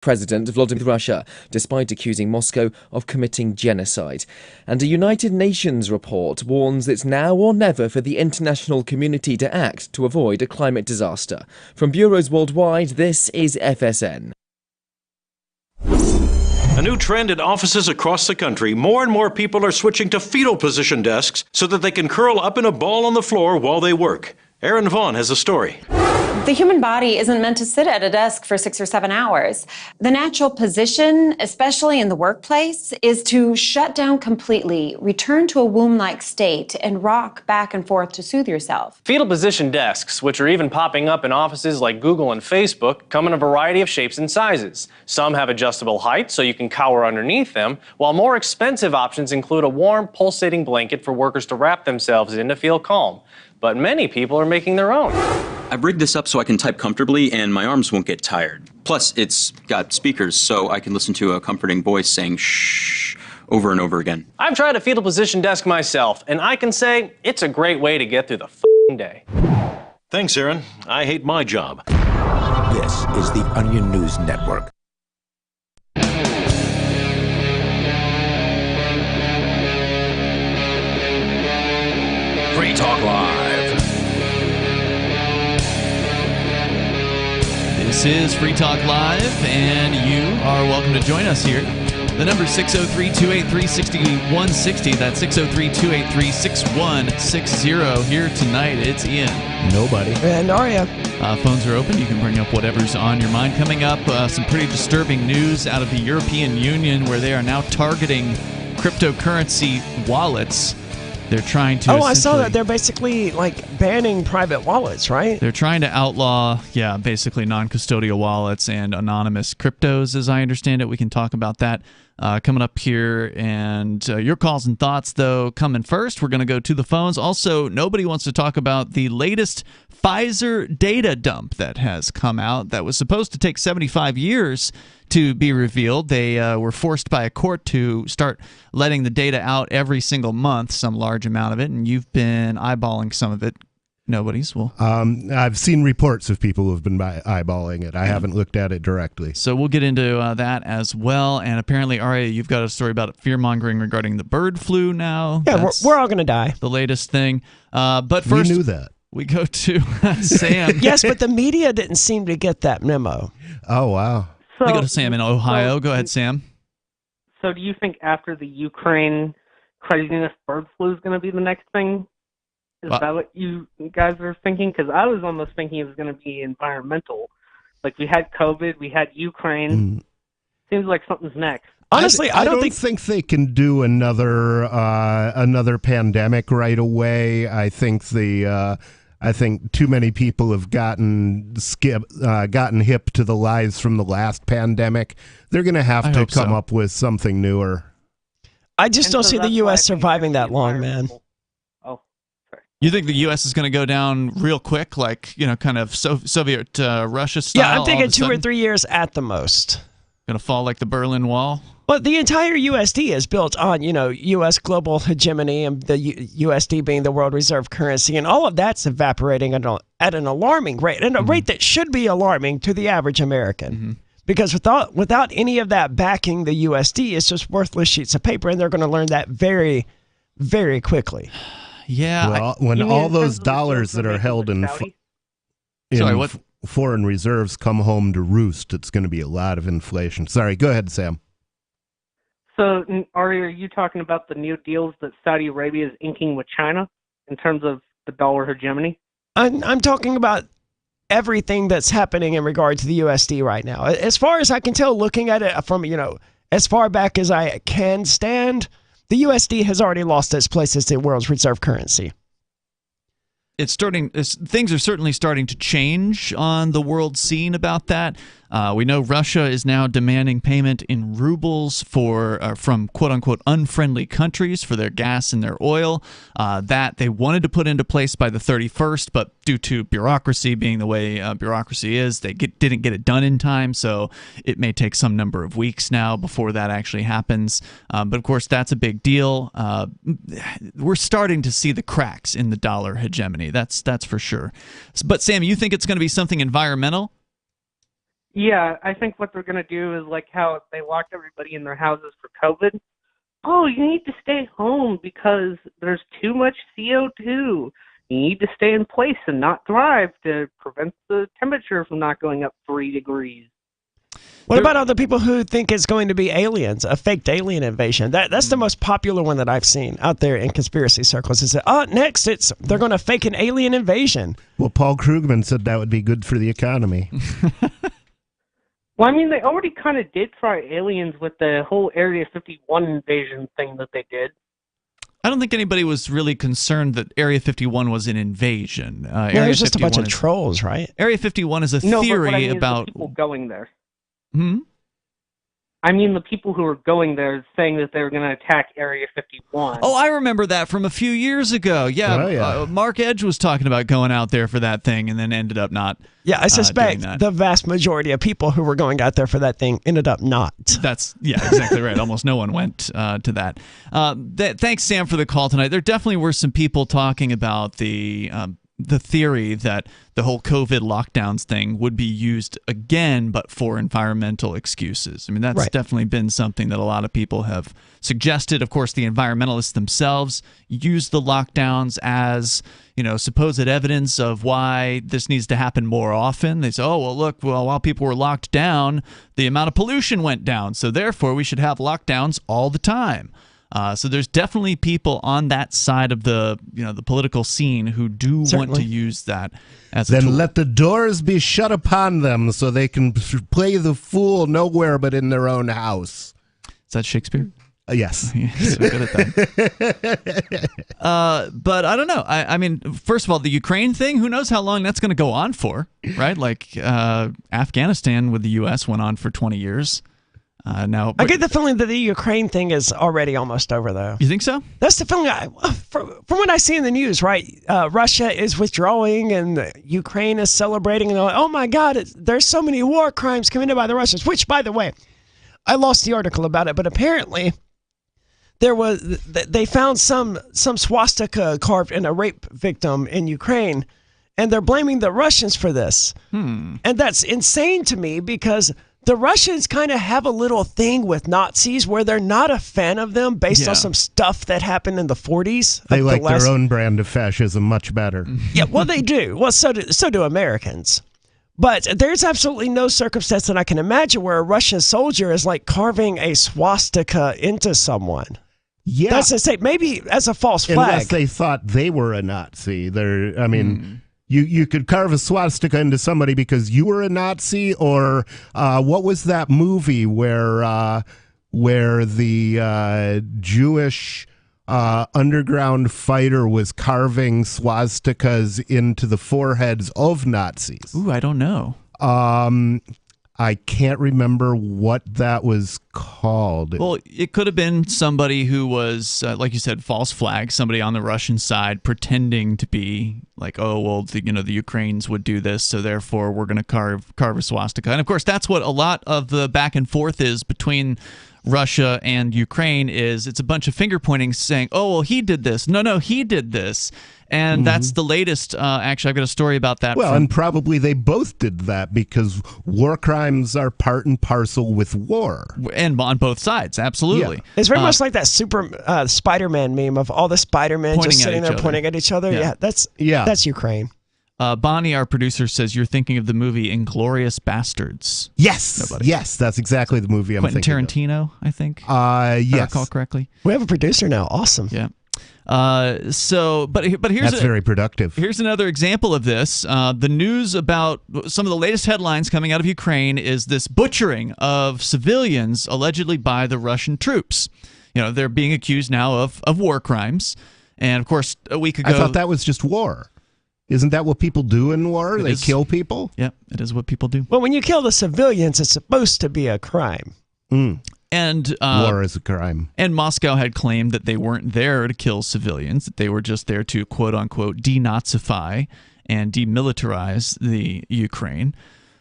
President Vladimir Russia, despite accusing Moscow of committing genocide. And a United Nations report warns it's now or never for the international community to act to avoid a climate disaster. From bureaus worldwide, this is FSN. A new trend in offices across the country. More and more people are switching to fetal position desks so that they can curl up in a ball on the floor while they work. Aaron Vaughn has a story. The human body isn't meant to sit at a desk for 6 or 7 hours. The natural position, especially in the workplace, is to shut down completely, return to a womb-like state, and rock back and forth to soothe yourself. Fetal position desks, which are even popping up in offices like Google and Facebook, come in a variety of shapes and sizes. Some have adjustable height, so you can cower underneath them, while more expensive options include a warm, pulsating blanket for workers to wrap themselves in to feel calm. But many people are making their own. I've rigged this up so I can type comfortably and my arms won't get tired. Plus, it's got speakers so I can listen to a comforting voice saying shh over and over again. I've tried a fetal position desk myself, and I can say it's a great way to get through the f***ing day. Thanks, Aaron. I hate my job. This is the Onion News Network. Free Talk Live. This is Free Talk Live, and you are welcome to join us here. The number is 603-283-6160. That's 603-283-6160. Here tonight, it's Ian. Nobody. And Aria. Phones are open. You can bring up whatever's on your mind. Coming up, some pretty disturbing news out of the European Union where they are now targeting cryptocurrency wallets. They're trying to I saw that. They're basically, banning private wallets, right? They're trying to outlaw, basically non-custodial wallets and anonymous cryptos, as I understand it. We can talk about that coming up here. And your calls and thoughts, though, coming first. We're going to go to the phones. Also, nobody wants to talk about the latest Pfizer data dump that has come out that was supposed to take 75 years to be revealed. They were forced by a court to start letting the data out every single month, some large amount of it, and you've been eyeballing some of it. Nobody's. Well, I've seen reports of people who have been eyeballing it. I haven't looked at it directly. So we'll get into that as well. And apparently, Aria, you've got a story about fear-mongering regarding the bird flu now. Yeah, we're all going to die. The latest thing. But first, we knew that. We go to Sam. Yes, but the media didn't seem to get that memo. Oh, wow. So, we go to Sam in Ohio. Go ahead, Sam. So do you think after the Ukraine craziness, bird flu is going to be the next thing? Is that what you guys are thinking? Because I was almost thinking it was going to be environmental. Like, we had COVID, we had Ukraine. Seems like something's next. Honestly, I don't think they can do another pandemic right away. I think too many people have gotten hip to the lies from the last pandemic. They're going to have to come up with something newer. I just don't see the U.S. surviving that long, man. Oh, sorry. You think the U.S. is going to go down real quick, like, kind of Soviet Russia style? Yeah, I'm thinking 2 or 3 years at the most. Going to fall like the Berlin Wall? But the entire USD is built on, U.S. global hegemony and the USD being the world reserve currency, and all of that's evaporating at an alarming rate, and a rate that should be alarming to the average American. Because without any of that backing the USD, it's just worthless sheets of paper, and they're going to learn that very, very quickly. Yeah. Well, when all those dollars that are held in foreign reserves come home to roost, it's going to be a lot of inflation. Sorry, go ahead, Sam. So, are you talking about the new deals that Saudi Arabia is inking with China in terms of the dollar hegemony? I'm talking about everything that's happening in regard to the USD right now. As far as I can tell, looking at it from, as far back as I can stand, the USD has already lost its place as the world's reserve currency. Things are certainly starting to change on the world scene about that. We know Russia is now demanding payment in rubles from quote-unquote unfriendly countries for their gas and their oil. That they wanted to put into place by the 31st, but due to bureaucracy being the way bureaucracy is, they didn't get it done in time, so it may take some number of weeks now before that actually happens. But of course, that's a big deal. We're starting to see the cracks in the dollar hegemony. That's for sure. But Sam, you think it's going to be something environmental? Yeah, I think what they're going to do is like how they locked everybody in their houses for COVID. Oh, you need to stay home because there's too much CO2. You need to stay in place and not drive to prevent the temperature from not going up 3 degrees. What about all the people who think it's going to be aliens, a faked alien invasion? That's the most popular one that I've seen out there in conspiracy circles. Is that, next they're going to fake an alien invasion. Well, Paul Krugman said that would be good for the economy. Well, I mean, they already kind of did try aliens with the whole Area 51 invasion thing that they did. I don't think anybody was really concerned that Area 51 was an invasion. There's just a bunch of trolls, right? Area 51 is a No, theory but what I mean about is the people going there. Hmm? I mean, the people who are going there saying that they were going to attack Area 51. Oh, I remember that from a few years ago. Yeah, Oh, yeah. Mark Edge was talking about going out there for that thing and then ended up not. Yeah, I suspect doing that. the vast majority of people who were going out there for that thing ended up not. That's exactly right. Almost no one went to that. Thanks, Sam, for the call tonight. There definitely were some people talking about the theory that the whole COVID lockdowns thing would be used again, but for environmental excuses. I mean, that's definitely been something that a lot of people have suggested. Of course, the environmentalists themselves use the lockdowns as, supposed evidence of why this needs to happen more often. They say, while people were locked down, the amount of pollution went down, so therefore we should have lockdowns all the time. So there's definitely people on that side of the political scene who do want to use that as a tool. Then let the doors be shut upon them so they can play the fool nowhere but in their own house. Is that Shakespeare? Yes. So good at that. But I don't know. I mean, first of all, the Ukraine thing, who knows how long that's going to go on for, right? Like Afghanistan with the U.S. went on for 20 years. Now, I get the feeling that the Ukraine thing is already almost over, though. You think so? That's the feeling. From what I see in the news, right? Russia is withdrawing and Ukraine is celebrating. And they're like, oh, my God, there's so many war crimes committed by the Russians, which, by the way, I lost the article about it, but apparently they found some swastika carved in a rape victim in Ukraine, and they're blaming the Russians for this. And that's insane to me because the Russians kind of have a little thing with Nazis where they're not a fan of them based on some stuff that happened in the 40s. They like their own brand of fascism much better. Yeah, well, they do. Well, so do Americans. But there's absolutely no circumstance that I can imagine where a Russian soldier is like carving a swastika into someone. Yeah. That's insane. Maybe as a false flag. Unless they thought they were a Nazi. You could carve a swastika into somebody because you were a Nazi, or what was that movie where the Jewish underground fighter was carving swastikas into the foreheads of Nazis? Ooh, I don't know. I can't remember what that was called. Well, it could have been somebody who was, like you said, false flag, somebody on the Russian side pretending to be like, the Ukrainians would do this, so therefore we're going to carve a swastika. And of course, that's what a lot of the back and forth is between Russia and Ukraine is it's a bunch of finger pointing saying, he did this. No, he did this. And that's the latest. Actually, I've got a story about that. Well, and probably they both did that because war crimes are part and parcel with war. And on both sides, absolutely. Yeah. It's very much like that super Spider-Man meme of all the Spider-Men just sitting there pointing at each other. Yeah, that's Ukraine. Bonnie, our producer, says you're thinking of the movie Inglourious Bastards. Yes, yes, that's exactly the movie I'm thinking of. Quentin Tarantino, I think. Yes. If I recall correctly. We have a producer now. Awesome. Yeah. But here's that's very productive. Here's another example of this. The news about some of the latest headlines coming out of Ukraine is this butchering of civilians allegedly by the Russian troops. They're being accused now of war crimes. And of course, a week ago, I thought that was just war. Isn't that what people do in war? They kill people? Yeah, it is what people do. Well, when you kill the civilians, it's supposed to be a crime. And war is a crime. And Moscow had claimed that they weren't there to kill civilians, that they were just there to, quote-unquote, denazify and demilitarize the Ukraine.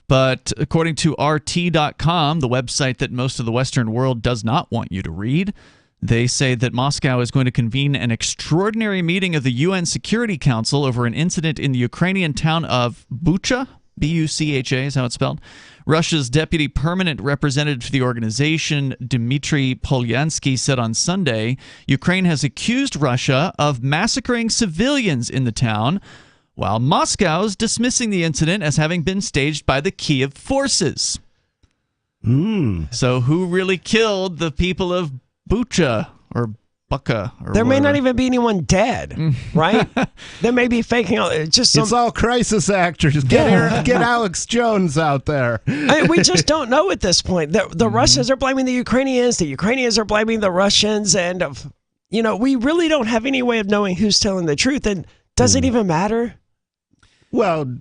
But according to RT.com, the website that most of the Western world does not want you to read, they say that Moscow is going to convene an extraordinary meeting of the UN Security Council over an incident in the Ukrainian town of Bucha, B-U-C-H-A is how it's spelled. Russia's deputy permanent representative to the organization, Dmitry Polyansky, said on Sunday, Ukraine has accused Russia of massacring civilians in the town, while Moscow's dismissing the incident as having been staged by the Kiev forces. So who really killed the people of Bucha or Bucka? Or there may whatever? not even be anyone dead, right? They may be faking just some... It's all crisis actors. Get Alex Jones out there. We just don't know at this point. The Russians are blaming the Ukrainians are blaming the Russians, and we really don't have any way of knowing who's telling the truth. And does it even matter? Well,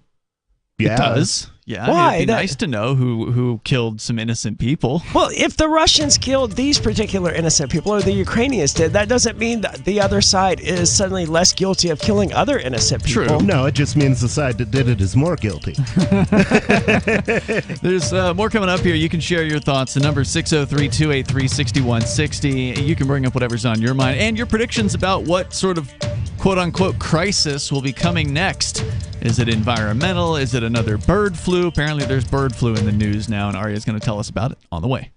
yeah. It does. Yeah, Why? It'd be nice to know who killed some innocent people. Well, if the Russians killed these particular innocent people, or the Ukrainians did, that doesn't mean that the other side is suddenly less guilty of killing other innocent people. True. No, it just means the side that did it is more guilty. There's more coming up here. You can share your thoughts. The number is 603-283-6160. You can bring up whatever's on your mind and your predictions about what sort of quote-unquote crisis will be coming next. Is it environmental? Is it another bird flu? Apparently there's bird flu in the news now, and Arya's going to tell us about it on the way.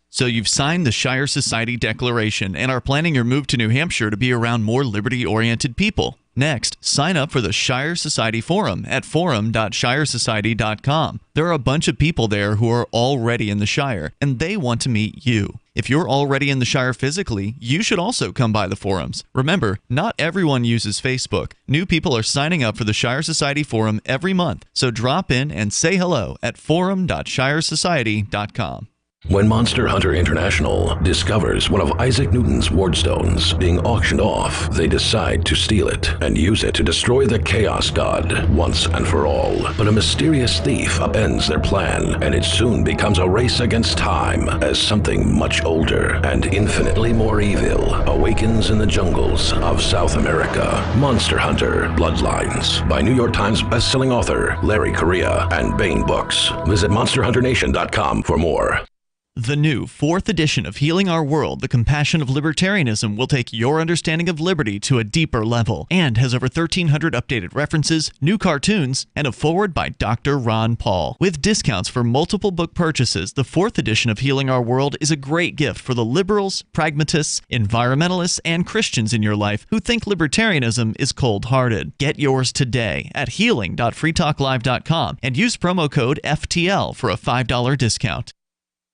So you've signed the Shire Society Declaration and are planning your move to New Hampshire to be around more liberty-oriented people. Next, sign up for the Shire Society Forum at forum.shiresociety.com. There are a bunch of people there who are already in the Shire, and they want to meet you. If you're already in the Shire physically, you should also come by the forums. Remember, not everyone uses Facebook. New people are signing up for the Shire Society Forum every month, so drop in and say hello at forum.shiresociety.com. When Monster Hunter International discovers one of Isaac Newton's wardstones being auctioned off, they decide to steal it and use it to destroy the Chaos God once and for all. But a mysterious thief upends their plan, and it soon becomes a race against time as something much older and infinitely more evil awakens in the jungles of South America. Monster Hunter Bloodlines by New York Times bestselling author Larry Correia and Baen Books. Visit monsterhunternation.com for more. The new 4th edition of Healing Our World, The Compassion of Libertarianism, will take your understanding of liberty to a deeper level and has over 1,300 updated references, new cartoons, and a foreword by Dr. Ron Paul. With discounts for multiple book purchases, the 4th edition of Healing Our World is a great gift for the liberals, pragmatists, environmentalists, and Christians in your life who think libertarianism is cold-hearted. Get yours today at healing.freetalklive.com and use promo code FTL for a $5 discount.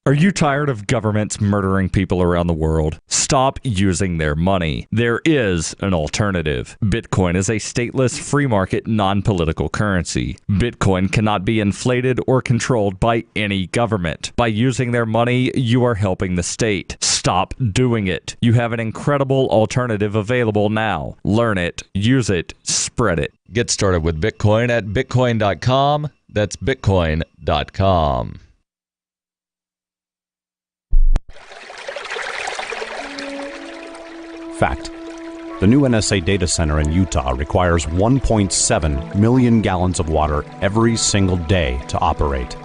Are you tired of governments murdering people around the world? Stop using their money. There is an alternative. Bitcoin is a stateless, free market, non-political currency. Bitcoin cannot be inflated or controlled by any government. By using their money, you are helping the state. Stop doing it. You have an incredible alternative available now. Learn it, use it, spread it. Get started with Bitcoin at bitcoin.com. That's bitcoin.com. Fact. The new NSA data center in Utah requires 1.7 million gallons of water every single day to operate.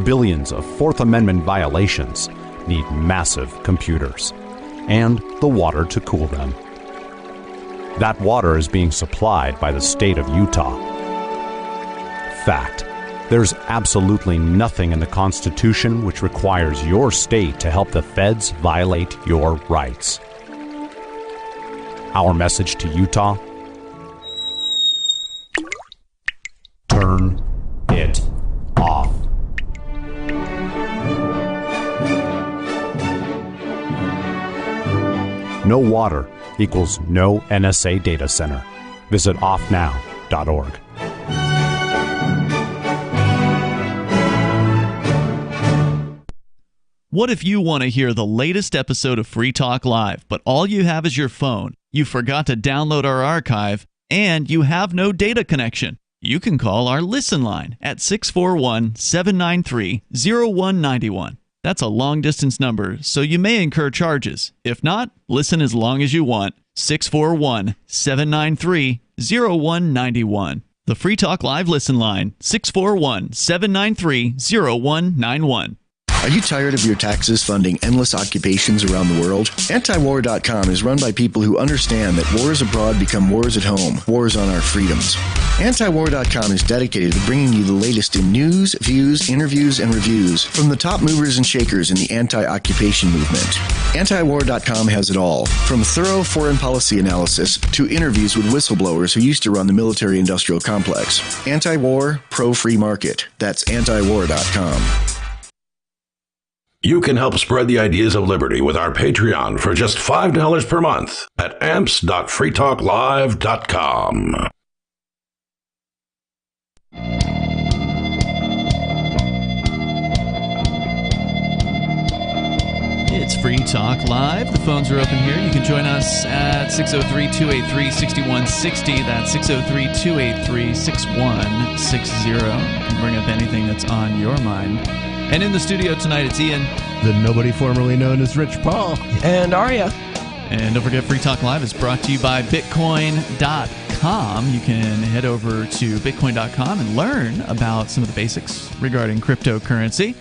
Billions of Fourth Amendment violations need massive computers and the water to cool them. That water is being supplied by the state of Utah. Fact. There's absolutely nothing in the Constitution which requires your state to help the feds violate your rights. Our message to Utah: turn it off. No water equals no NSA data center. Visit offnow.org. What if you want to hear the latest episode of Free Talk Live, but all you have is your phone, you forgot to download our archive, and you have no data connection? You can call our Listen line at 641-793-0191. That's a long-distance number, so you may incur charges. If not, listen as long as you want. 641-793-0191. The Free Talk Live Listen line, 641-793-0191. Are you tired of your taxes funding endless occupations around the world? Antiwar.com is run by people who understand that wars abroad become wars at home, wars on our freedoms. Antiwar.com is dedicated to bringing you the latest in news, views, interviews, and reviews from the top movers and shakers in the anti-occupation movement. Antiwar.com has it all, from thorough foreign policy analysis to interviews with whistleblowers who used to run the military-industrial complex. Anti-war, pro-free market. That's antiwar.com. You can help spread the ideas of liberty with our Patreon for just $5 per month at amps.freetalklive.com. It's Free Talk Live. The phones are open here. You can join us at 603-283-6160. That's 603-283-6160. You can bring up anything that's on your mind. And in the studio tonight, it's Ian. The nobody formerly known as Rich Paul. And Arya. And don't forget, Free Talk Live is brought to you by Bitcoin.com. You can head over to Bitcoin.com and learn about some of the basics regarding cryptocurrency.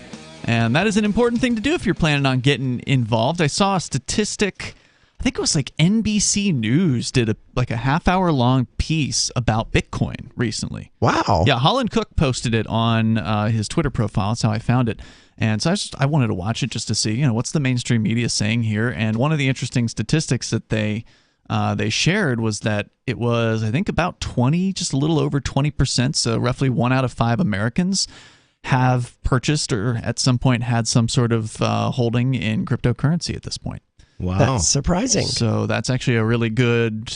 And that is an important thing to do if you're planning on getting involved. I saw a statistic, I think it was like NBC News did a half-hour long piece about Bitcoin recently. Wow. Yeah, Holland Cook posted it on his Twitter profile. That's how I found it. And so I wanted to watch it just to see, what's the mainstream media saying here. And one of the interesting statistics that they shared was that it was, I think, about 20, just a little over 20%, so roughly 1 out of 5 Americans have purchased or at some point had some sort of holding in cryptocurrency at this point. Wow. That's surprising. So that's actually a really good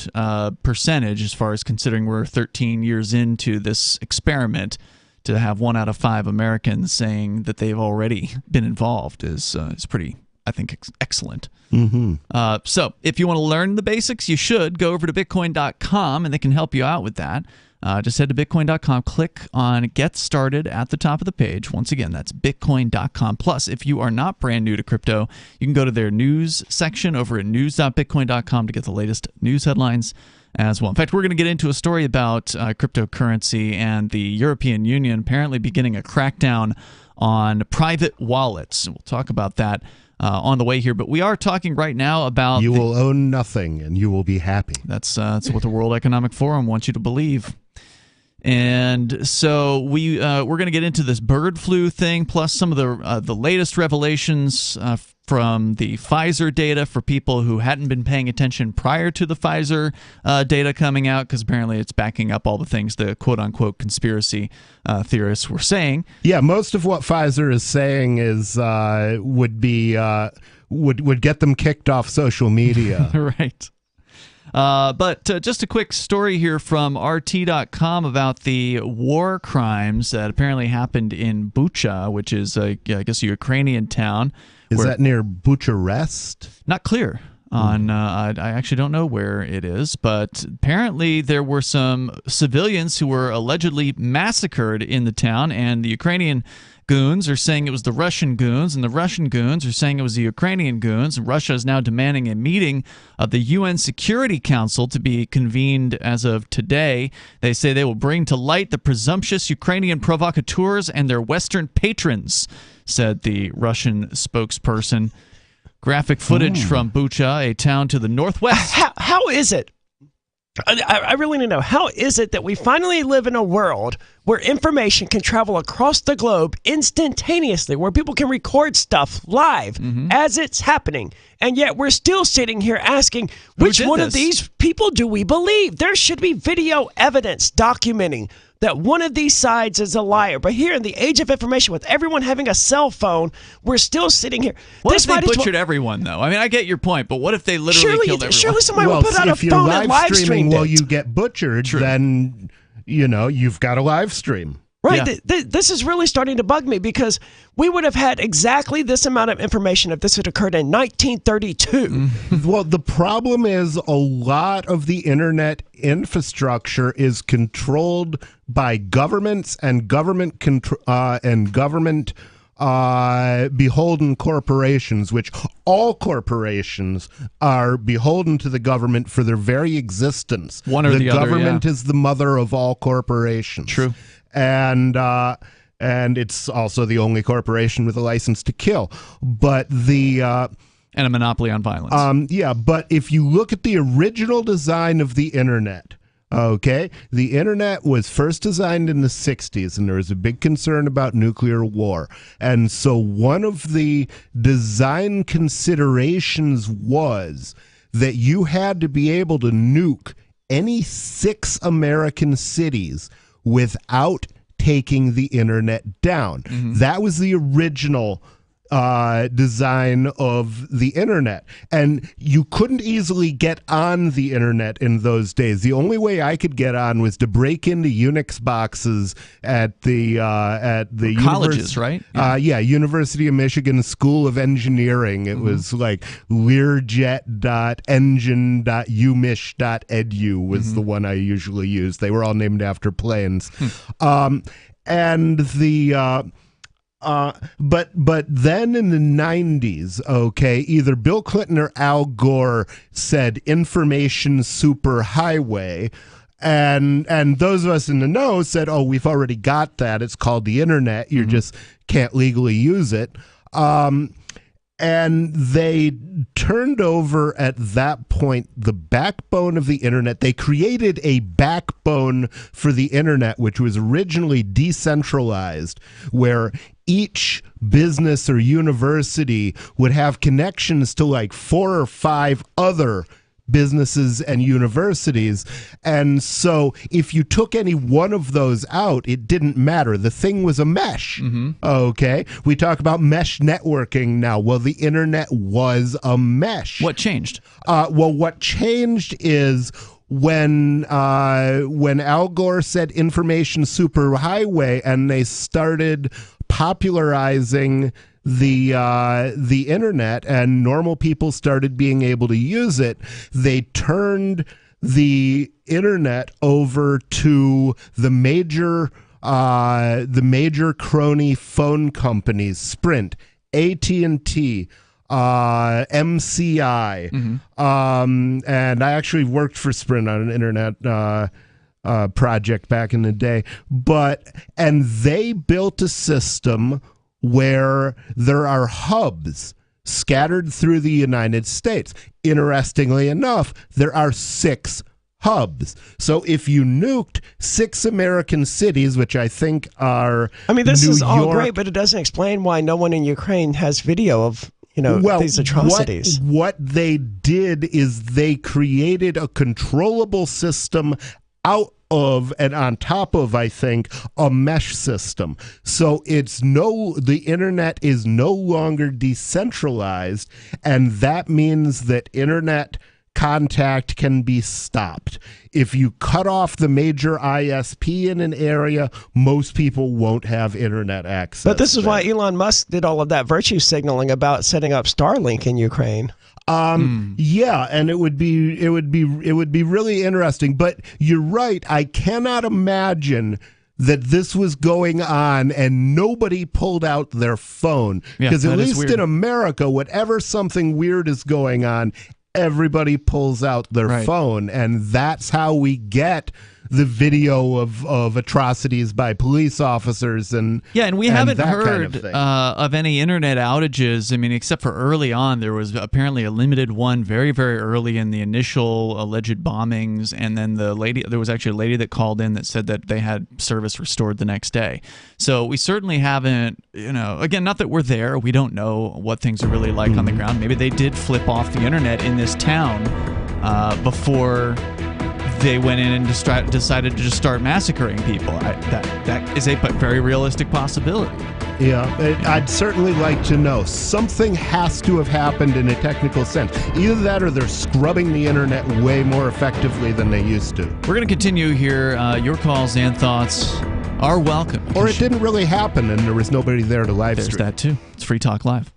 percentage as far as considering we're 13 years into this experiment. To have 1 out of 5 Americans saying that they've already been involved is pretty, I think, excellent. Mm-hmm. So if you want to learn the basics, you should go over to Bitcoin.com and they can help you out with that. Just head to Bitcoin.com, click on Get Started at the top of the page. Once again, that's Bitcoin.com. Plus, if you are not brand new to crypto, you can go to their news section over at news.bitcoin.com to get the latest news headlines as well. In fact, we're going to get into a story about cryptocurrency and the European Union apparently beginning a crackdown on private wallets. We'll talk about that on the way here, but we are talking right now about... You will own nothing and you will be happy. That's what the World Economic Forum wants you to believe. And so we're going to get into this bird flu thing, plus some of the latest revelations from the Pfizer data for people who hadn't been paying attention prior to the Pfizer data coming out, because apparently it's backing up all the things the quote-unquote conspiracy theorists were saying. Yeah, most of what Pfizer is saying is would get them kicked off social media. Right. But just a quick story here from RT.com about the war crimes that apparently happened in Bucha, which is, I guess, a Ukrainian town. Is that near Bucharest? Not clear. I actually don't know where it is, but apparently there were some civilians who were allegedly massacred in the town, and the Ukrainian goons are saying it was the Russian goons, and the Russian goons are saying it was the Ukrainian goons. And Russia is now demanding a meeting of the UN Security Council to be convened as of today. They say they will bring to light the presumptuous Ukrainian provocateurs and their Western patrons, said the Russian spokesperson. Graphic footage from Bucha, a town to the northwest. How is it? I really need to know. How is it that we finally live in a world where information can travel across the globe instantaneously, where people can record stuff live as it's happening, and yet we're still sitting here asking, which one of these people do we believe? There should be video evidence documenting that one of these sides is a liar. But here in the age of information, with everyone having a cell phone, we're still sitting here. What if they butchered everyone, though? I mean, I get your point, but what if they literally killed everyone? Surely somebody will put out a phone and live stream it. While you get butchered, then, you've got a live stream. Right. Yeah. This is really starting to bug me, because we would have had exactly this amount of information if this had occurred in 1932. Well, the problem is a lot of the internet infrastructure is controlled by governments and government beholden corporations, which all corporations are beholden to the government for their very existence. One or the other, government is the mother of all corporations. True. And and it's also the only corporation with a license to kill. But and a monopoly on violence. But if you look at the original design of the internet, okay, the internet was first designed in the 60s, and there was a big concern about nuclear war. And so one of the design considerations was that you had to be able to nuke any 6 American cities without taking the internet down. That was the original design of the internet, and you couldn't easily get on the internet in those days. The only way I could get on was to break into Unix boxes at the colleges, right? University of Michigan School of Engineering. It was like learjet.engine.umich.edu was the one I usually used. They were all named after planes. But then in the 90s, okay, either Bill Clinton or Al Gore said information superhighway, and those of us in the know said, oh, we've already got that. It's called the internet. You just can't legally use it. And they turned over at that point the backbone of the internet. They created a backbone for the internet, which was originally decentralized, where each business or university would have connections to like 4 or 5 other businesses and universities. And so if you took any one of those out, it didn't matter. The thing was a mesh. Okay. We talk about mesh networking now. Well, the internet was a mesh. What changed? What changed is when Al Gore said information superhighway and they started popularizing the internet and normal people started being able to use it, they turned the internet over to the major crony phone companies: Sprint, AT&T, MCI, and I actually worked for Sprint on an internet project back in the day. And they built a system where there are hubs scattered through the United States. Interestingly enough, there are 6 hubs. So if you nuked 6 American cities, which I think are this New is all York, great, but it doesn't explain why no one in Ukraine has video of these atrocities. What they did is they created a controllable system out of and on top of, I think, a mesh system. So the internet is no longer decentralized, and that means that internet contact can be stopped. If you cut off the major ISP in an area, most people won't have internet access. But this is why Elon Musk did all of that virtue signaling about setting up Starlink in Ukraine. Yeah, and it would be really interesting. But you're right. I cannot imagine that this was going on and nobody pulled out their phone, because at least in America, whenever something weird is going on, everybody pulls out their phone, and that's how we get the video of atrocities by police officers and we haven't heard kind of, of any internet outages. I mean, except for early on, there was apparently a limited one very, very early in the initial alleged bombings, and then there was actually a lady that called in that said that they had service restored the next day. So we certainly haven't, again, not that we're there, we don't know what things are really like on the ground. Maybe they did flip off the internet in this town before they went in and decided to just start massacring people. That is a very realistic possibility. Yeah, I'd certainly like to know. Something has to have happened in a technical sense. Either that or they're scrubbing the internet way more effectively than they used to. We're going to continue here. Your calls and thoughts are welcome. Or it didn't really happen and there was nobody there to live stream. There's that too. It's Free Talk Live.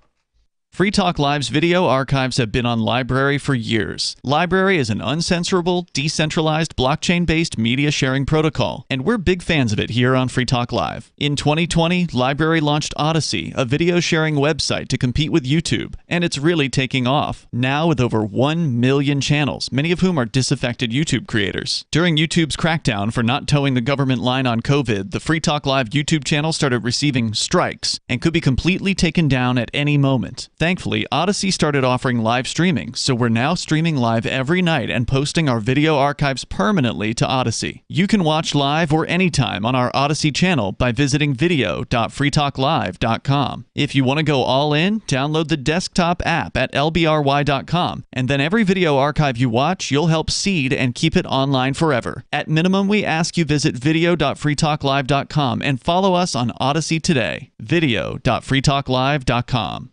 Free Talk Live's video archives have been on LBRY for years. LBRY is an uncensorable, decentralized, blockchain-based media sharing protocol, and we're big fans of it here on Free Talk Live. In 2020, LBRY launched Odyssey, a video sharing website to compete with YouTube, and it's really taking off. Now with over 1 million channels, many of whom are disaffected YouTube creators. During YouTube's crackdown for not towing the government line on COVID, the Free Talk Live YouTube channel started receiving strikes and could be completely taken down at any moment. Thankfully, Odyssey started offering live streaming, so we're now streaming live every night and posting our video archives permanently to Odyssey. You can watch live or anytime on our Odyssey channel by visiting video.freetalklive.com. If you want to go all in, download the desktop app at lbry.com, and then every video archive you watch, you'll help seed and keep it online forever. At minimum, we ask you visit video.freetalklive.com and follow us on Odyssey today. video.freetalklive.com.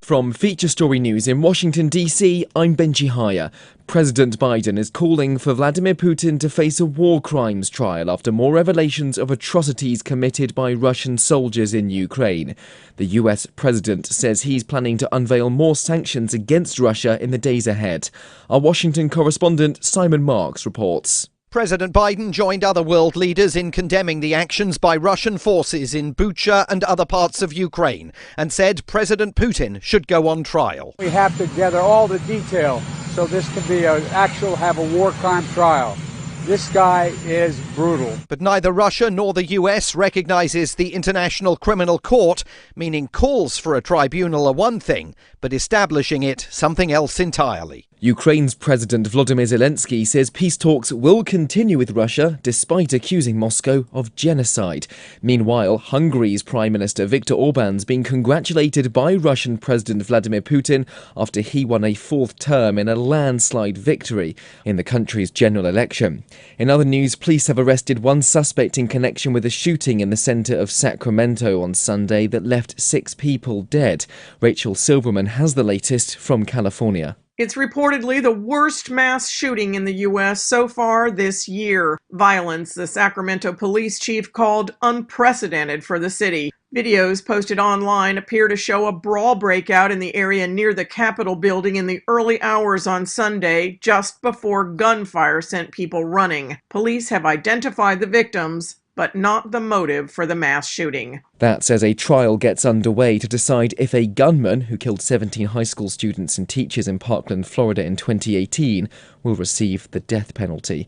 From Feature Story News in Washington, D.C., I'm Benji Haya. President Biden is calling for Vladimir Putin to face a war crimes trial after more revelations of atrocities committed by Russian soldiers in Ukraine. The U.S. president says he's planning to unveil more sanctions against Russia in the days ahead. Our Washington correspondent Simon Marks reports. President Biden joined other world leaders in condemning the actions by Russian forces in Bucha and other parts of Ukraine and said President Putin should go on trial. We have to gather all the detail so this can be have a war crime trial. This guy is brutal. But neither Russia nor the US recognizes the International Criminal Court, meaning calls for a tribunal are one thing, but establishing it something else entirely. Ukraine's President Volodymyr Zelensky says peace talks will continue with Russia despite accusing Moscow of genocide. Meanwhile, Hungary's Prime Minister Viktor Orban's been congratulated by Russian President Vladimir Putin after he won a fourth term in a landslide victory in the country's general election. In other news, police have arrested one suspect in connection with a shooting in the centre of Sacramento on Sunday that left 6 people dead. Rachel Silverman has the latest from California. It's reportedly the worst mass shooting in the U.S. so far this year. Violence, the Sacramento police chief called unprecedented for the city. Videos posted online appear to show a brawl breakout in the area near the Capitol building in the early hours on Sunday, just before gunfire sent people running. Police have identified the victims, but not the motive for the mass shooting. That's as a trial gets underway to decide if a gunman who killed 17 high school students and teachers in Parkland, Florida in 2018 will receive the death penalty.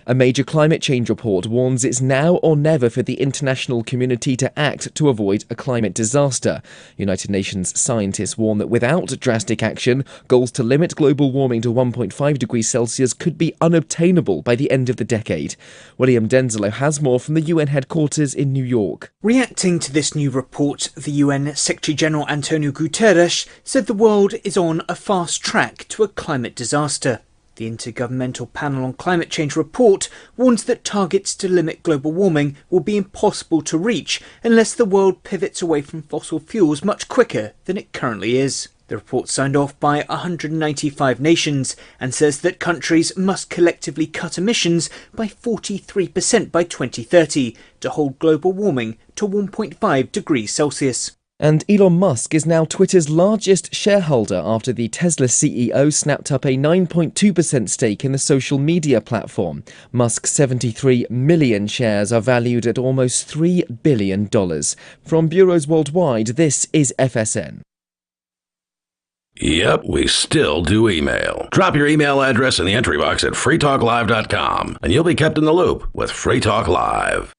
A major climate change report warns it's now or never for the international community to act to avoid a climate disaster. United Nations scientists warn that without drastic action, goals to limit global warming to 1.5 degrees Celsius could be unobtainable by the end of the decade. William Denzelo has more from the UN headquarters in New York. Reacting to this new report, the UN Secretary-General Antonio Guterres said the world is on a fast track to a climate disaster. The Intergovernmental Panel on Climate Change report warns that targets to limit global warming will be impossible to reach unless the world pivots away from fossil fuels much quicker than it currently is. The report signed off by 195 nations and says that countries must collectively cut emissions by 43% by 2030 to hold global warming to 1.5 degrees Celsius. And Elon Musk is now Twitter's largest shareholder after the Tesla CEO snapped up a 9.2% stake in the social media platform. Musk's 73 million shares are valued at almost $3 billion. From bureaus worldwide, this is FSN. Yep, we still do email. Drop your email address in the entry box at freetalklive.com, and you'll be kept in the loop with Free Talk Live.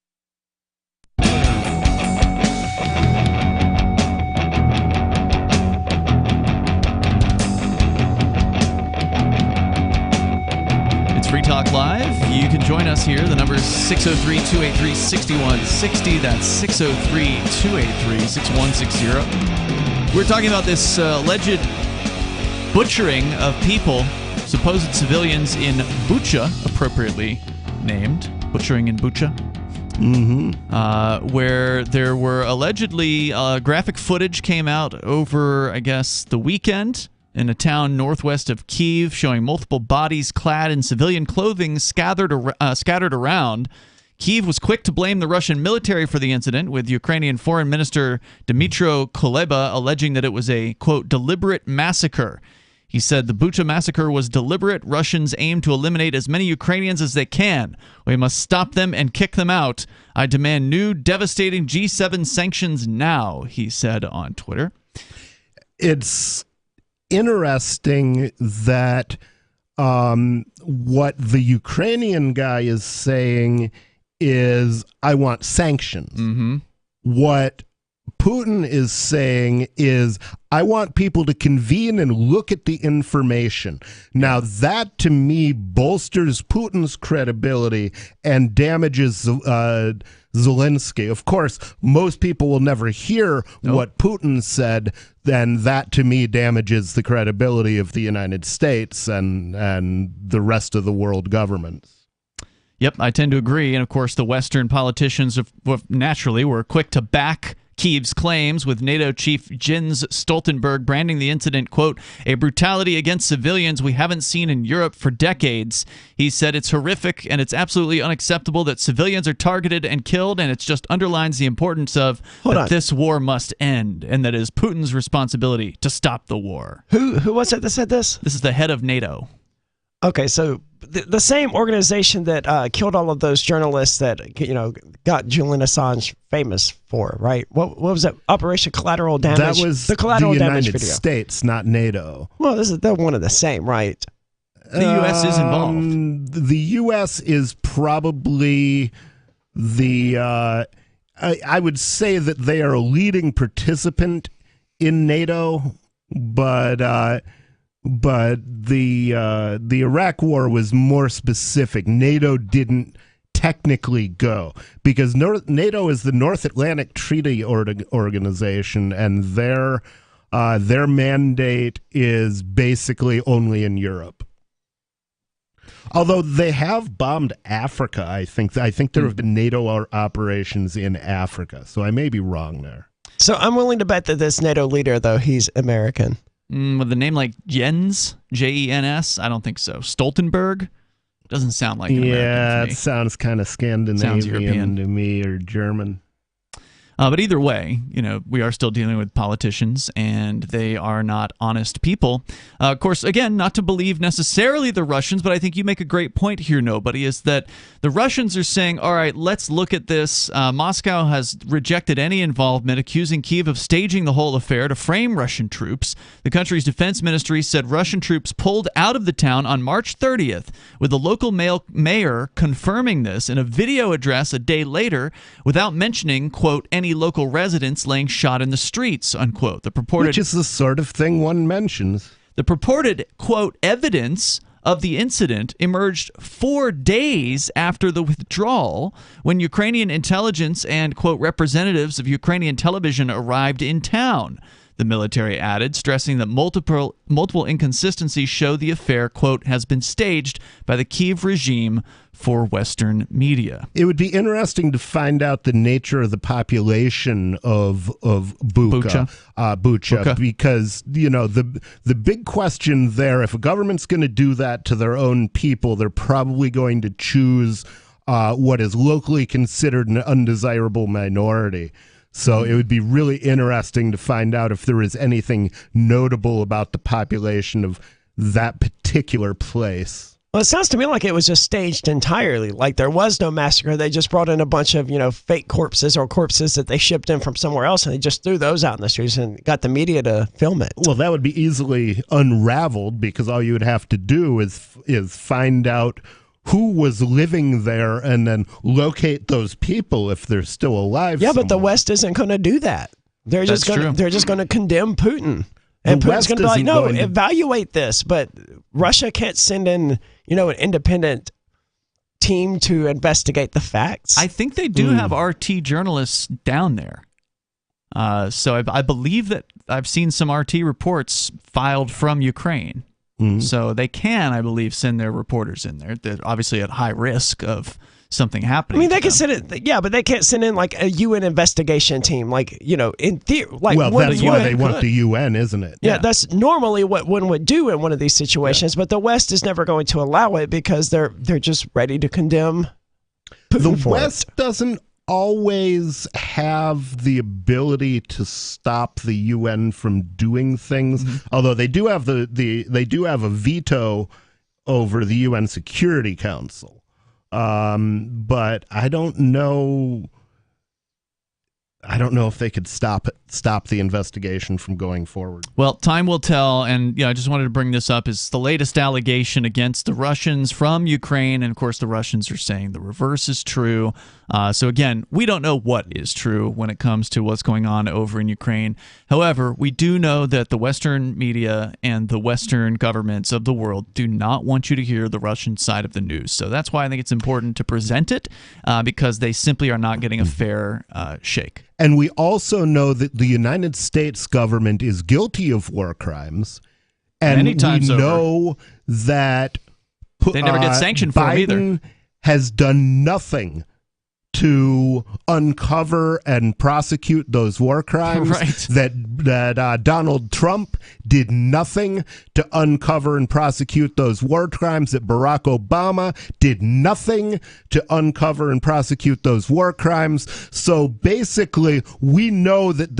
Free Talk Live. You can join us here. The number is 603-283-6160. That's 603-283-6160. We're talking about this alleged butchering of people, supposed civilians in Bucha, appropriately named, butchering in Bucha. Where there were allegedly graphic footage came out over, I guess, the weekend in a town northwest of Kyiv, showing multiple bodies clad in civilian clothing scattered around. Kyiv was quick to blame the Russian military for the incident, with Ukrainian Foreign Minister Dmytro Kuleba alleging that it was a, quote, deliberate massacre. He said the Bucha massacre was deliberate. Russians aim to eliminate as many Ukrainians as they can. We must stop them and kick them out. I demand new devastating G7 sanctions now, he said on Twitter. It's interesting that what the Ukrainian guy is saying is, I want sanctions. Mm-hmm. What Putin is saying is, I want people to convene and look at the information. Now, that to me bolsters Putin's credibility and damages Zelensky. Of course, most people will never hear what Putin said. Then that to me damages the credibility of the United States and the rest of the world governments. Yep, I tend to agree. And of course, the Western politicians naturally were quick to back Kyiv's claims, with NATO chief Jens Stoltenberg branding the incident, quote, a brutality against civilians we haven't seen in Europe for decades. He said it's horrific and it's absolutely unacceptable that civilians are targeted and killed, and it just underlines the importance of this war must end, and that it is Putin's responsibility to stop the war. Who was it that said this? This is the head of NATO. Okay, so the same organization that killed all of those journalists that got Julian Assange famous for, right? What was that? Operation Collateral Damage. That was the Collateral Damage United video. States, not NATO. Well, they're one of the same, right? The U.S. is involved. The U.S. is probably the. I would say that they are a leading participant in NATO, but the Iraq War was more specific. NATO didn't technically go because NATO is the North Atlantic Treaty Organization, and their mandate is basically only in Europe. Although they have bombed Africa, I think there have been NATO operations in Africa, so I may be wrong there. So I'm willing to bet that this NATO leader, though, he's American. With a name like Jens, Jens, I don't think so. Stoltenberg doesn't sound like an American to me. It sounds kind of Scandinavian to me, or German. But either way, we are still dealing with politicians, and they are not honest people. Of course, again, not to believe necessarily the Russians, but I think you make a great point here, Nobody, is that the Russians are saying, all right, let's look at this. Moscow has rejected any involvement, accusing Kyiv of staging the whole affair to frame Russian troops. The country's defense ministry said Russian troops pulled out of the town on March 30th, with the local mayor confirming this in a video address a day later, without mentioning, quote, any local residents laying shot in the streets, unquote. Which is the sort of thing one mentions. The purported, quote, evidence of the incident emerged 4 days after the withdrawal, when Ukrainian intelligence and, quote, representatives of Ukrainian television arrived in town. The military added, stressing that multiple inconsistencies show the affair, quote, has been staged by the Kyiv regime for Western media. It would be interesting to find out the nature of the population of Bucha, because the big question there, if a government's going to do that to their own people, they're probably going to choose what is locally considered an undesirable minority. So it would be really interesting to find out if there is anything notable about the population of that particular place. Well, it sounds to me like it was just staged entirely. Like there was no massacre. They just brought in a bunch of, fake corpses or corpses that they shipped in from somewhere else, and they just threw those out in the streets and got the media to film it. Well, that would be easily unraveled, because all you would have to do is find out who was living there and then locate those people if they're still alive. Yeah, but the West isn't going to do that. They're just going to condemn Putin. And Putin's going to be like, no, evaluate this. But Russia can't send in, an independent team to investigate the facts. I think they do have RT journalists down there. So I believe that I've seen some RT reports filed from Ukraine. So they can, I believe, send their reporters in there. They're obviously at high risk of something happening. I mean, they can send it, but they can't send in like a UN investigation team, in theory. Well, that's why they want the UN, isn't it? Yeah, that's normally what one would do in one of these situations, but the West is never going to allow it because they're just ready to condemn The West doesn't always have the ability to stop the UN from doing things, although they do have they do have a veto over the UN Security Council. But I don't know if they could stop the investigation from going forward. Well, time will tell, and I just wanted to bring this up. It's the latest allegation against the Russians from Ukraine, and of course the Russians are saying the reverse is true. So again, we don't know what is true when it comes to what's going on over in Ukraine. However, we do know that the Western media and the Western governments of the world do not want you to hear the Russian side of the news. So that's why I think it's important to present it, because they simply are not getting a fair shake. And we also know that the United States government is guilty of war crimes. And Many times we over. know that They never get sanctioned for them either. Biden has done nothing to uncover and prosecute those war crimes. Right. That Donald Trump did nothing to uncover and prosecute those war crimes. That Barack Obama did nothing to uncover and prosecute those war crimes. So basically, we know that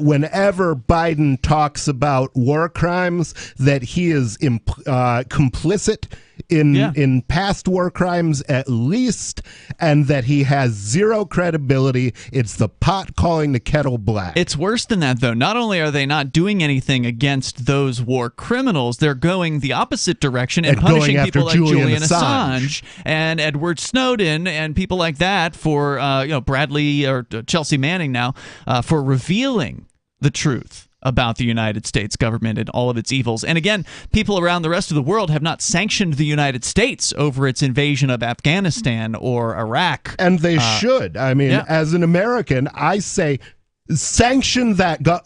whenever Biden talks about war crimes, that he is complicit in past war crimes at least, and that he has zero credibility. It's the pot calling the kettle black. It's worse than that, though. Not only are they not doing anything against those war criminals, they're going the opposite direction and punishing people like Julian Assange and Edward Snowden and people like that for, Bradley or Chelsea Manning now, for revealing the truth about the United States government and all of its evils. And again, people around the rest of the world have not sanctioned the United States over its invasion of Afghanistan or Iraq. And they should. I mean, as an American, I say sanction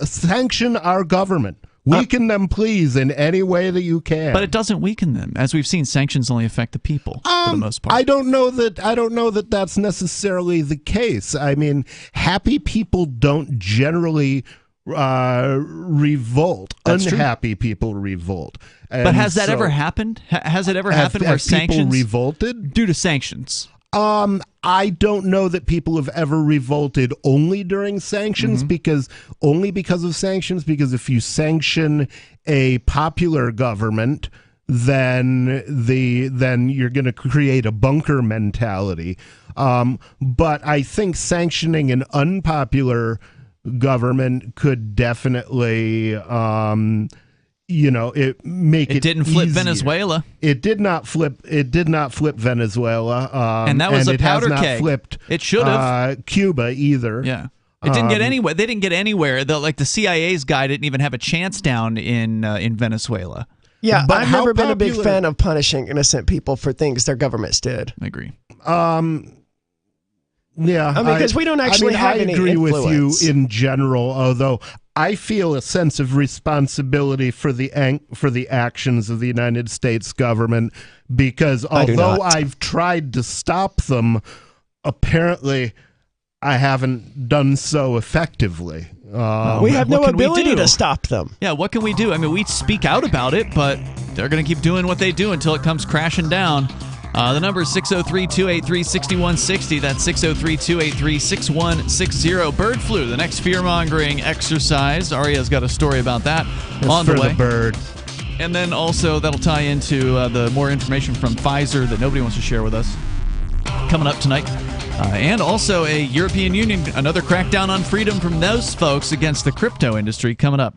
sanction our government. Weaken them, please, in any way that you can. But it doesn't weaken them. As we've seen, sanctions only affect the people for the most part. I don't know that that's necessarily the case. I mean, happy people don't generally revolt. That's Unhappy people revolt. And but has that ever happened? Has it ever happened where sanctions people revolted due to sanctions? I don't know that people have ever revolted only during sanctions because of sanctions. Because if you sanction a popular government, then you're going to create a bunker mentality. But I think sanctioning an unpopular government could definitely it didn't flip easier. Venezuela. It did not flip Venezuela, and that was and a powder it has keg. not flipped It should have Cuba either. Yeah. It didn't get anywhere. They didn't get anywhere. The CIA's guy didn't even have a chance down in Venezuela. Yeah, But I've how never been a big popular- fan of punishing innocent people for things their governments did. I agree. Yeah, I mean, because we don't actually have any I agree influence. with you in general, although I feel a sense of responsibility for the actions of the United States government, because although I've tried to stop them, apparently I haven't done so effectively. We have no ability to stop them. Yeah, what can we do? I mean, we speak out about it, but they're going to keep doing what they do until it comes crashing down. The number is 603-283-6160. That's 603-283-6160. Bird flu, the next fear-mongering exercise. Aria's got a story about that on the way. The bird. And then also that'll tie into the more information from Pfizer that nobody wants to share with us coming up tonight. And also a European Union, another crackdown on freedom from those folks against the crypto industry coming up.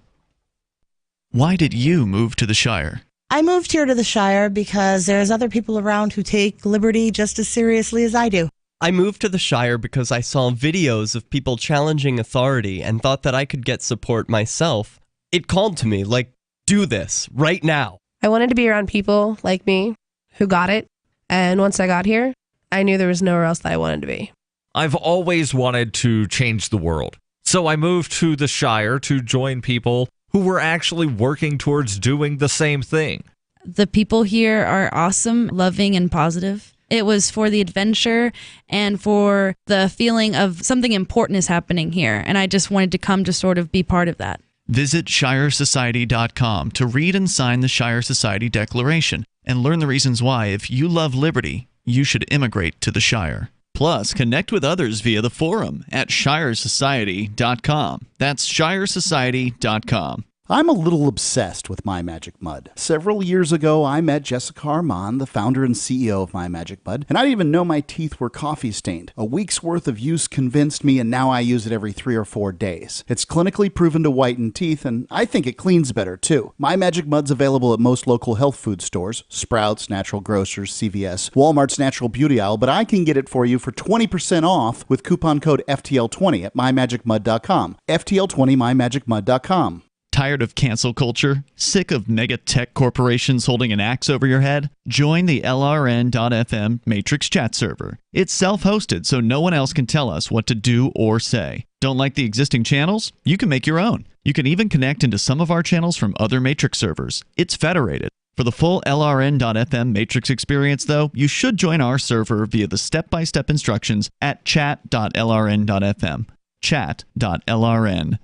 Why did you move to the Shire? I moved here to the Shire because there's other people around who take liberty just as seriously as I do. I moved to the Shire because I saw videos of people challenging authority and thought that I could get support myself. It called to me, like, do this, right now. I wanted to be around people like me who got it, and once I got here, I knew there was nowhere else that I wanted to be. I've always wanted to change the world, so I moved to the Shire to join people who were actually working towards doing the same thing. The people here are awesome, loving, and positive. It was for the adventure and for the feeling of something important is happening here, and I just wanted to come to sort of be part of that. Visit ShireSociety.com to read and sign the Shire Society Declaration and learn the reasons why, if you love liberty, you should immigrate to the Shire. Plus, connect with others via the forum at shiresociety.com. That's shiresociety.com. I'm a little obsessed with My Magic Mud. Several years ago, I met Jessica Armand, the founder and CEO of My Magic Mud, and I didn't even know my teeth were coffee stained. A week's worth of use convinced me, and now I use it every 3 or 4 days. It's clinically proven to whiten teeth, and I think it cleans better, too. My Magic Mud's available at most local health food stores, Sprouts, Natural Grocers, CVS, Walmart's Natural Beauty Aisle, but I can get it for you for 20% off with coupon code FTL20 at mymagicmud.com. FTL20 mymagicmud.com. Tired of cancel culture? Sick of mega tech corporations holding an axe over your head? Join the LRN.FM Matrix chat server. It's self-hosted, so no one else can tell us what to do or say. Don't like the existing channels? You can make your own. You can even connect into some of our channels from other Matrix servers. It's federated. For the full LRN.FM Matrix experience, though, you should join our server via the step-by-step instructions at chat.lrn.fm. Chat.lrn.fm.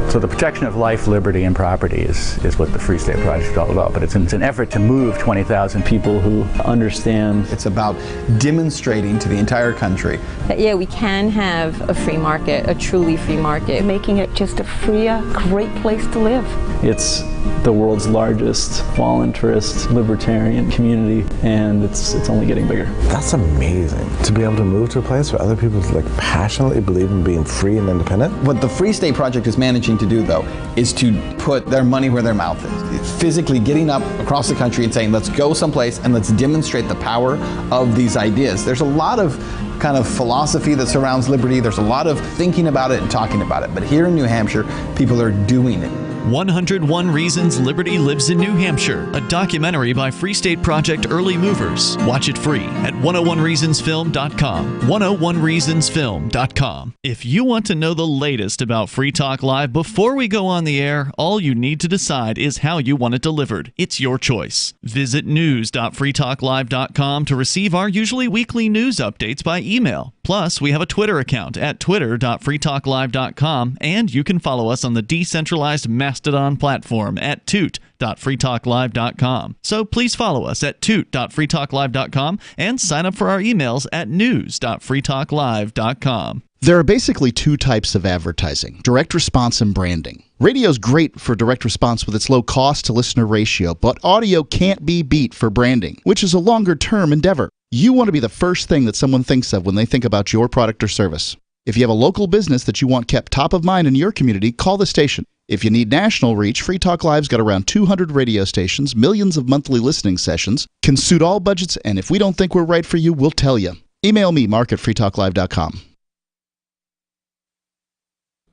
So the protection of life, liberty, and property is what the Free State Project is all about. But it's an effort to move 20,000 people who understand. It's about demonstrating to the entire country that, yeah, we can have a free market, a truly free market. Making it just a freer, great place to live. It's the world's largest voluntarist libertarian community, and it's only getting bigger. That's amazing, to be able to move to a place where other people passionately believe in being free and independent. What the Free State Project is managing to do, though, is to put their money where their mouth is. It's physically getting up across the country and saying, let's go someplace and let's demonstrate the power of these ideas. There's a lot of kind of philosophy that surrounds liberty. There's a lot of thinking about it and talking about it. But here in New Hampshire, people are doing it. 101 Reasons Liberty Lives in New Hampshire, a documentary by Free State Project Early Movers. Watch it free at 101reasonsfilm.com. 101reasonsfilm.com. If you want to know the latest about Free Talk Live before we go on the air, all you need to decide is how you want it delivered. It's your choice. Visit news.freetalklive.com to receive our usually weekly news updates by email. Plus, we have a Twitter account at twitter.freetalklive.com, and you can follow us on the decentralized Mastodon platform at toot.freetalklive.com. So please follow us at toot.freetalklive.com and sign up for our emails at news.freetalklive.com. There are basically 2 types of advertising, direct response and branding. Radio's great for direct response with its low cost to listener ratio, but audio can't be beat for branding, which is a longer-term endeavor. You want to be the first thing that someone thinks of when they think about your product or service. If you have a local business that you want kept top of mind in your community, call the station. If you need national reach, Free Talk Live's got around 200 radio stations, millions of monthly listening sessions, can suit all budgets, and if we don't think we're right for you, we'll tell you. Email me, mark@freetalklive.com.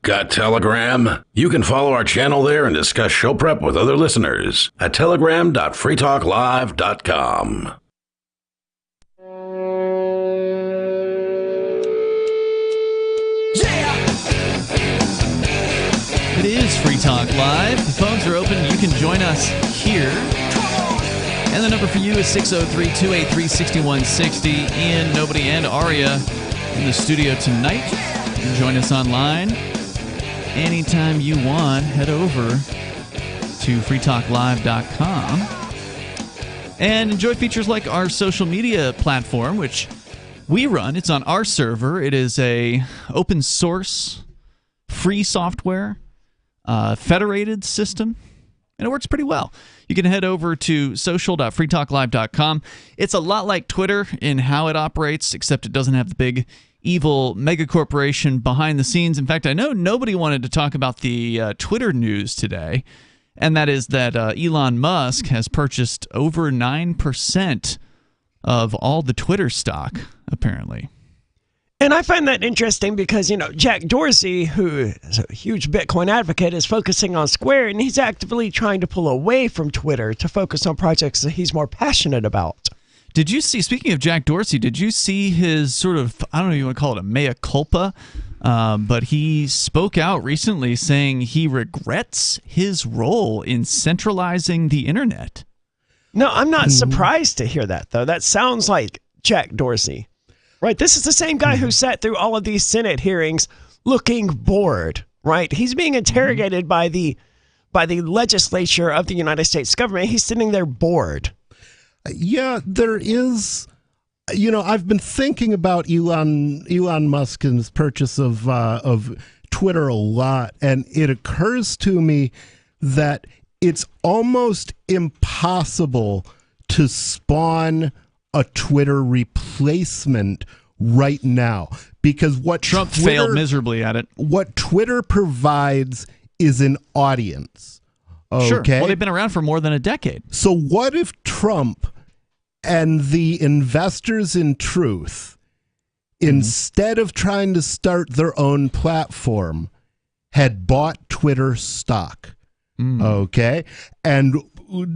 Got Telegram? You can follow our channel there and discuss show prep with other listeners at telegram.freetalklive.com. It is Free Talk Live. The phones are open. You can join us here. And the number for you is 603-283-6160. Ian, Nobody, and Aria in the studio tonight. You can join us online anytime you want. Head over to freetalklive.com and enjoy features like our social media platform, which we run. It's on our server. It is a open source, free software, federated system, and it works pretty well. You can head over to social.freetalklive.com. It's a lot like Twitter in how it operates, except it doesn't have the big evil mega corporation behind the scenes. In fact, I know nobody wanted to talk about the Twitter news today, and that is that Elon Musk has purchased over 9% of all the Twitter stock, apparently. And I find that interesting because, Jack Dorsey, who is a huge Bitcoin advocate, is focusing on Square, and he's actively trying to pull away from Twitter to focus on projects that he's more passionate about. Did you see, speaking of Jack Dorsey, did you see his sort of, I don't know if you want to call it a mea culpa, but he spoke out recently saying he regrets his role in centralizing the internet. No, I'm not surprised to hear that, though. That sounds like Jack Dorsey. Right, this is the same guy who sat through all of these Senate hearings looking bored, right? He's being interrogated by the by the legislature of the United States government. He's sitting there bored. Yeah, there is. I've been thinking about Elon Musk and his purchase of Twitter a lot, and it occurs to me that it's almost impossible to spawn a Twitter replacement right now, because what Trump failed miserably at it. What Twitter provides is an audience. Okay? Sure. Well, they've been around for more than a decade. So what if Trump and the investors in Truth, instead of trying to start their own platform, had bought Twitter stock? Okay? And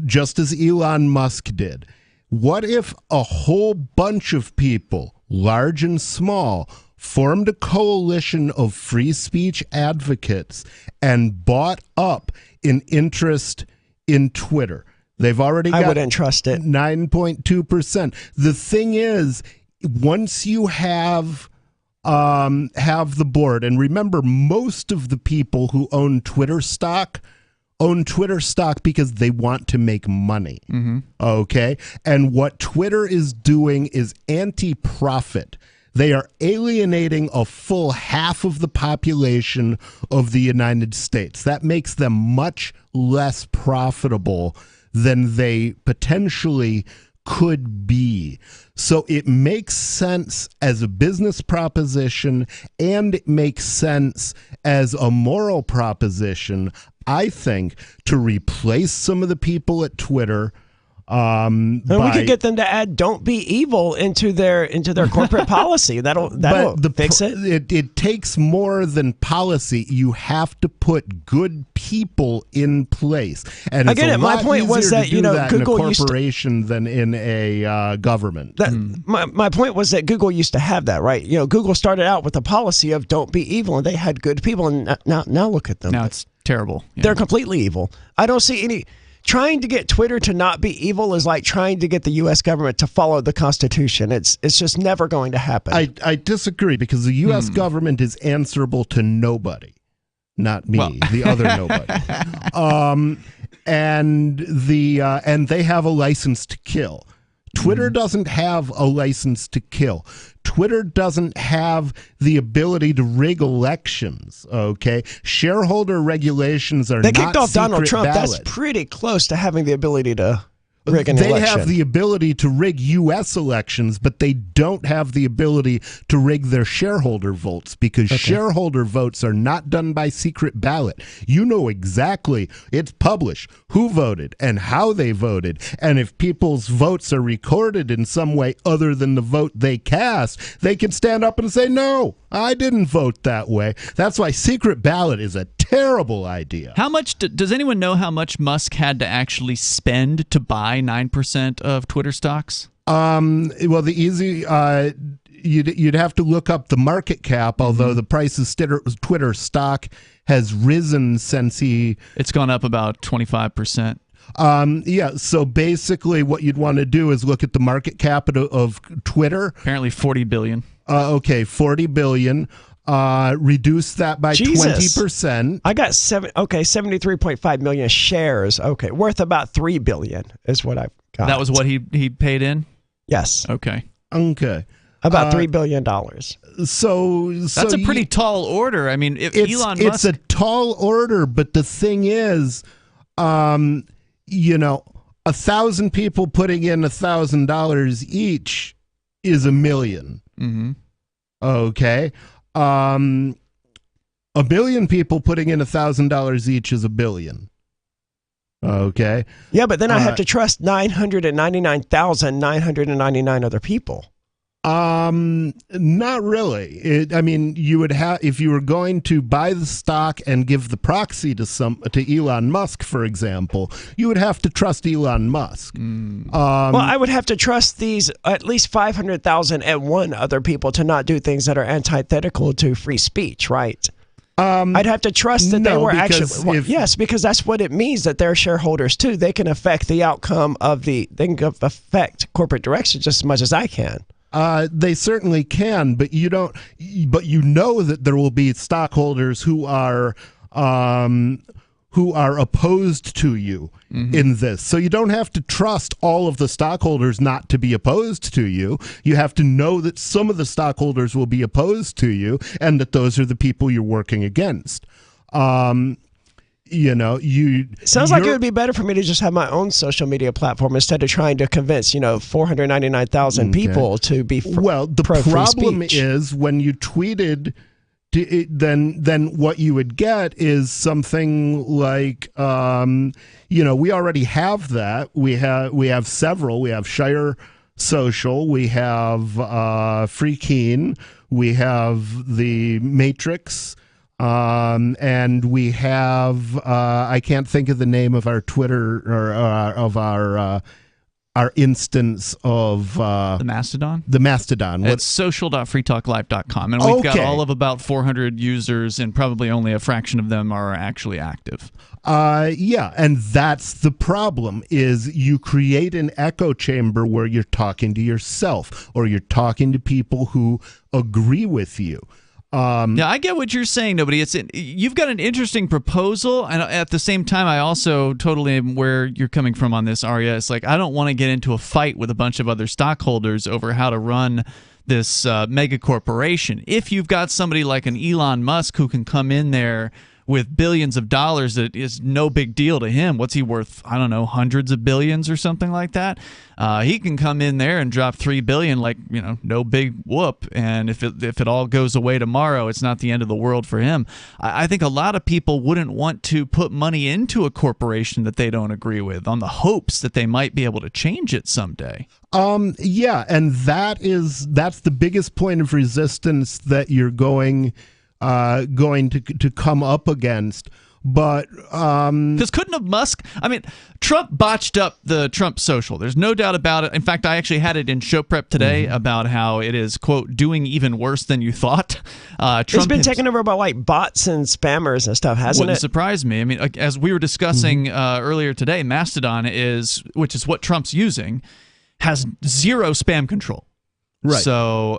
just as Elon Musk did, what if a whole bunch of people, large and small, formed a coalition of free speech advocates and bought up an interest in Twitter? They've already got, I wouldn't trust it, 9.2%. The thing is, once you have the board, and remember, most of the people who own Twitter stock because they want to make money. Okay? And what Twitter is doing is anti-profit. They are alienating a full half of the population of the United States. That makes them much less profitable than they potentially could be. So it makes sense as a business proposition, and it makes sense as a moral proposition, I think, to replace some of the people at Twitter. And we could get them to add "Don't be evil" into their corporate policy. That'll fix it. It takes more than policy. You have to put good people in place, and it's a lot easier to do that in a corporation than in a government. My point was that Google used to have that, right? Google started out with a policy of "Don't be evil," and they had good people, and now look at them. Now it's terrible. Yeah. They're completely evil. I don't see any. Trying to get Twitter to not be evil is like trying to get the U.S. government to follow the Constitution. It's just never going to happen. I disagree, because the U.S. government is answerable to nobody, not me, the other nobody. And they have a license to kill. Twitter doesn't have a license to kill. Twitter doesn't have the ability to rig elections, okay? Shareholder regulations are not secret They kicked off Donald Trump. ballot. That's pretty close to having the ability to rig an election. They have the ability to rig U.S. elections, but they don't have the ability to rig their shareholder votes, because shareholder votes are not done by secret ballot. You know exactly, it's published, who voted and how they voted, and if people's votes are recorded in some way other than the vote they cast, they can stand up and say, no, I didn't vote that way. That's why secret ballot is a terrible idea. How much does anyone know how much Musk had to actually spend to buy 9% of Twitter stocks? Well, the easy you'd have to look up the market cap, although the price of Twitter stock has risen since it's gone up about 25%. Yeah, so basically what you'd want to do is look at the market cap of Twitter. Apparently 40 billion. Okay, 40 billion. Reduce that by 20%. I got 73.5 million shares. Okay, worth about $3 billion is what I've got. That was what he paid in? Yes. Okay. About $3 billion. So that's a pretty tall order. I mean, if Elon Musk... It's a tall order, but the thing is, 1,000 people putting in $1,000 each is $1 million. Okay. 1 billion people putting in $1,000 each is $1 billion. Okay. Yeah, but then I have to trust 999,999 other people. Not really. You would have, if you were going to buy the stock and give the proxy to Elon Musk, for example, you would have to trust Elon Musk. Well, I would have to trust these at least 500,001 other people to not do things that are antithetical to free speech, right? I'd have to trust that they were actually... yes, because that's what it means, that they're shareholders too. They can affect the outcome of they can affect corporate direction just as much as I can. They certainly can, but you don't. But you know that there will be stockholders who are who are opposed to you in this. So you don't have to trust all of the stockholders not to be opposed to you. You have to know that some of the stockholders will be opposed to you and that those are the people you're working against. Sounds like it would be better for me to just have my own social media platform instead of trying to convince 499,000 people to be the problem is when you tweeted, then what you would get is something like we already have that. We have several. We have Shire Social, we have Free Keen, we have the Matrix, and we have I can't think of the name of our Twitter or of our instance of the Mastodon. The Mastodon. It's social.freetalklive.com, and we've got all of about 400 users, and probably only a fraction of them are actually active. And that's the problem, is you create an echo chamber where you're talking to yourself or you're talking to people who agree with you. Yeah, I get what you're saying, nobody. You've got an interesting proposal, and at the same time, I also totally am where you're coming from on this, Arya. It's like, I don't want to get into a fight with a bunch of other stockholders over how to run this mega corporation. If you've got somebody like an Elon Musk who can come in there with billions of dollars, that is no big deal to him. What's he worth? I don't know, hundreds of billions or something like that. He can come in there and drop $3 billion like, no big whoop. And if it all goes away tomorrow, it's not the end of the world for him. I think a lot of people wouldn't want to put money into a corporation that they don't agree with on the hopes that they might be able to change it someday. And that's the biggest point of resistance that you're going to come up against. But because couldn't have Musk? I mean, Trump botched up the Trump Social. There's no doubt about it. In fact, I actually had it in show prep today about how it is, quote, doing even worse than you thought. Trump it's been taken over by bots and spammers and stuff, hasn't it? Wouldn't surprise me. I mean, as we were discussing earlier today, Mastodon which is what Trump's using, has zero spam control. Right. So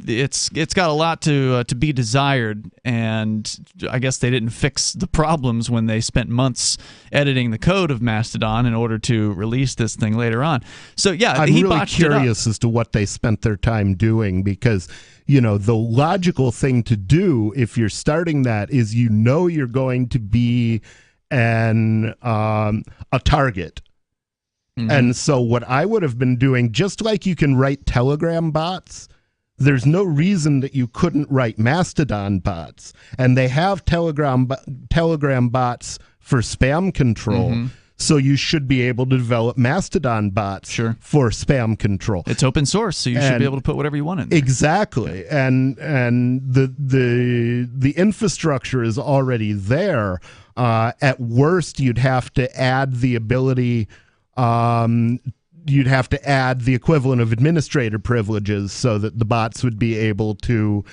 it's got a lot to be desired, and I guess they didn't fix the problems when they spent months editing the code of Mastodon in order to release this thing later on. So yeah, I'm really curious as to what they spent their time doing, because the logical thing to do if you're starting that is you're going to be a target. And so what I would have been doing, just like you can write Telegram bots, there's no reason that you couldn't write Mastodon bots. And they have Telegram bots for spam control. So you should be able to develop Mastodon bots for spam control. It's open source, so you should be able to put whatever you want in there. Exactly. And the infrastructure is already there. At worst, you'd have to add the ability... you'd have to add the equivalent of administrator privileges so that the bots would be able to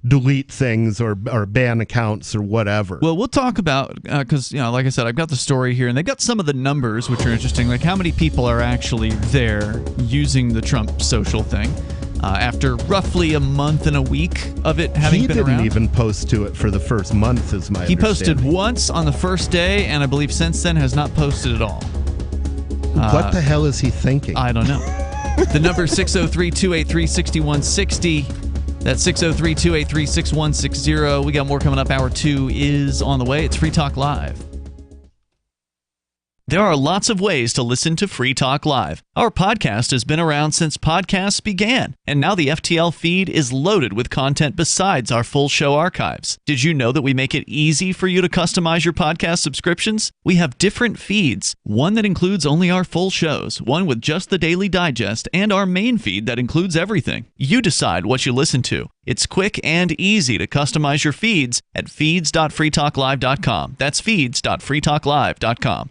delete things or ban accounts or whatever. Well, we'll talk about, because, like I said, I've got the story here, and they got some of the numbers, which are interesting, like how many people are actually there using the Trump Social thing. After roughly a month and a week of it having been around. He didn't even post to it for the first month, is my understanding. He posted once on the first day, and I believe since then has not posted at all. What the hell is he thinking? I don't know. The number is 603-283-6160. That's 603-283-6160. We got more coming up. Hour 2 is on the way. It's Free Talk Live. There are lots of ways to listen to Free Talk Live. Our podcast has been around since podcasts began, and now the FTL feed is loaded with content besides our full show archives. Did you know that we make it easy for you to customize your podcast subscriptions? We have different feeds, one that includes only our full shows, one with just the Daily Digest, and our main feed that includes everything. You decide what you listen to. It's quick and easy to customize your feeds at feeds.freetalklive.com. That's feeds.freetalklive.com.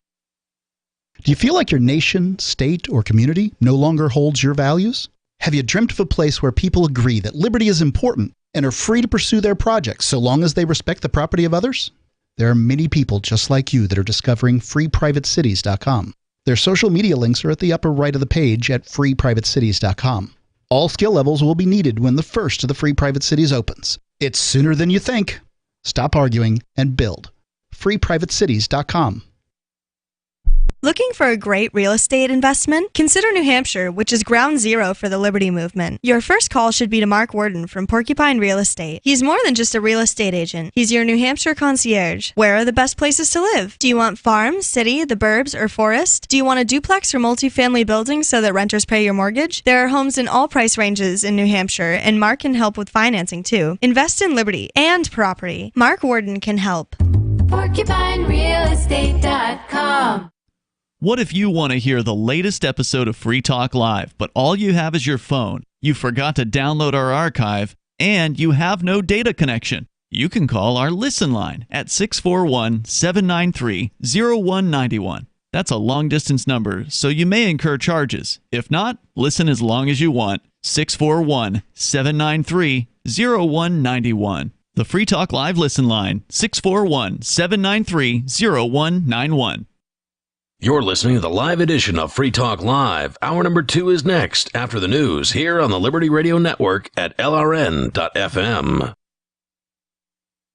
Do you feel like your nation, state, or community no longer holds your values? Have you dreamt of a place where people agree that liberty is important and are free to pursue their projects so long as they respect the property of others? There are many people just like you that are discovering freeprivatecities.com. Their social media links are at the upper right of the page at freeprivatecities.com. All skill levels will be needed when the first of the Free Private Cities opens. It's sooner than you think. Stop arguing and build. freeprivatecities.com. Looking for a great real estate investment? Consider New Hampshire, which is ground zero for the Liberty Movement. Your first call should be to Mark Worden from Porcupine Real Estate. He's more than just a real estate agent. He's your New Hampshire concierge. Where are the best places to live? Do you want farm, city, the burbs, or forest? Do you want a duplex or multifamily building so that renters pay your mortgage? There are homes in all price ranges in New Hampshire, and Mark can help with financing too. Invest in liberty and property. Mark Worden can help. PorcupineRealEstate.com. What if you want to hear the latest episode of Free Talk Live, but all you have is your phone, you forgot to download our archive, and you have no data connection? You can call our Listen line at 641-793-0191. That's a long-distance number, so you may incur charges. If not, listen as long as you want. 641-793-0191. The Free Talk Live Listen line, 641-793-0191. You're listening to the live edition of Free Talk Live. Hour number 2 is next, after the news, here on the Liberty Radio Network at LRN.FM.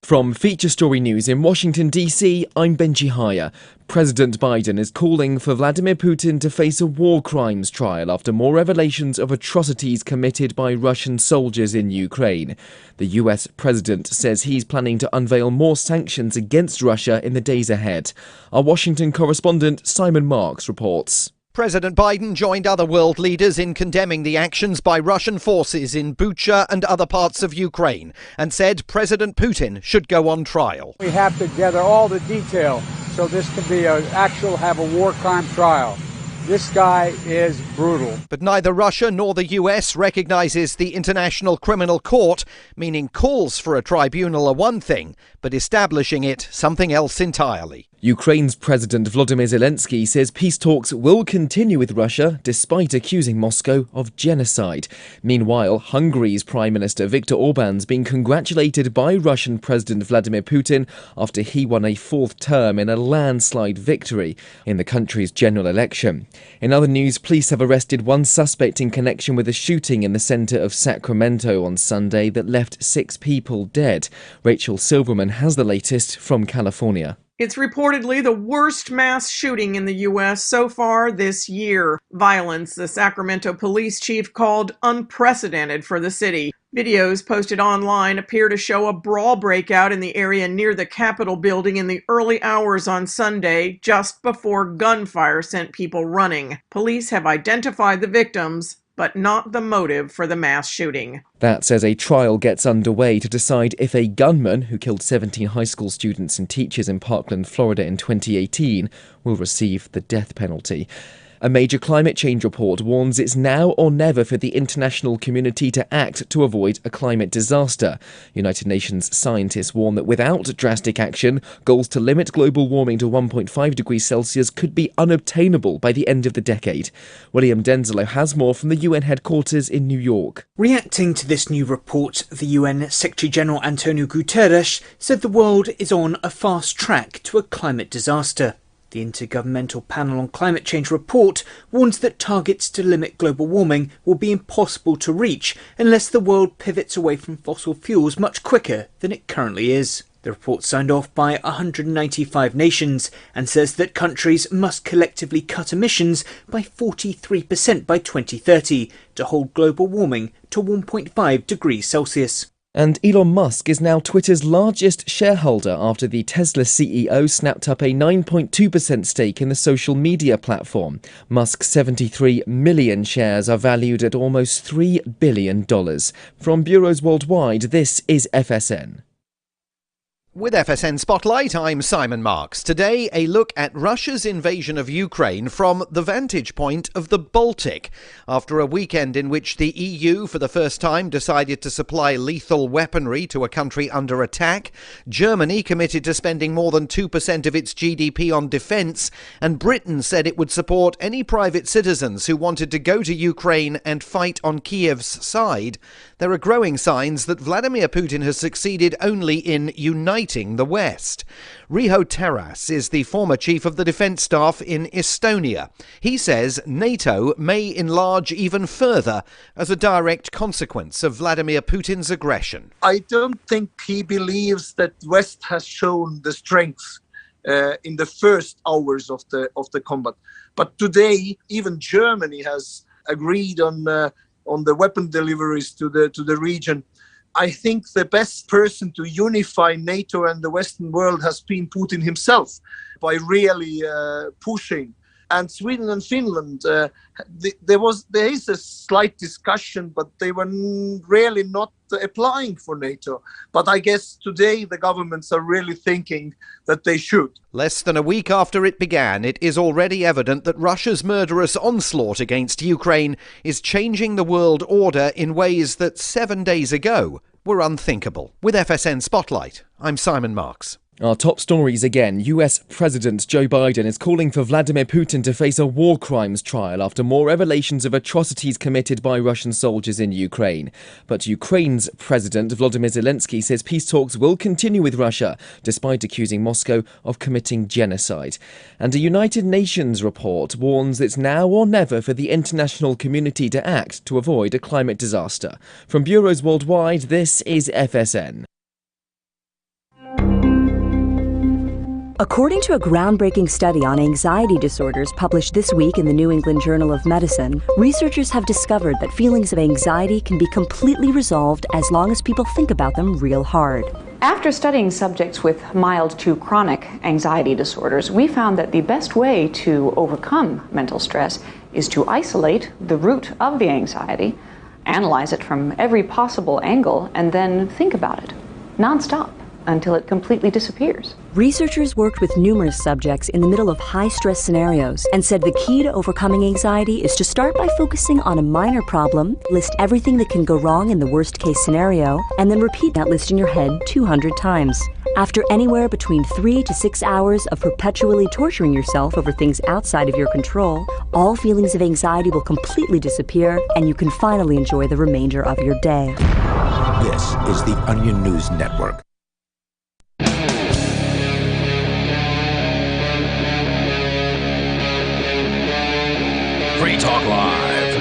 From Feature Story News in Washington, D.C., I'm Benji Haya. President Biden is calling for Vladimir Putin to face a war crimes trial after more revelations of atrocities committed by Russian soldiers in Ukraine. The U.S. president says he's planning to unveil more sanctions against Russia in the days ahead. Our Washington correspondent Simon Marks reports. President Biden joined other world leaders in condemning the actions by Russian forces in Bucha and other parts of Ukraine and said President Putin should go on trial. We have to gather all the detail so this can be have a war crime trial. This guy is brutal. But neither Russia nor the US recognizes the International Criminal Court, meaning calls for a tribunal are one thing, but establishing it something else entirely. Ukraine's President Volodymyr Zelensky says peace talks will continue with Russia despite accusing Moscow of genocide. Meanwhile, Hungary's Prime Minister Viktor Orban's been congratulated by Russian President Vladimir Putin after he won a fourth term in a landslide victory in the country's general election. In other news, police have arrested one suspect in connection with a shooting in the centre of Sacramento on Sunday that left 6 people dead. Rachel Silverman has the latest from California. It's reportedly the worst mass shooting in the U.S. so far this year. Violence, the Sacramento police chief called unprecedented for the city. Videos posted online appear to show a brawl breakout in the area near the Capitol building in the early hours on Sunday, just before gunfire sent people running. Police have identified the victims, but not the motive for the mass shooting. That's as a trial gets underway to decide if a gunman who killed 17 high school students and teachers in Parkland, Florida in 2018 will receive the death penalty. A major climate change report warns it's now or never for the international community to act to avoid a climate disaster. United Nations scientists warn that without drastic action, goals to limit global warming to 1.5 degrees Celsius could be unobtainable by the end of the decade. William Denzelo has more from the UN headquarters in New York. Reacting to this new report, the UN Secretary-General Antonio Guterres said the world is on a fast track to a climate disaster. The Intergovernmental Panel on Climate Change report warns that targets to limit global warming will be impossible to reach unless the world pivots away from fossil fuels much quicker than it currently is. The report signed off by 195 nations and says that countries must collectively cut emissions by 43% by 2030 to hold global warming to 1.5 degrees Celsius. And Elon Musk is now Twitter's largest shareholder after the Tesla CEO snapped up a 9.2% stake in the social media platform. Musk's 73 million shares are valued at almost $3 billion. From bureaus worldwide, this is FSN. With FSN Spotlight, I'm Simon Marks. Today, a look at Russia's invasion of Ukraine from the vantage point of the Baltic. After a weekend in which the EU, for the first time, decided to supply lethal weaponry to a country under attack, Germany committed to spending more than 2% of its GDP on defence, and Britain said it would support any private citizens who wanted to go to Ukraine and fight on Kiev's side, there are growing signs that Vladimir Putin has succeeded only in uniting the West. Riho Terras is the former chief of the defence staff in Estonia. He says NATO may enlarge even further as a direct consequence of Vladimir Putin's aggression. I don't think he believes that West has shown the strength in the first hours of the combat. But today, even Germany has agreed on the weapon deliveries to the region. I think the best person to unify NATO and the Western world has been Putin himself by really pushing. And Sweden and Finland, there is a slight discussion, but they were really not applying for NATO. But I guess today the governments are really thinking that they should. Less than a week after it began, it is already evident that Russia's murderous onslaught against Ukraine is changing the world order in ways that 7 days ago were unthinkable. With FSN Spotlight, I'm Simon Marks. Our top stories again. US President Joe Biden is calling for Vladimir Putin to face a war crimes trial after more revelations of atrocities committed by Russian soldiers in Ukraine. But Ukraine's President Volodymyr Zelensky says peace talks will continue with Russia, despite accusing Moscow of committing genocide. And a United Nations report warns it's now or never for the international community to act to avoid a climate disaster. From bureaus worldwide, this is FSN. According to a groundbreaking study on anxiety disorders published this week in the New England Journal of Medicine, researchers have discovered that feelings of anxiety can be completely resolved as long as people think about them real hard. After studying subjects with mild to chronic anxiety disorders, we found that the best way to overcome mental stress is to isolate the root of the anxiety, analyze it from every possible angle, and then think about it nonstop until it completely disappears. Researchers worked with numerous subjects in the middle of high-stress scenarios and said the key to overcoming anxiety is to start by focusing on a minor problem, list everything that can go wrong in the worst-case scenario, and then repeat that list in your head 200 times. After anywhere between 3 to 6 hours of perpetually torturing yourself over things outside of your control, all feelings of anxiety will completely disappear, and you can finally enjoy the remainder of your day. This is the Onion News Network. Free Talk Live.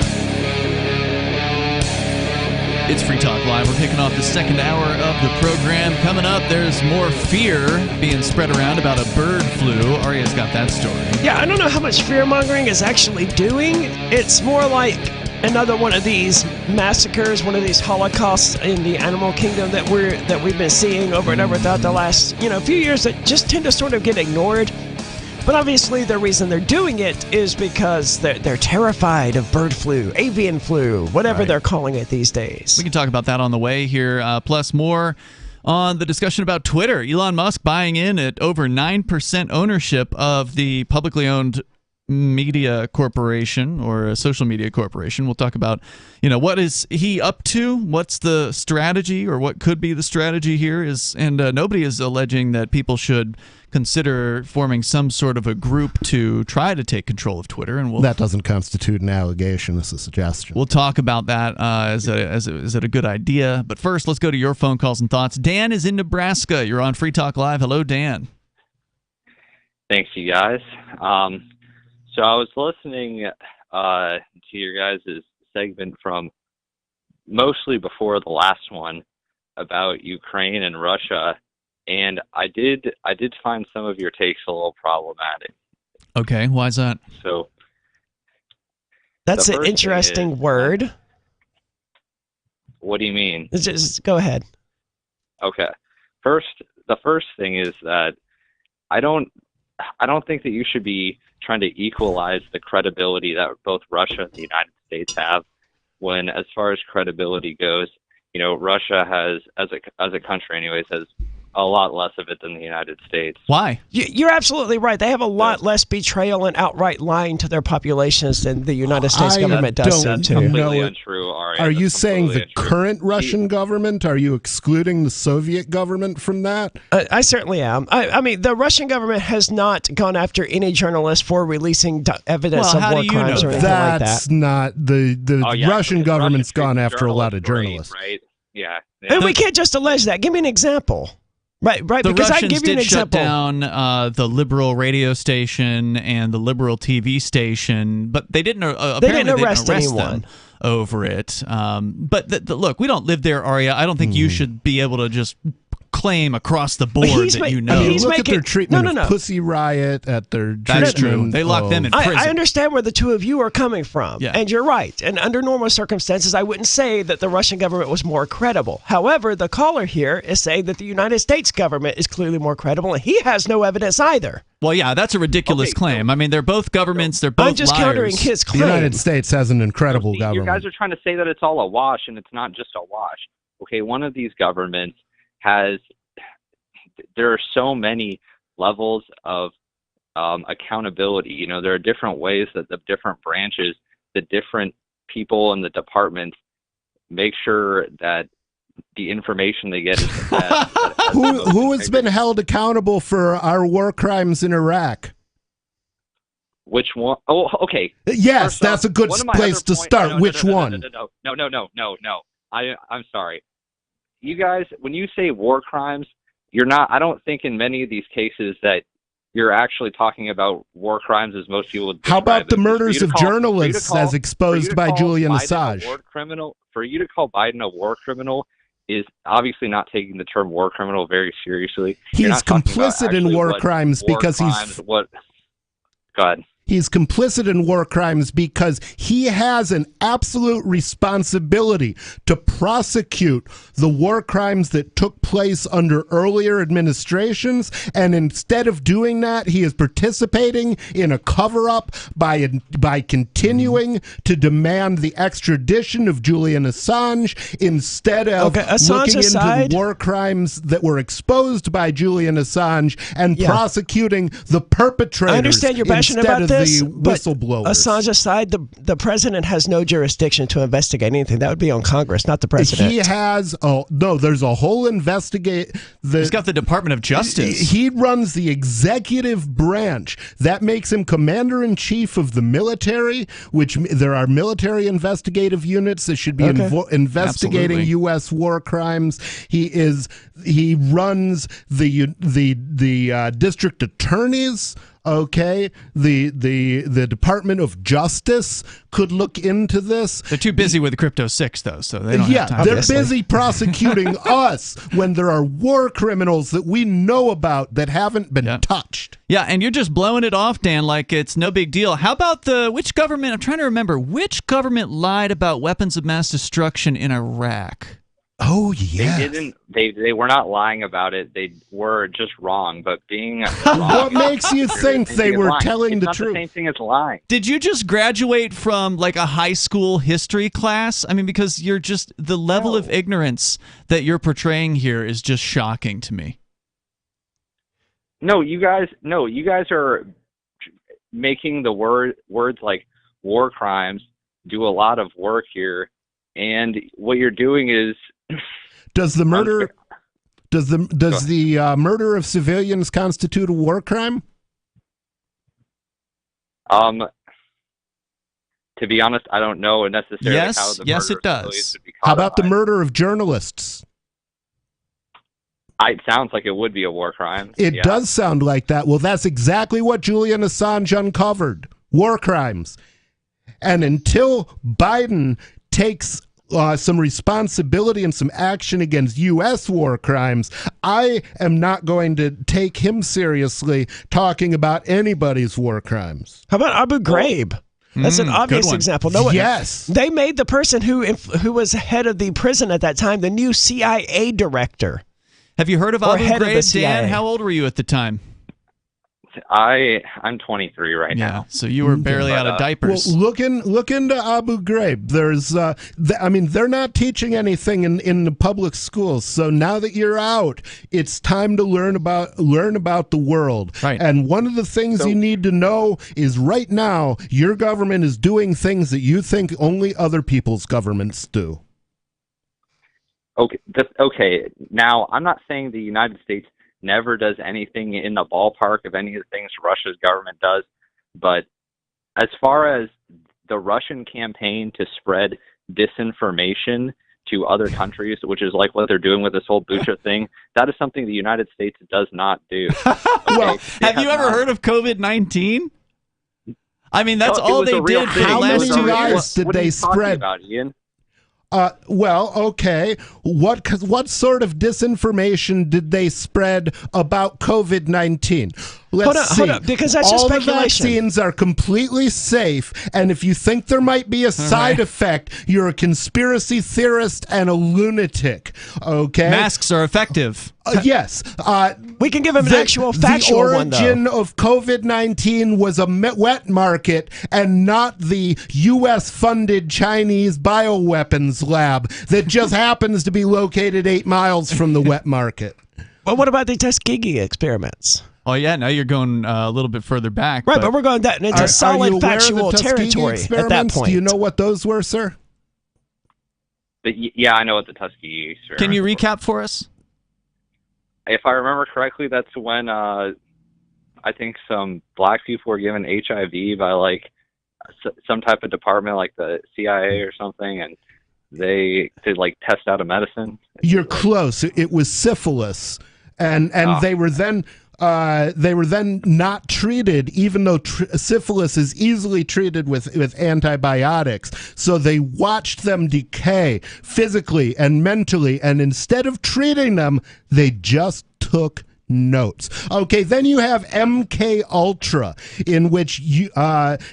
It's Free Talk Live. We're kicking off the second hour of the program. Coming up, there's more fear being spread around about a bird flu. Arya's got that story. Yeah, I don't know how much fear-mongering is actually doing. It's more like another one of these massacres, one of these holocausts in the animal kingdom that we've been seeing over and over throughout the last few years that just tend to sort of get ignored. But obviously the reason they're doing it is because they're terrified of bird flu, avian flu, whatever they're calling it these days. We can talk about that on the way here, plus more on the discussion about Twitter. Elon Musk buying in at over 9% ownership of the publicly owned media corporation or a social media corporation. We'll talk about, what is he up to? What's the strategy, or what could be the strategy here? And nobody is alleging that people should consider forming some sort of a group to try to take control of Twitter. And that doesn't constitute an allegation. It's a suggestion. We'll talk about that. Is it a good idea? But first, let's go to your phone calls and thoughts. Dan is in Nebraska. You're on Free Talk Live. Hello, Dan. Thanks, you guys. So I was listening to your guys' segment from mostly before the last one about Ukraine and Russia, and I did find some of your takes a little problematic. Okay, why is that? So that's an interesting word. What do you mean? Just go ahead. Okay. The first thing is that I don't think that you should be trying to equalize the credibility that both Russia and the United States have, when, as far as credibility goes, Russia has, as a country anyways, has a lot less of it than the United States. Why? You're absolutely right. They have a lot less betrayal and outright lying to their populations than the United States government does. That's completely untrue, Arya. Are you That's saying the untrue. current Russian government? Are you excluding the Soviet government from that? I certainly am. I mean, the Russian government has not gone after any journalist for releasing evidence of war crimes or anything like that. That's not the Russian government's gone after a lot of journalists. Right? Yeah. And we can't just allege that. Give me an example. Right. The because Russians I can give you an did shut example. down the liberal radio station and the liberal TV station, but they didn't. Apparently, they didn't arrest anyone them over it. But look, we don't live there, Arya. I don't think you should be able to just claim across the board that you know. I mean, look at their treatment No. of Pussy Riot at their That's treatment. true. They lock them in prison. I understand where the two of you are coming from, Yeah. and you're right. And under normal circumstances, I wouldn't say that the Russian government was more credible. However, the caller here is saying that the United States government is clearly more credible, and he has no evidence either. Well, yeah, that's a ridiculous claim. I mean, they're both governments. They're both I'm just liars. countering his The claim. United States has an incredible You government. guys are trying to say that it's all a wash, and it's not just a wash. Okay, one of these governments there are so many levels of accountability. You know, there are different ways that the different branches, the different people in the departments make sure that the information they get is the best. Who has been held accountable for our war crimes in Iraq? Which one? Oh, okay. Yes, First that's off, a good one of my place other to points- start. no, Which one? No. I'm sorry. You guys, when you say war crimes, you're not. I don't think in many of these cases that you're actually talking about war crimes as most people would. How about the describe it. murders of journalists as exposed by Julian Assange? For you to call Biden a war criminal is obviously not taking the term war criminal very seriously. You're He's not talking about complicit in actually war what crimes war because crimes, he's. What? Go ahead. He's complicit in war crimes because he has an absolute responsibility to prosecute the war crimes that took place under earlier administrations. And instead of doing that, he is participating in a cover-up by continuing to demand the extradition of Julian Assange instead of looking into the war crimes that were exposed by Julian Assange and prosecuting the perpetrators. I understand you're passionate instead about of this, the but whistleblowers. Assange aside, the president has no jurisdiction to investigate anything. That would be on Congress, not the president. He has. Oh no, there's a whole investigate. He's got the Department of Justice. He runs the executive branch. That makes him commander-in-chief of the military. Which there are military investigative units that should be investigating Absolutely. U.S. war crimes. He runs the district attorneys. Okay, the Department of Justice could look into this. They're too busy with Crypto 6, though, so they don't have time. They're busy prosecuting us when there are war criminals that we know about that haven't been touched. Yeah, and you're just blowing it off, Dan, like it's no big deal. How about which government? I'm trying to remember. Which government lied about weapons of mass destruction in Iraq? Oh, yeah. They didn't. They were not lying about it. They were just wrong. But being what makes you think they were telling the truth? It's not the same thing as lying. Did you just graduate from like a high school history class? I mean, because you're just the level of ignorance that you're portraying here is just shocking to me. No, you guys are making the words like war crimes do a lot of work here, and what you're doing is. Does the murder murder of civilians constitute a war crime? To be honest, I don't know necessarily how the yes, murder it of does. civilians would be How about the codified. murder of journalists? It sounds like it would be a war crime. It does sound like that. Well, that's exactly what Julian Assange uncovered. War crimes. And until Biden takes some responsibility and some action against U.S. war crimes, I am not going to take him seriously talking about anybody's war crimes. How about Abu Ghraib? That's an obvious example. No, yes. They made the person who was head of the prison at that time the new CIA director. Have you heard of Abu Ghraib, Dan? How old were you at the time? I'm 23 right now. So you were barely out of diapers. Well, look into Abu Ghraib. There's, they're not teaching anything in the public schools. So now that you're out, it's time to learn about the world. Right. And one of the things you need to know is right now your government is doing things that you think only other people's governments do. Okay. Now, I'm not saying the United States never does anything in the ballpark of any of the things Russia's government does, but as far as the Russian campaign to spread disinformation to other countries, which is like what they're doing with this whole Bucha thing, that is something the United States does not do. Well, have you ever heard of COVID-19? I mean, that's all they did for the last 2 years. Did they spread? About, Ian? Well, okay. What sort of disinformation did they spread about COVID-19? Hold up, because that's just speculation. All the vaccines are completely safe, and if you think there might be a side effect, you're a conspiracy theorist and a lunatic. Okay, masks are effective. Yes. We can give him an actual factual one, though. The origin of COVID-19 was a wet market and not the U.S.-funded Chinese bioweapons lab that just happens to be located 8 miles from the wet market. Well, what about the Tuskegee experiments? Oh, yeah, now you're going a little bit further back. Right, but we're going into solid factual territory at that point. Do you know what those were, sir? Yeah, I know what the Tuskegee experiment. Can you recap for us? If I remember correctly, that's when I think some black people were given HIV by like some type of department, like the CIA or something, and they did like test out a medicine. You're close. It was syphilis, and they were then not treated, even though syphilis is easily treated with antibiotics. So they watched them decay physically and mentally, and instead of treating them, they just took notes. Okay, then you have MK Ultra, in which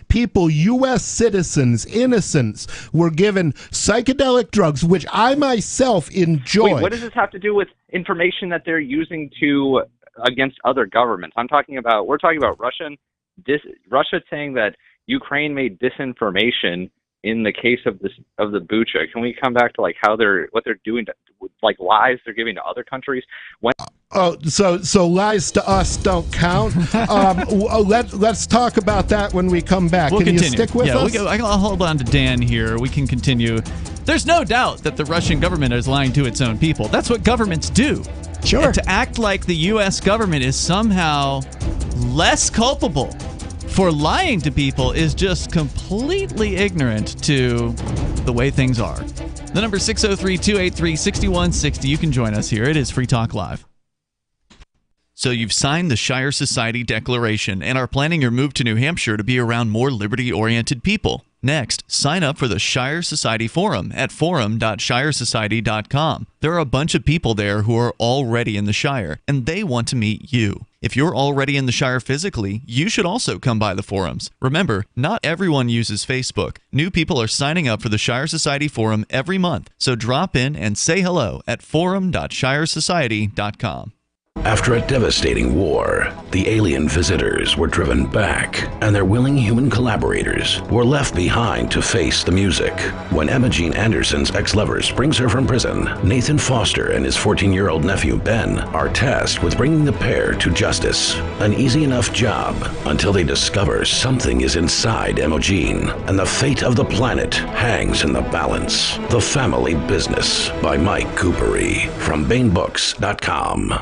people, U.S. citizens, innocents, were given psychedelic drugs, which I myself enjoy. Wait, what does this have to do with information that they're using against other governments? We're talking about Russia saying that Ukraine made disinformation in the case of the Bucha. Can we come back to like what they're doing to, like, lies they're giving to other countries? So lies to us don't count. Let's talk about that when we come back. We'll continue. You stick with us? I'll hold on to Dan here. We can continue. There's no doubt that the Russian government is lying to its own people. That's what governments do. Sure. And to act like the U.S. government is somehow less culpable for lying to people is just completely ignorant to the way things are. The number 603-283-6160. You can join us here. It is Free Talk Live. So you've signed the Shire Society Declaration and are planning your move to New Hampshire to be around more liberty-oriented people. Next, sign up for the Shire Society Forum at forum.shiresociety.com. There are a bunch of people there who are already in the Shire, and they want to meet you. If you're already in the Shire physically, you should also come by the forums. Remember, not everyone uses Facebook. New people are signing up for the Shire Society Forum every month, so drop in and say hello at forum.shiresociety.com. After a devastating war, the alien visitors were driven back, and their willing human collaborators were left behind to face the music. When Emma Jean Anderson's ex-lover brings her from prison, Nathan Foster and his 14-year-old nephew Ben are tasked with bringing the pair to justice. An easy enough job until they discover something is inside Emma Jean, and the fate of the planet hangs in the balance. The Family Business by Mike Coopery from BaneBooks.com.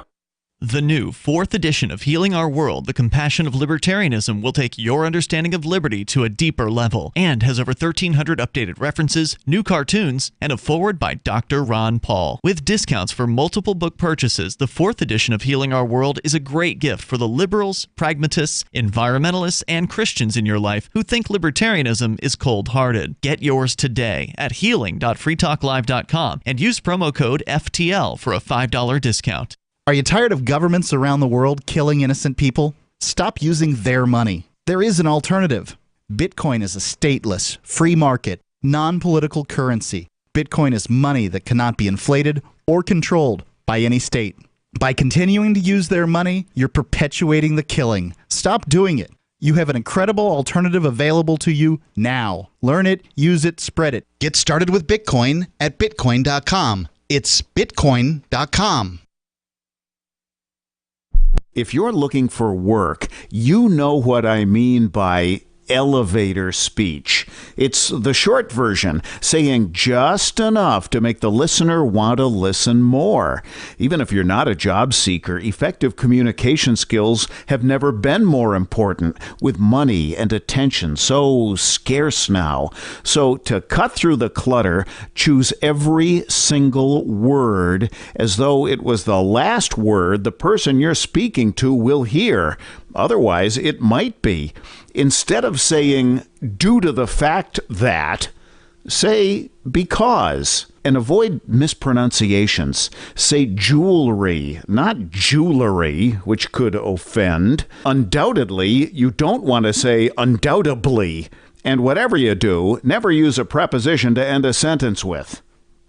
The new 4th edition of Healing Our World, The Compassion of Libertarianism, will take your understanding of liberty to a deeper level and has over 1,300 updated references, new cartoons, and a foreword by Dr. Ron Paul. With discounts for multiple book purchases, the 4th edition of Healing Our World is a great gift for the liberals, pragmatists, environmentalists, and Christians in your life who think libertarianism is cold-hearted. Get yours today at healing.freetalklive.com and use promo code FTL for a $5 discount. Are you tired of governments around the world killing innocent people? Stop using their money. There is an alternative. Bitcoin is a stateless, free market, non-political currency. Bitcoin is money that cannot be inflated or controlled by any state. By continuing to use their money, you're perpetuating the killing. Stop doing it. You have an incredible alternative available to you now. Learn it, use it, spread it. Get started with Bitcoin at Bitcoin.com. It's Bitcoin.com. If you're looking for work, you know what I mean by elevator speech. It's the short version, saying just enough to make the listener want to listen more. Even if you're not a job seeker, effective communication skills have never been more important, with money and attention so scarce now. So to cut through the clutter, choose every single word as though it was the last word the person you're speaking to will hear. Otherwise, it might be. Instead of saying, due to the fact that, Say because. And avoid mispronunciations. Say jewelry, not jewelry, which could offend. Undoubtedly, you don't want to say undoubtedly. And whatever you do, never use a preposition to end a sentence with.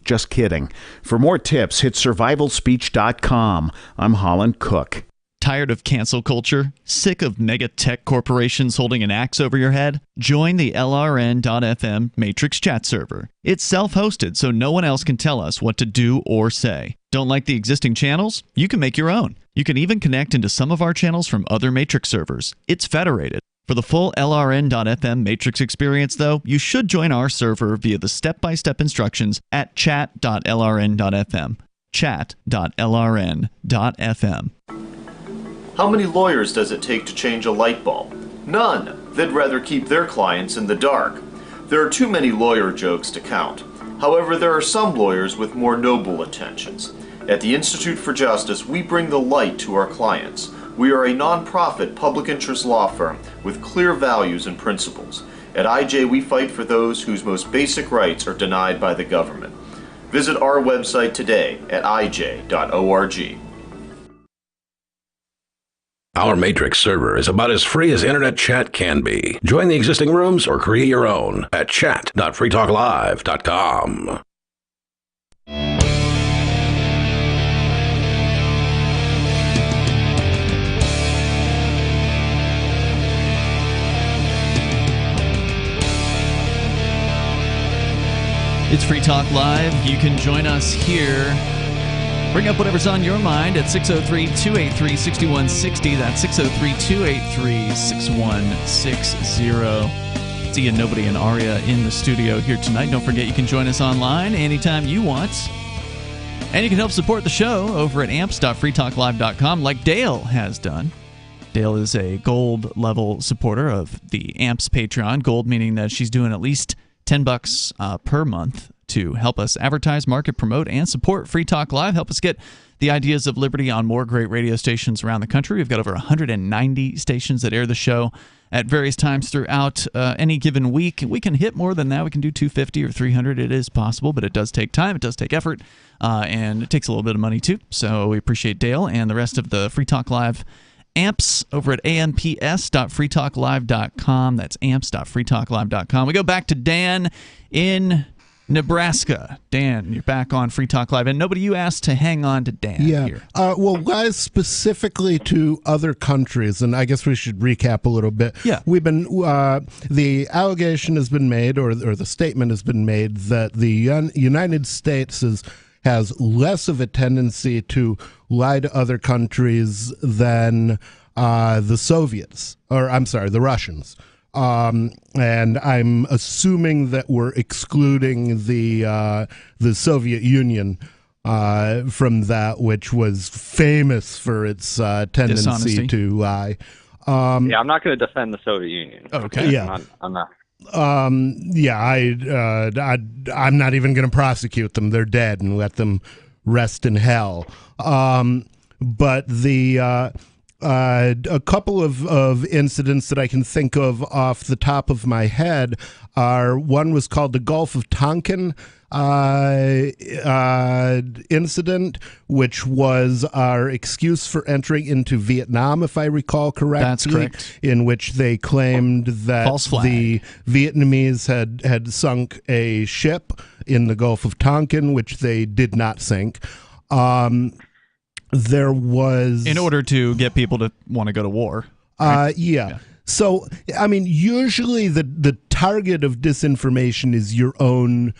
Just kidding. For more tips, hit survivalspeech.com. I'm Holland Cook. Tired of cancel culture? Sick of mega tech corporations holding an axe over your head? Join the LRN.FM Matrix chat server. It's self-hosted, so no one else can tell us what to do or say. Don't like the existing channels? You can make your own. You can even connect into some of our channels from other Matrix servers. It's federated. For the full LRN.FM Matrix experience, though, you should join our server via the step-by-step instructions at chat.lrn.fm. chat.lrn.fm. How many lawyers does it take to change a light bulb? None. They'd rather keep their clients in the dark. There are too many lawyer jokes to count. However, there are some lawyers with more noble intentions. At the Institute for Justice, we bring the light to our clients. We are a non-profit public interest law firm with clear values and principles. At IJ, we fight for those whose most basic rights are denied by the government. Visit our website today at ij.org. Our Matrix server is about as free as internet chat can be. Join the existing rooms or create your own at chat.freetalklive.com. It's Free Talk Live. You can join us here. Bring up whatever's on your mind at 603-283-6160. That's 603-283-6160. See nobody and Aria in the studio here tonight. Don't forget you can join us online anytime you want. And you can help support the show over at amps.freetalklive.com like Dale has done. Dale is a gold level supporter of the Amps Patreon. Gold meaning that she's doing at least $10 per month to help us advertise, market, promote, and support Free Talk Live. Help us get the ideas of liberty on more great radio stations around the country. We've got over 190 stations that air the show at various times throughout any given week. We can hit more than that. We can do 250 or 300. It is possible, but it does take time. It does take effort, and it takes a little bit of money, too. So we appreciate Dale and the rest of the Free Talk Live amps over at amps.freetalklive.com. That's amps.freetalklive.com. We go back to Dan in Nebraska. Dan, you're back on Free Talk Live, and nobody you asked to hang on to Dan here. Well, guys, specifically to other countries, and I guess we should recap a little bit. Yeah. We've been, the allegation has been made, or the statement has been made, that the United States has less of a tendency to lie to other countries than the Soviets, or I'm sorry, the Russians. And I'm assuming that we're excluding the Soviet Union from that, which was famous for its tendency Dishonesty. to lie. Yeah, I'm not going to defend the Soviet Union. Okay. Yeah. I'm not. I'm not even going to prosecute them. They're dead, and let them rest in hell. But a couple of incidents that I can think of off the top of my head are, one was called the Gulf of Tonkin incident, which was our excuse for entering into Vietnam, if I recall correctly. That's correct. In which they claimed that False flag. the Vietnamese had sunk a ship in the Gulf of Tonkin, which they did not sink. There was... In order to get people to want to go to war. Yeah. So, I mean, usually the target of disinformation is your own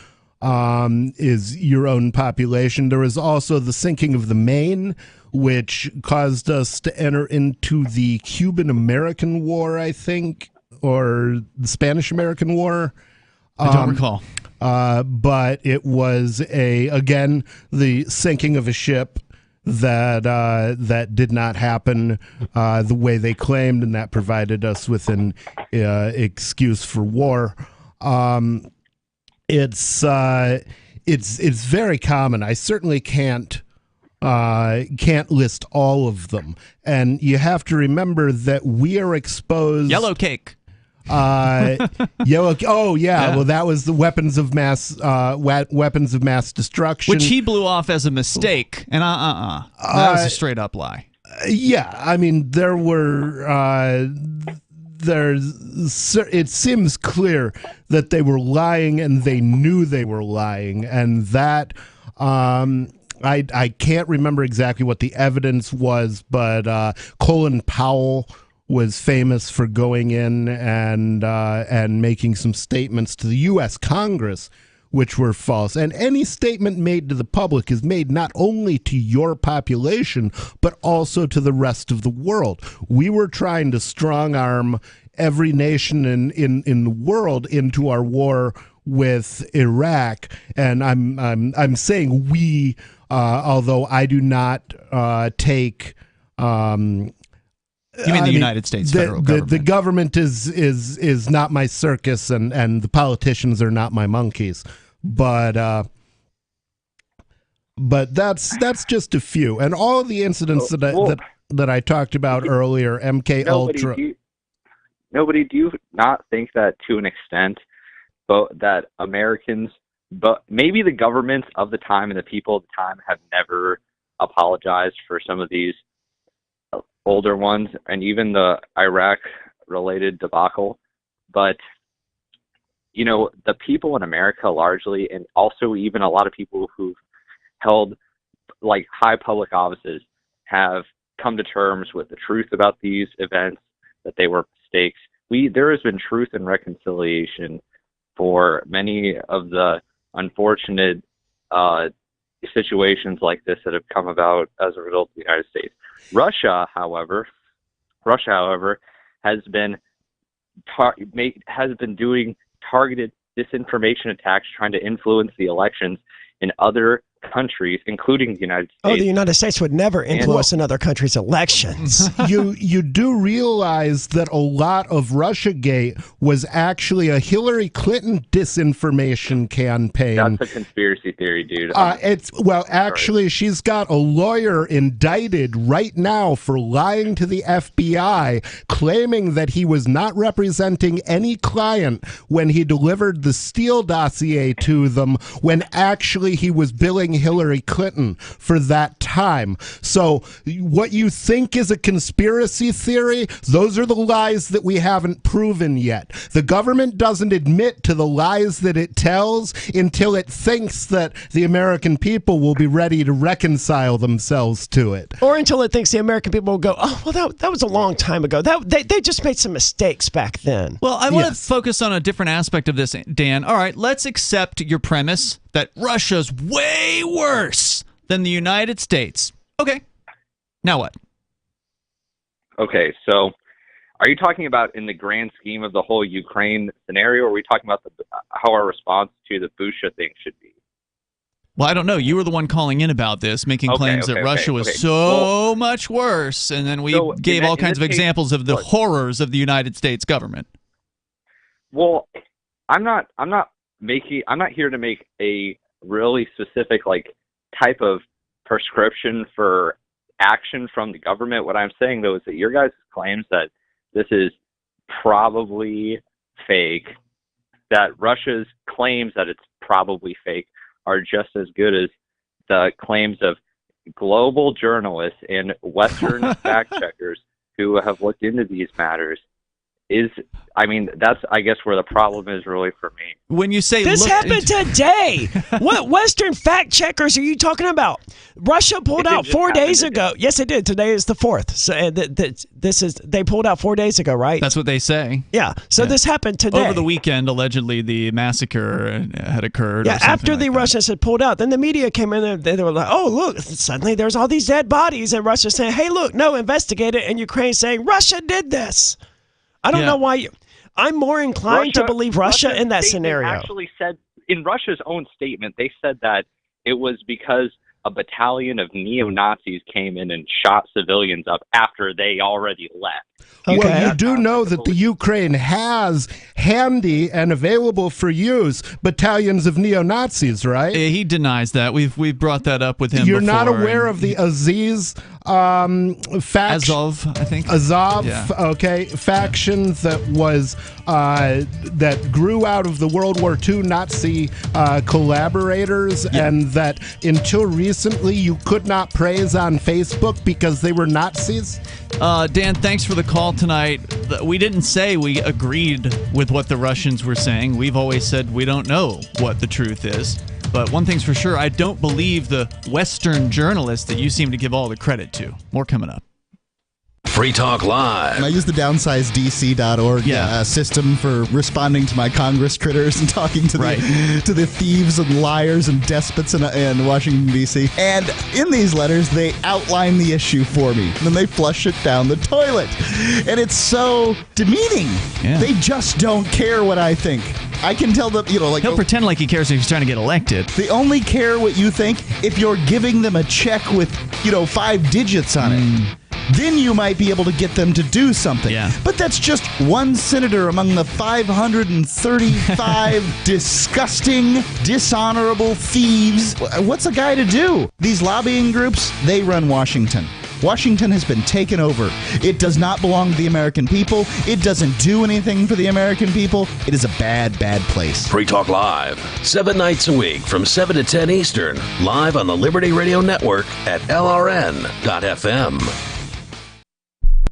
population. There was also the sinking of the Maine, which caused us to enter into the Cuban-American War, I think, or the Spanish-American War. I don't recall. But it was, again, the sinking of a ship that did not happen the way they claimed, and that provided us with an excuse for war. It's very common. I certainly can't list all of them, and you have to remember that we are exposed. Yellow cake. Well, that was the weapons of mass destruction, which he blew off as a mistake, and that was a straight up lie. I mean, there were. It seems clear that they were lying, and they knew they were lying, and that I can't remember exactly what the evidence was, but Colin Powell was famous for going in and making some statements to the U.S. Congress which were false. And any statement made to the public is made not only to your population, but also to the rest of the world. We were trying to strong-arm every nation in the world into our war with Iraq, and I'm saying we, although I do not take. You mean the United States federal government? The government is not my circus, and the politicians are not my monkeys. But that's just a few, and all of the incidents that I talked about earlier, MK Ultra. Do you not think that to an extent, but that Americans, but maybe the governments of the time and the people of the time have never apologized for some of these older ones, and even the Iraq-related debacle, but the people in America largely, and also even a lot of people who've held like high public offices, have come to terms with the truth about these events, that they were mistakes. There has been truth and reconciliation for many of the unfortunate situations like this that have come about as a result of the United States. Russia, however, has been doing targeted disinformation attacks, trying to influence the elections in other countries, including the United States. Oh, the United States would never influence another country's elections. You do realize that a lot of Russiagate was actually a Hillary Clinton disinformation campaign. That's a conspiracy theory, dude. Actually, she's got a lawyer indicted right now for lying to the FBI, claiming that he was not representing any client when he delivered the Steele dossier to them, when actually he was billing Hillary Clinton for that time. So what you think is a conspiracy theory, those are the lies that we haven't proven yet. The government doesn't admit to the lies that it tells until it thinks that the American people will be ready to reconcile themselves to it. Or until it thinks the American people will go, oh, well, that was a long time ago. They just made some mistakes back then. Well, I want to focus on a different aspect of this, Dan. All right, let's accept your premise that Russia's way worse than the United States. Okay. Now what? Okay, so are you talking about in the grand scheme of the whole Ukraine scenario, or are we talking about how our response to the Busha thing should be? Well, I don't know. You were the one calling in about this, making claims that Russia was so much worse, and then we gave all kinds of examples of the horrors of the United States government. Well, I'm not here to make a really specific type of prescription for action from the government. What I'm saying though is that your guys' claims that this is probably fake, that Russia's claims that it's probably fake, are just as good as the claims of global journalists and Western fact checkers who have looked into these matters. That's, I guess, where the problem is really for me. When you say this happened today, what Western fact checkers are you talking about? Russia pulled out 4 days ago. Yes, it did. Today is the 4th. So they pulled out 4 days ago, right? That's what they say. Yeah. So this happened today. Over the weekend, allegedly, the massacre had occurred. Yeah. After the Russians had pulled out, then the media came in and they were like, "Oh, look! Suddenly there's all these dead bodies," and Russia saying, "Hey, look, no, investigate it," and Ukraine saying, "Russia did this." I don't know why I'm more inclined to believe Russia in that scenario. Actually said in Russia's own statement, they said that it was because a battalion of neo-Nazis came in and shot civilians up after they already left. Well, you do know that the Ukraine has handy and available for use battalions of neo-Nazis, right? He denies that. We've brought that up with him. You're before, not aware of the Aziz faction? Azov, I think. Azov, Yeah. okay, faction that was that grew out of the World War II Nazi collaborators, and that until recently you could not praise on Facebook because they were Nazis. Dan, thanks for the call tonight. We didn't say we agreed with what the Russians were saying. We've always said we don't know what the truth is. But one thing's for sure, I don't believe the Western journalists that you seem to give all the credit to. More coming up. Free Talk Live. And I use the downsizedc.org system for responding to my Congress critters and talking to the thieves and liars and despots in Washington, D.C. And in these letters, they outline the issue for me. And then they flush it down the toilet. And it's so demeaning. Yeah. They just don't care what I think. I can tell them, he'll pretend like he cares if he's trying to get elected. They only care what you think if you're giving them a check with, 5 digits on it. Then you might be able to get them to do something. Yeah. But that's just one senator among the 535 disgusting, dishonorable thieves. What's a guy to do? These lobbying groups, they run Washington. Washington has been taken over. It does not belong to the American people. It doesn't do anything for the American people. It is a bad, bad place. Free Talk Live, 7 nights a week from 7 to 10 Eastern, live on the Liberty Radio Network at LRN.FM.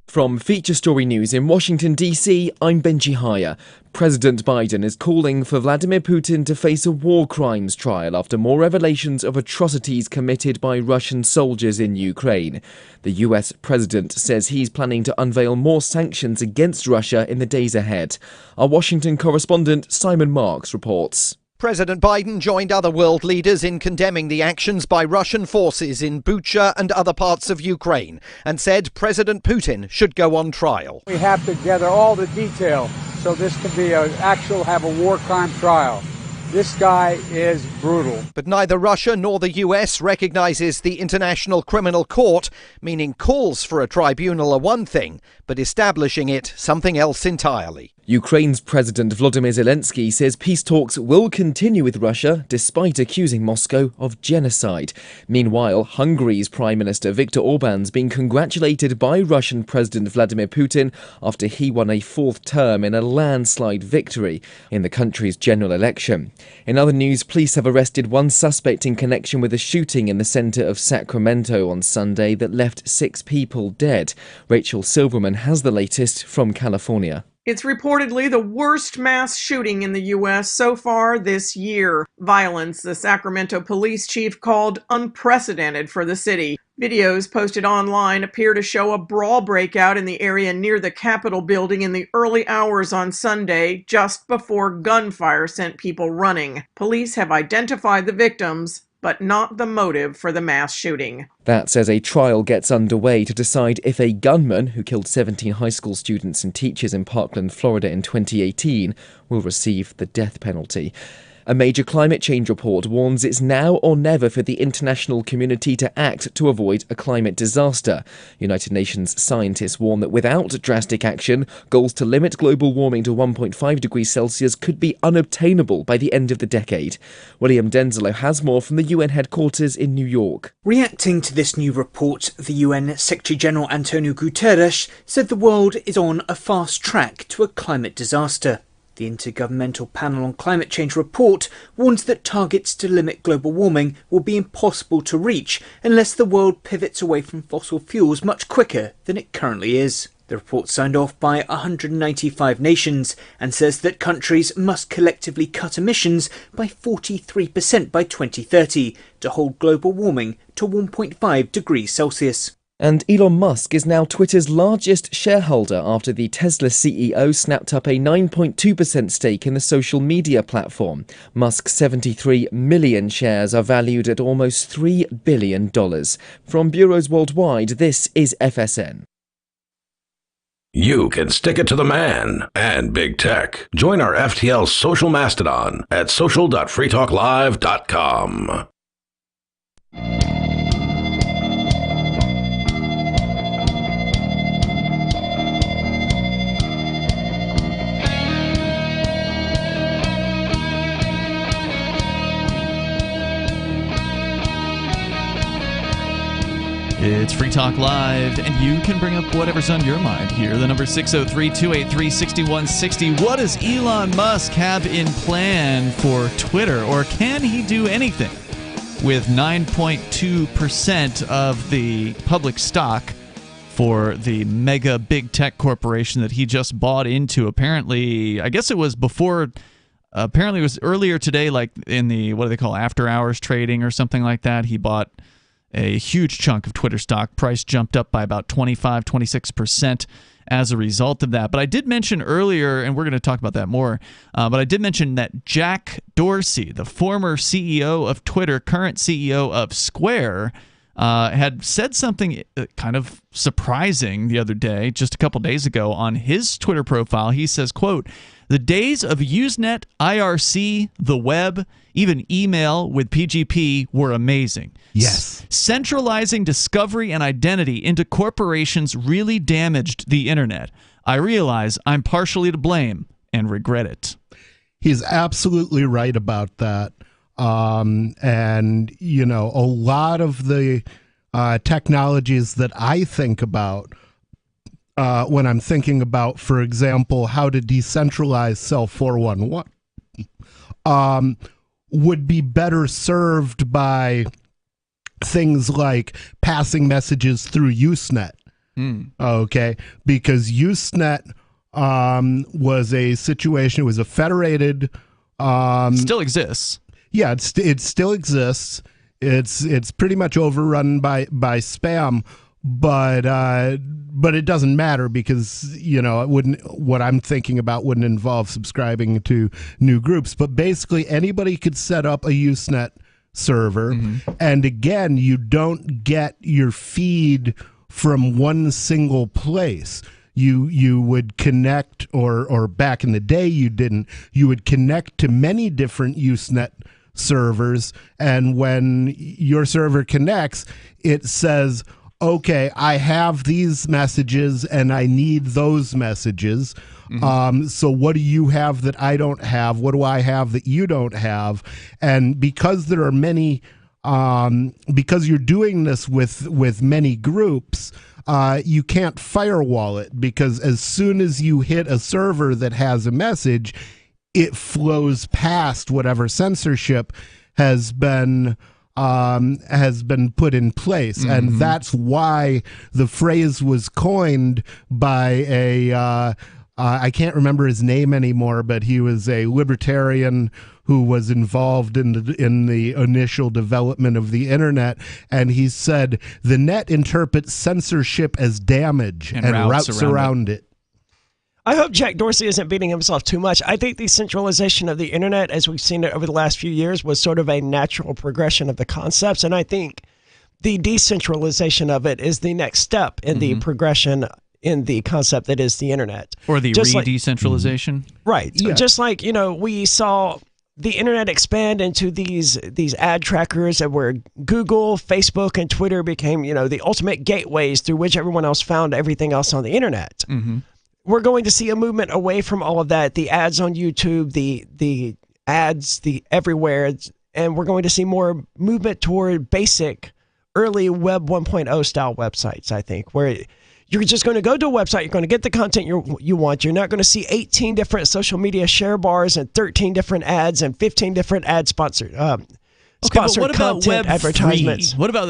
From Feature Story News in Washington, D.C., I'm Benji Haya. President Biden is calling for Vladimir Putin to face a war crimes trial after more revelations of atrocities committed by Russian soldiers in Ukraine. The U.S. president says he's planning to unveil more sanctions against Russia in the days ahead. Our Washington correspondent Simon Marks reports. President Biden joined other world leaders in condemning the actions by Russian forces in Bucha and other parts of Ukraine and said President Putin should go on trial. We have to gather all the detail so this can be have a war crime trial. This guy is brutal. But neither Russia nor the US recognizes the International Criminal Court, meaning calls for a tribunal are one thing, but establishing it something else entirely. Ukraine's President Volodymyr Zelensky says peace talks will continue with Russia despite accusing Moscow of genocide. Meanwhile, Hungary's Prime Minister Viktor Orban's been congratulated by Russian President Vladimir Putin after he won a 4th term in a landslide victory in the country's general election. In other news, police have arrested one suspect in connection with a shooting in the centre of Sacramento on Sunday that left 6 people dead. Rachel Silverman has the latest from California. It's reportedly the worst mass shooting in the U.S. so far this year. Violence, the Sacramento police chief called unprecedented for the city. Videos posted online appear to show a brawl breakout in the area near the Capitol building in the early hours on Sunday, just before gunfire sent people running. Police have identified the victims, but not the motive for the mass shooting. That's as a trial gets underway to decide if a gunman who killed 17 high school students and teachers in Parkland, Florida in 2018 will receive the death penalty. A major climate change report warns it's now or never for the international community to act to avoid a climate disaster. United Nations scientists warn that without drastic action, goals to limit global warming to 1.5 degrees Celsius could be unobtainable by the end of the decade. William Denzelo has more from the UN headquarters in New York. Reacting to this new report, the UN Secretary-General Antonio Guterres said the world is on a fast track to a climate disaster. The Intergovernmental Panel on Climate Change report warns that targets to limit global warming will be impossible to reach unless the world pivots away from fossil fuels much quicker than it currently is. The report signed off by 195 nations and says that countries must collectively cut emissions by 43% by 2030 to hold global warming to 1.5 degrees Celsius. And Elon Musk is now Twitter's largest shareholder after the Tesla CEO snapped up a 9.2% stake in the social media platform. Musk's 73 million shares are valued at almost $3 billion. From bureaus worldwide, this is FSN. You can stick it to the man and big tech. Join our FTL social mastodon at social.freetalklive.com. It's Free Talk Live, and you can bring up whatever's on your mind here. The number 603-283-6160. What does Elon Musk have in plan for Twitter, or can he do anything with 9.2% of the public stock for the mega big tech corporation that he just bought into? Apparently, I guess it was before... Apparently, it was earlier today, like in the, what do they call, after hours trading or something like that. He bought a huge chunk of Twitter stock. Price jumped up by about 26% as a result of that. But I did mention earlier, and we're going to talk about that more, but I did mention that Jack Dorsey, the former CEO of Twitter, current CEO of Square, had said something kind of surprising the other day, just a couple days ago, on his Twitter profile. He says, quote, "The days of Usenet, IRC, the web, even email with PGP were amazing. Yes. Centralizing discovery and identity into corporations really damaged the internet. I realize I'm partially to blame and regret it." He's absolutely right about that. And, you know, a lot of the technologies that I think about when I'm thinking about, for example, how to decentralize Cell 411, would be better served by things like passing messages through Usenet. Okay, because Usenet was a situation, it was a federated... still exists. Yeah, it still exists. It's pretty much overrun by spam, but it doesn't matter because, you know, it wouldn't. What I'm thinking about wouldn't involve subscribing to new groups. But basically, anybody could set up a Usenet server, and again, you don't get your feed from one single place. You would connect, or back in the day you didn't. You would connect to many different Usenet servers, and when your server connects, it says, okay, I have these messages and I need those messages. So what do you have that I don't have? What do I have that you don't have? And because there are many, because you're doing this with many groups, you can't firewall it, because as soon as you hit a server that has a message, it flows past whatever censorship has been put in place. And that's why the phrase was coined by a I can't remember his name anymore, but he was a libertarian who was involved in the initial development of the internet, and he said the net interprets censorship as damage and routes around it. I hope Jack Dorsey isn't beating himself too much. I think the centralization of the internet, as we've seen it over the last few years, was sort of a natural progression of the concepts, and I think the decentralization of it is the next step in the progression in the concept that is the internet. Or the re-decentralization. Right. Yeah. Just like, you know, we saw the internet expand into these ad trackers where Google, Facebook, and Twitter became, you know, the ultimate gateways through which everyone else found everything else on the internet. We're going to see a movement away from all of that, the ads on YouTube, the ads, the everywhere, and we're going to see more movement toward basic early Web 1.0 style websites, I think, where you're just going to go to a website, you're going to get the content you want. You're not going to see 18 different social media share bars and 13 different ads and 15 different ad sponsored what about content, Web advertisements. 3? What about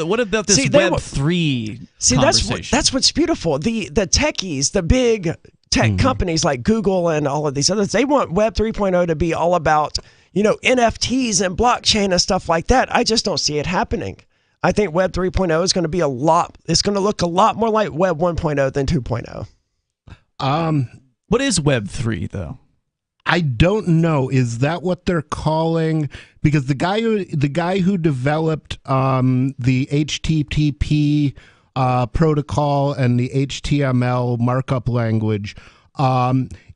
this Web 3 conversation? That's what's beautiful. The techies, the big tech companies like Google and all of these others, they want Web 3.0 to be all about, you know, NFTs and blockchain and stuff like that. I just don't see it happening. I think Web 3.0 is going to be it's going to look a lot more like Web 1.0 than 2.0. What is Web 3 though? I don't know. Is that what they're calling? Because the guy who developed the HTTP protocol and the HTML markup language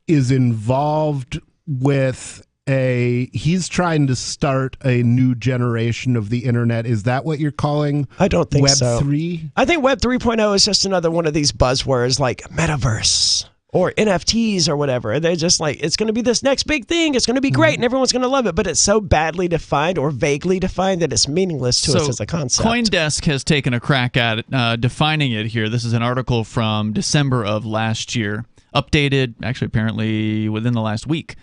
is involved with he's trying to start a new generation of the internet. Is that what you're calling? I don't think Web so. 3? I think Web 3.0 is just another one of these buzzwords like metaverse. or NFTs or whatever. And they're just like, it's going to be this next big thing. It's going to be great and everyone's going to love it. But it's so badly defined or vaguely defined that it's meaningless to us as a concept. CoinDesk has taken a crack at it, defining it here. This is an article from December of last year, updated actually apparently within the last week.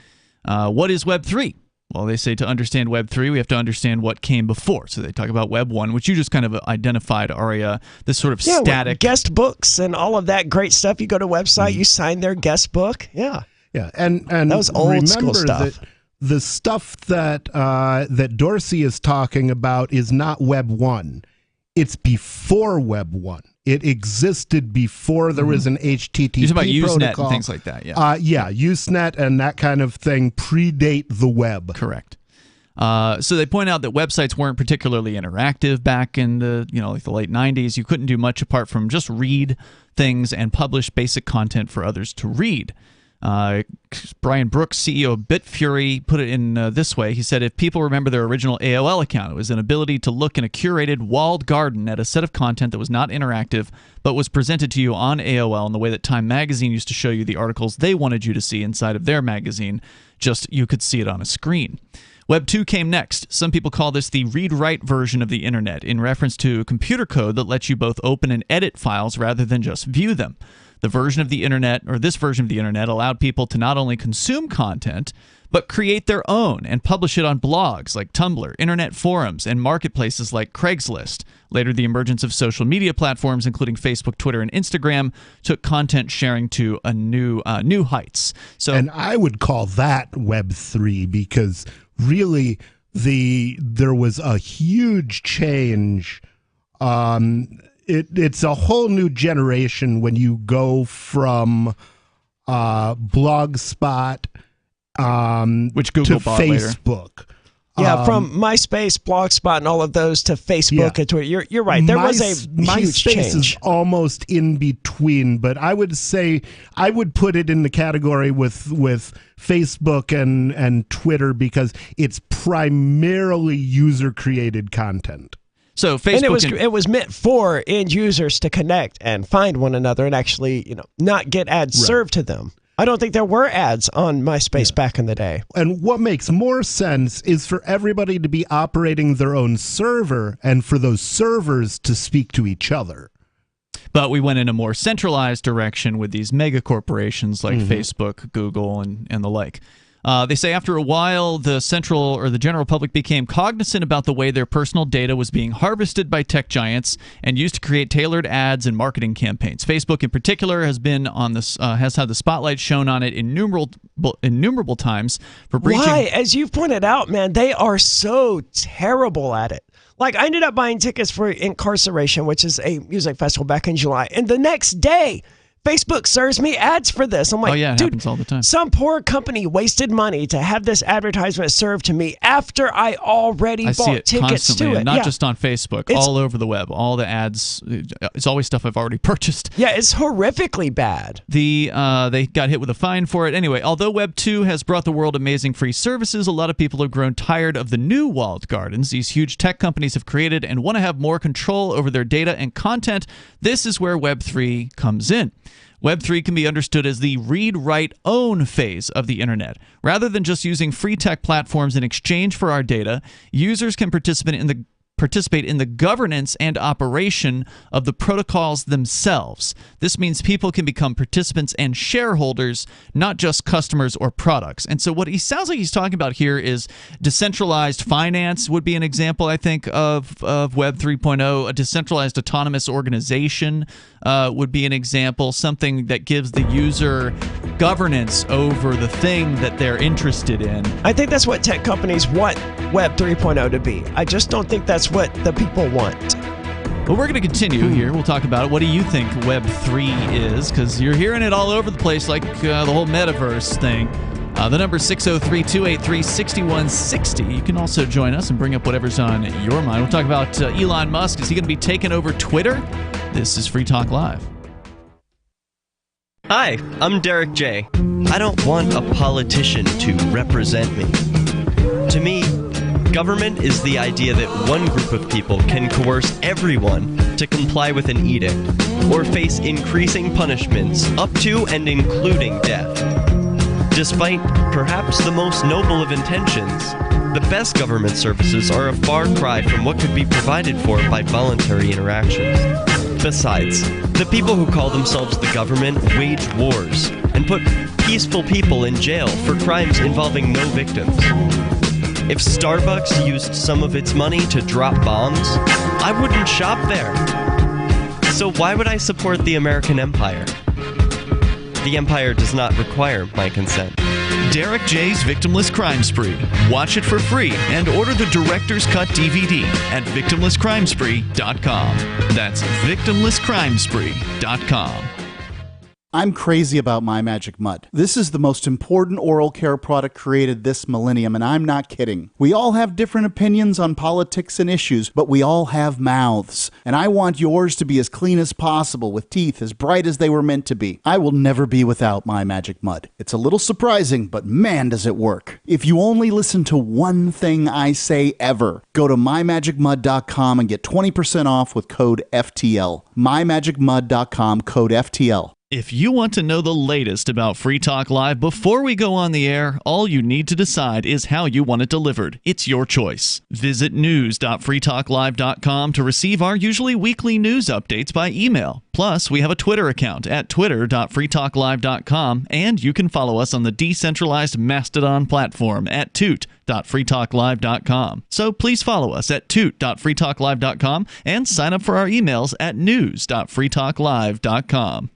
What is Web3? Well, they say to understand Web3, we have to understand what came before. So they talk about Web 1, which you just kind of identified, Aria, this sort of static. Guest books and all of that great stuff. You go to a website, you sign their guest book. Yeah. Yeah, and that was old school stuff. That the stuff that that Dorsey is talking about is not Web 1. It's before Web 1. It existed before there was an HTTP You're talking about protocol. Usenet and things like that, yeah. Yeah, Usenet and that kind of thing predate the web. Correct. So they point out that websites weren't particularly interactive back in the like the late 90s. You couldn't do much apart from just read things and publish basic content for others to read. Brian Brooks, CEO of Bitfury, put it in this way. He said, if people remember their original AOL account, it was an ability to look in a curated walled garden at a set of content that was not interactive, but was presented to you on AOL in the way that Time Magazine used to show you the articles they wanted you to see inside of their magazine, just you could see it on a screen. Web 2 came next. Some people call this the read-write version of the internet, in reference to computer code that lets you both open and edit files rather than just view them. The version of the internet, or this version of the internet, allowed people to not only consume content, but create their own and publish it on blogs like Tumblr, internet forums, and marketplaces like Craigslist. Later, the emergence of social media platforms, including Facebook, Twitter, and Instagram, took content sharing to a new heights. And I would call that Web 3 because really there was a huge change. It's a whole new generation when you go from Blogspot which Google to bought Facebook. Later. Yeah, from MySpace, Blogspot, and all of those to Facebook and Twitter. You're right. There was a huge MySpace change. is almost in between, but I would say I would put it in the category with Facebook and Twitter because it's primarily user-created content. So Facebook and it was meant for end users to connect and find one another and actually, not get ads served to them. I don't think there were ads on MySpace back in the day. And what makes more sense is for everybody to be operating their own server and for those servers to speak to each other. But we went in a more centralized direction with these mega corporations like Facebook, Google, and the like. They say after a while, the general public became cognizant about the way their personal data was being harvested by tech giants and used to create tailored ads and marketing campaigns. Facebook, in particular, has been on this has had the spotlight shown on it innumerable times for breaching. Why? As you've pointed out, man, they are so terrible at it. Like, I ended up buying tickets for Incarceration, which is a music festival back in July, and the next day, Facebook serves me ads for this. I'm like, it dude, happens all the time. Some poor company wasted money to have this advertisement served to me after I already bought tickets constantly, to it. Not just on Facebook, all over the web. All the ads, it's always stuff I've already purchased. Yeah, it's horrifically bad. They got hit with a fine for it. Anyway, although Web 2 has brought the world amazing free services, a lot of people have grown tired of the new walled gardens these huge tech companies have created and want to have more control over their data and content. This is where Web 3 comes in. Web 3 can be understood as the read-write-own phase of the internet. Rather than just using free tech platforms in exchange for our data, users can participate in the governance and operation of the protocols themselves. This means people can become participants and shareholders, not just customers or products. And so what he sounds like he's talking about here is decentralized finance would be an example, I think, of Web 3.0. A decentralized autonomous organization would be an example, something that gives the user governance over the thing that they're interested in. I think that's what tech companies want Web 3.0 to be. I just don't think that's what the people want. Well, we're going to continue here. We'll talk about it. What do you think Web 3 is? Because you're hearing it all over the place, like the whole metaverse thing. The number is 603-283-6160. You can also join us and bring up whatever's on your mind. We'll talk about Elon Musk. Is he going to be taking over Twitter? This is Free Talk Live. Hi, I'm Derek J. I don't want a politician to represent me. To me, Government is the idea that one group of people can coerce everyone to comply with an edict or face increasing punishments up to and including death. Despite perhaps the most noble of intentions, the best government services are a far cry from what could be provided for by voluntary interactions. Besides, the people who call themselves the government wage wars and put peaceful people in jail for crimes involving no victims. If Starbucks used some of its money to drop bombs, I wouldn't shop there. So why would I support the American empire? The empire does not require my consent. Derek J's Victimless Crime Spree. Watch it for free and order the Director's Cut DVD at victimlesscrimespree.com. That's victimlesscrimespree.com. I'm crazy about My Magic Mud. This is the most important oral care product created this millennium, and I'm not kidding. We all have different opinions on politics and issues, but we all have mouths. And I want yours to be as clean as possible, with teeth as bright as they were meant to be. I will never be without My Magic Mud. It's a little surprising, but man, does it work. If you only listen to one thing I say ever, go to mymagicmud.com and get 20% off with code FTL. mymagicmud.com, code FTL. If you want to know the latest about Free Talk Live before we go on the air, all you need to decide is how you want it delivered. It's your choice. Visit news.freetalklive.com to receive our usually weekly news updates by email. Plus, we have a Twitter account at twitter.freetalklive.com, and you can follow us on the decentralized Mastodon platform at toot.freetalklive.com. So please follow us at toot.freetalklive.com and sign up for our emails at news.freetalklive.com.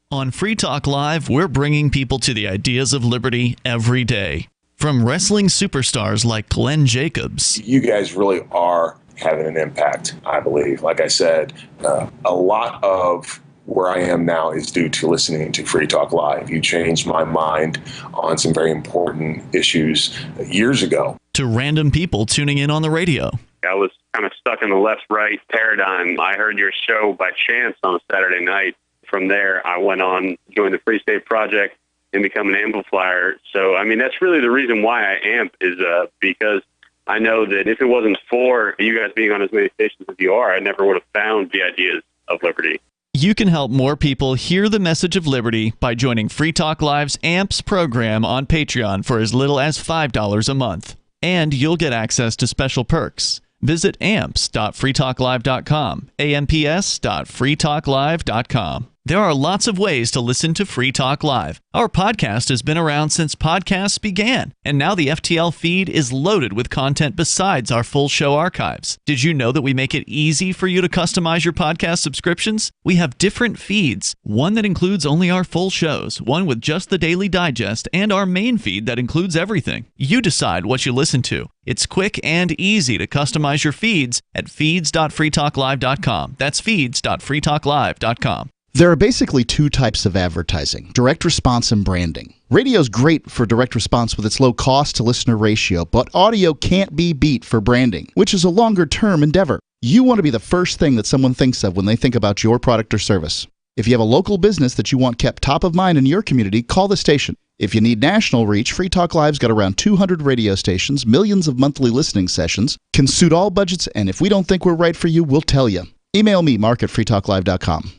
On Free Talk Live, we're bringing people to the ideas of liberty every day. From wrestling superstars like Glenn Jacobs. You guys really are having an impact, I believe. Like I said, a lot of where I am now is due to listening to Free Talk Live. You changed my mind on some very important issues years ago. To random people tuning in on the radio. I was kind of stuck in the left-right paradigm. I heard your show by chance on a Saturday night. From there, I went on, joined the Free State Project, and become an amplifier. So, I mean, that's really the reason why I amp is because I know that if it wasn't for you guys being on as many stations as you are, I never would have found the ideas of liberty. You can help more people hear the message of liberty by joining Free Talk Live's AMPS program on Patreon for as little as $5 a month. And you'll get access to special perks. Visit amps.freetalklive.com, amps.freetalklive.com. There are lots of ways to listen to Free Talk Live. Our podcast has been around since podcasts began, and now the FTL feed is loaded with content besides our full show archives. Did you know that we make it easy for you to customize your podcast subscriptions? We have different feeds, one that includes only our full shows, one with just the Daily Digest, and our main feed that includes everything. You decide what you listen to. It's quick and easy to customize your feeds at feeds.freetalklive.com. That's feeds.freetalklive.com. There are basically two types of advertising, direct response and branding. Radio's great for direct response with its low cost to listener ratio, but audio can't be beat for branding, which is a longer-term endeavor. You want to be the first thing that someone thinks of when they think about your product or service. If you have a local business that you want kept top of mind in your community, call the station. If you need national reach, Free Talk Live's got around 200 radio stations, millions of monthly listening sessions, can suit all budgets, and if we don't think we're right for you, we'll tell you. Email me, mark@freetalklive.com.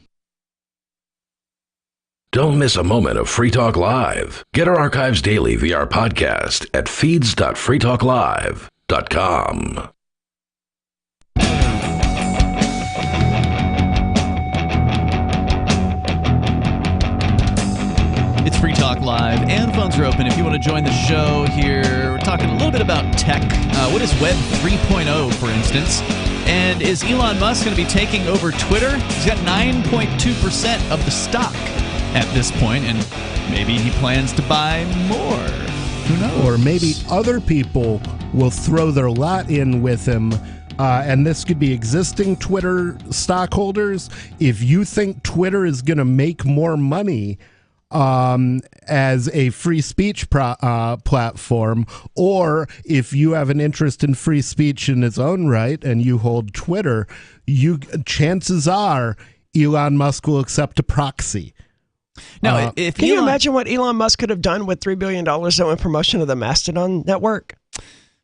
Don't miss a moment of Free Talk Live. Get our archives daily via our podcast at feeds.freetalklive.com. It's Free Talk Live, and phones are open if you want to join the show here. We're talking a little bit about tech. What is Web 3.0, for instance? And is Elon Musk going to be taking over Twitter? He's got 9.2% of the stock at this point, and maybe he plans to buy more. Who knows? Or maybe other people will throw their lot in with him, and this could be existing Twitter stockholders. If you think Twitter is going to make more money as a free speech platform, or if you have an interest in free speech in its own right and you hold Twitter, chances are Elon Musk will accept a proxy. Can you imagine what Elon Musk could have done with $3 billion in promotion of the Mastodon network?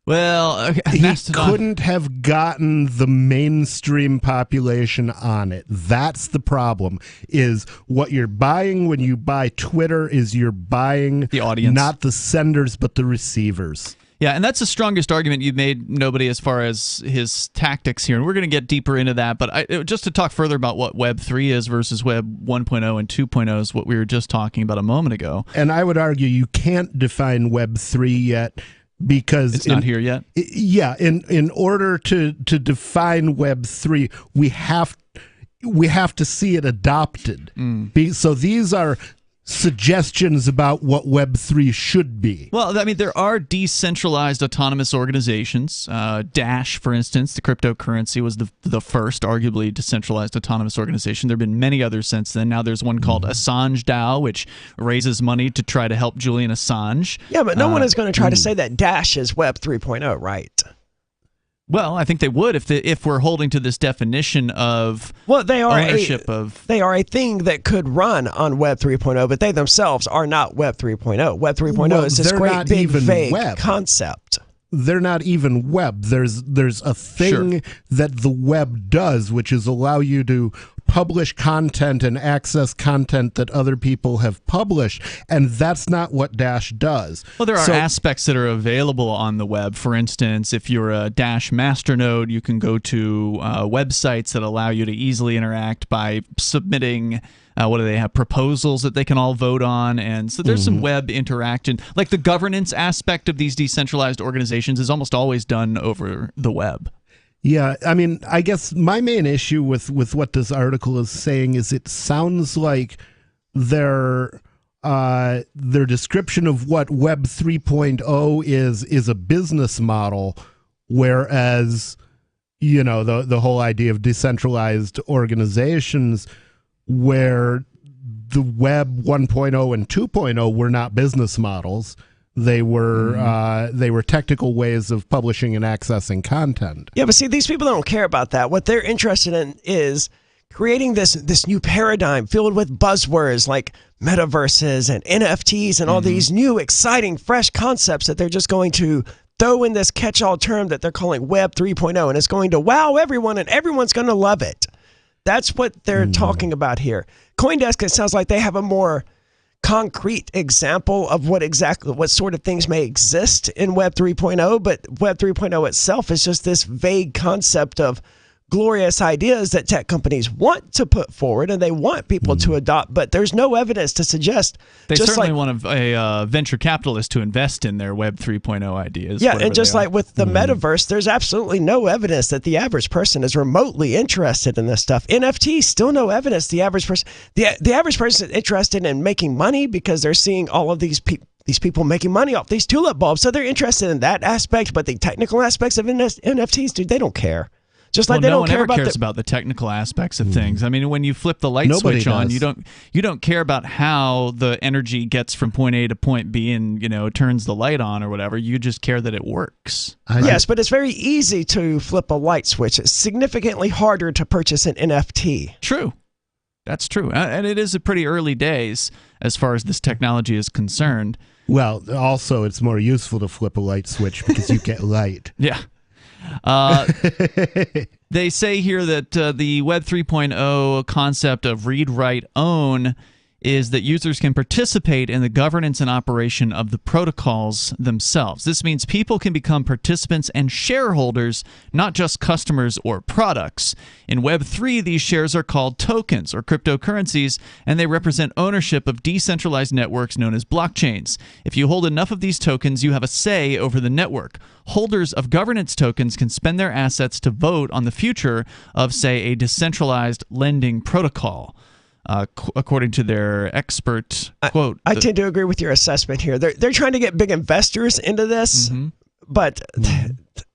Well, he couldn't have gotten the mainstream population on it. That's the problem, is what you're buying when you buy Twitter is you're buying the audience, not the senders, but the receivers. Yeah, and that's the strongest argument you've made, Nobody, as far as his tactics here. And we're going to get deeper into that. But just to talk further about what Web 3 is versus Web 1.0 and 2.0 is what we were just talking about a moment ago. And I would argue you can't define Web 3 yet because it's not here yet. Yeah, in order to define Web 3, we have to see it adopted. So these are suggestions about what Web 3 should be. Well, I mean, there are decentralized autonomous organizations. Dash, for instance, the cryptocurrency was the first arguably decentralized autonomous organization. There have been many others since then. Now there's one called Assange DAO, which raises money to try to help Julian Assange. Yeah, but no one is going to try to say that Dash is Web 3.0, right? Well, I think they would if we're holding to this definition of ownership of. They are a thing that could run on Web 3.0, but they themselves are not Web 3.0. Web 3.0 is this great big vague concept. They're not even web. There's a thing that the web does, which is allow you to publish content and access content that other people have published, and that's not what Dash does. Well, there are aspects that are available on the web. For instance, if you're a Dash masternode, you can go to websites that allow you to easily interact by submitting what do they have, proposals that they can all vote on. And so there's some web interaction. Like the governance aspect of these decentralized organizations is almost always done over the web. Yeah, I mean, I guess my main issue with what this article is saying is it sounds like their description of what Web 3.0 is a business model, whereas, you know, the whole idea of decentralized organizations where the Web 1.0 and 2.0 were not business models. They were technical ways of publishing and accessing content. Yeah, but see, these people don't care about that. What they're interested in is creating this new paradigm filled with buzzwords like metaverses and NFTs and all these new, exciting, fresh concepts that they're just going to throw in this catch-all term that they're calling Web 3.0, and it's going to wow everyone, and everyone's going to love it. That's what they're talking about here. CoinDesk, it sounds like they have a more concrete example of what sort of things may exist in Web 3.0, but Web 3.0 itself is just this vague concept of glorious ideas that tech companies want to put forward and they want people to adopt, but there's no evidence to suggest. They certainly want a venture capitalist to invest in their Web 3.0 ideas. Yeah, and just like with the metaverse, there's absolutely no evidence that the average person is remotely interested in this stuff. NFTs, still no evidence the average person is interested in making money because they're seeing all of these people making money off these tulip bulbs, so they're interested in that aspect, but the technical aspects of NFTs, dude, they don't care. Just like they don't care about cares about the technical aspects of things. I mean, when you flip the light switch on, you don't care about how the energy gets from point A to point B and, you know, turns the light on or whatever. You just care that it works. Yes, but it's very easy to flip a light switch. It's significantly harder to purchase an NFT. True. That's true. And it is a pretty early days as far as this technology is concerned. Well, also, it's more useful to flip a light switch because you get light. Yeah. They say here that the Web 3.0 concept of read, write, own is that users can participate in the governance and operation of the protocols themselves. This means people can become participants and shareholders, not just customers or products. In Web 3, these shares are called tokens or cryptocurrencies, and they represent ownership of decentralized networks known as blockchains. If you hold enough of these tokens, you have a say over the network. Holders of governance tokens can spend their assets to vote on the future of, say, a decentralized lending protocol. According to their expert quote. I tend to agree with your assessment here. They're trying to get big investors into this, but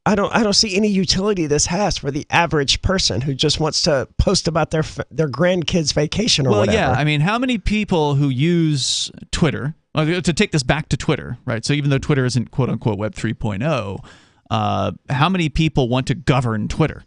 I don't see any utility this has for the average person who just wants to post about their grandkids' vacation or whatever. Well, yeah. I mean, how many people who use Twitter, to take this back to Twitter, right? So even though Twitter isn't quote-unquote Web 3.0, how many people want to govern Twitter?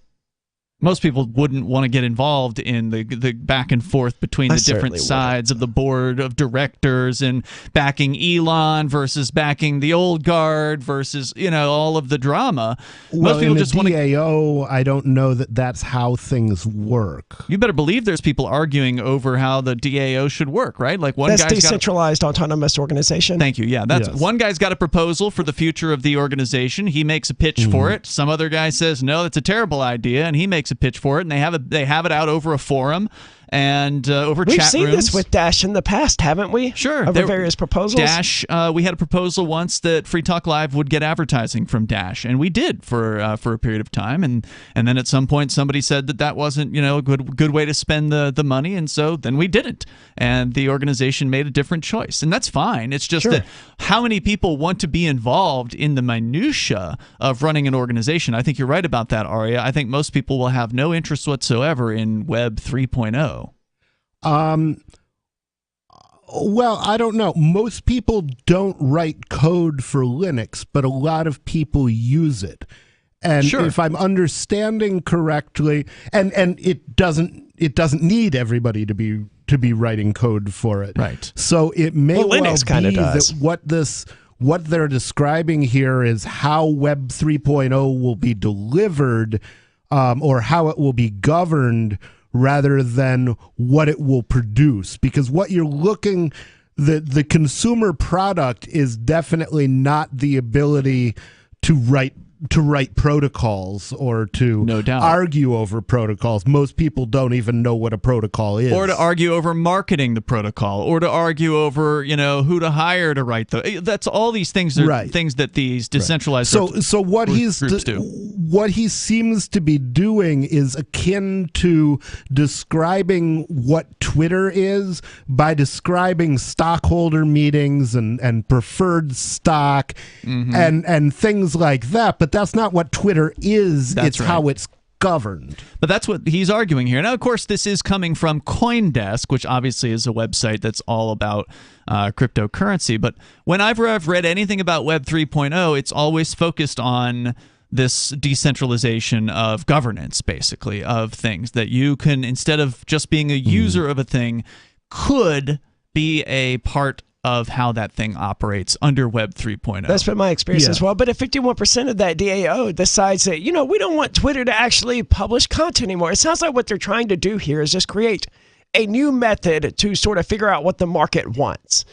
Most people wouldn't want to get involved in the back and forth between the different sides of the board of directors and backing Elon versus backing the old guard versus, all of the drama. Well, most people just want to DAO, I don't know that that's how things work. You better believe there's people arguing over how the DAO should work, right? Like that's decentralized autonomous organization. Thank you. Yeah, that's one guy's got a proposal for the future of the organization. He makes a pitch for it. Some other guy says, no, that's a terrible idea, and he makes a pitch for it, and they have it out over a forum and over We've chat seen rooms. this with Dash in the past, haven't we? Sure. Over various proposals. Dash, we had a proposal once that Free Talk Live would get advertising from Dash, and we did for a period of time, and then at some point somebody said that wasn't a good way to spend the money, and so then we didn't, and the organization made a different choice, and that's fine. It's just that how many people want to be involved in the minutia of running an organization? I think you're right about that, Arya. I think most people will have no interest whatsoever in Web 3.0. Well, I don't know. Most people don't write code for Linux, but a lot of people use it. And if I'm understanding correctly, and it doesn't need everybody to be writing code for it. Right. So it may well Linux be does. that what they're describing here is how Web 3.0 will be delivered, or how it will be governed, rather than what it will produce. Because what you're looking, the consumer product is definitely not the ability to write protocols or to argue over protocols. Most people don't even know what a protocol is. Or to argue over marketing the protocol, or to argue over, who to hire to write that's all these things are things that these decentralized so what groups do. What he seems to be doing is akin to describing what Twitter is by describing stockholder meetings and preferred stock and things like that. But that's not what Twitter is. It's how it's governed. But that's what he's arguing here. Now, of course, this is coming from CoinDesk, which obviously is a website that's all about cryptocurrency. But whenever I've read anything about Web 3.0, it's always focused on this decentralization of governance, basically, of things that you can, instead of just being a user of a thing, could be a part of how that thing operates under Web 3.0. That's been my experience as well. But if 51% of that DAO decides that, we don't want Twitter to actually publish content anymore, it sounds like what they're trying to do here is just create a new method to sort of figure out what the market wants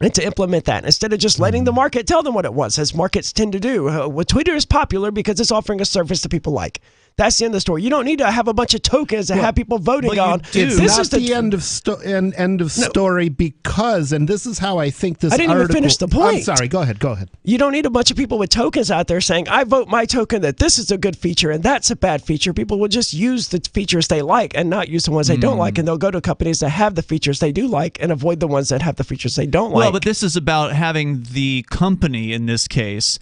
and to implement that instead of just letting the market tell them what it wants, as markets tend to do. Well, Twitter is popular because it's offering a service that people like. That's the end of the story. You don't need to have a bunch of tokens to have people voting on. It's not the end of story, because, and this is how I think this I didn't even finish the point. I'm sorry. Go ahead. You don't need a bunch of people with tokens out there saying, I vote my token that this is a good feature and that's a bad feature. People will just use the features they like and not use the ones they don't like, and they'll go to companies that have the features they do like and avoid the ones that have the features they don't like. Well, but this is about having the company, in this case,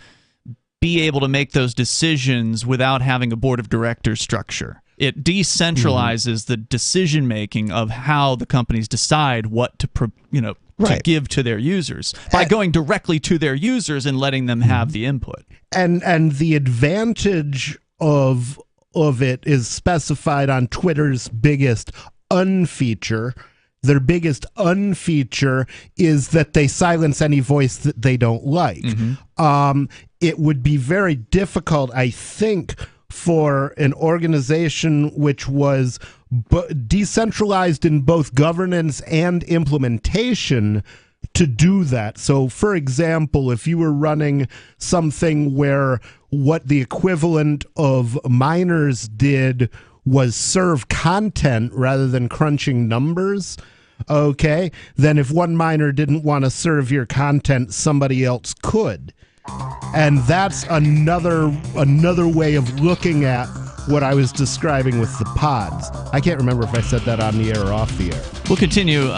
be able to make those decisions without having a board of directors structure. It decentralizes the decision making of how the companies decide what to to give to their users by going directly to their users and letting them have the input. And the advantage of it is specified on Twitter's biggest unfeature. Their biggest unfeature is that they silence any voice that they don't like. It would be very difficult, I think, for an organization which was decentralized in both governance and implementation to do that. So, for example, if you were running something where what the equivalent of miners did was serve content rather than crunching numbers, okay, then if one miner didn't want to serve your content, somebody else could. And that's another way of looking at what I was describing with the pods. I can't remember if I said that on the air or off the air. We'll continue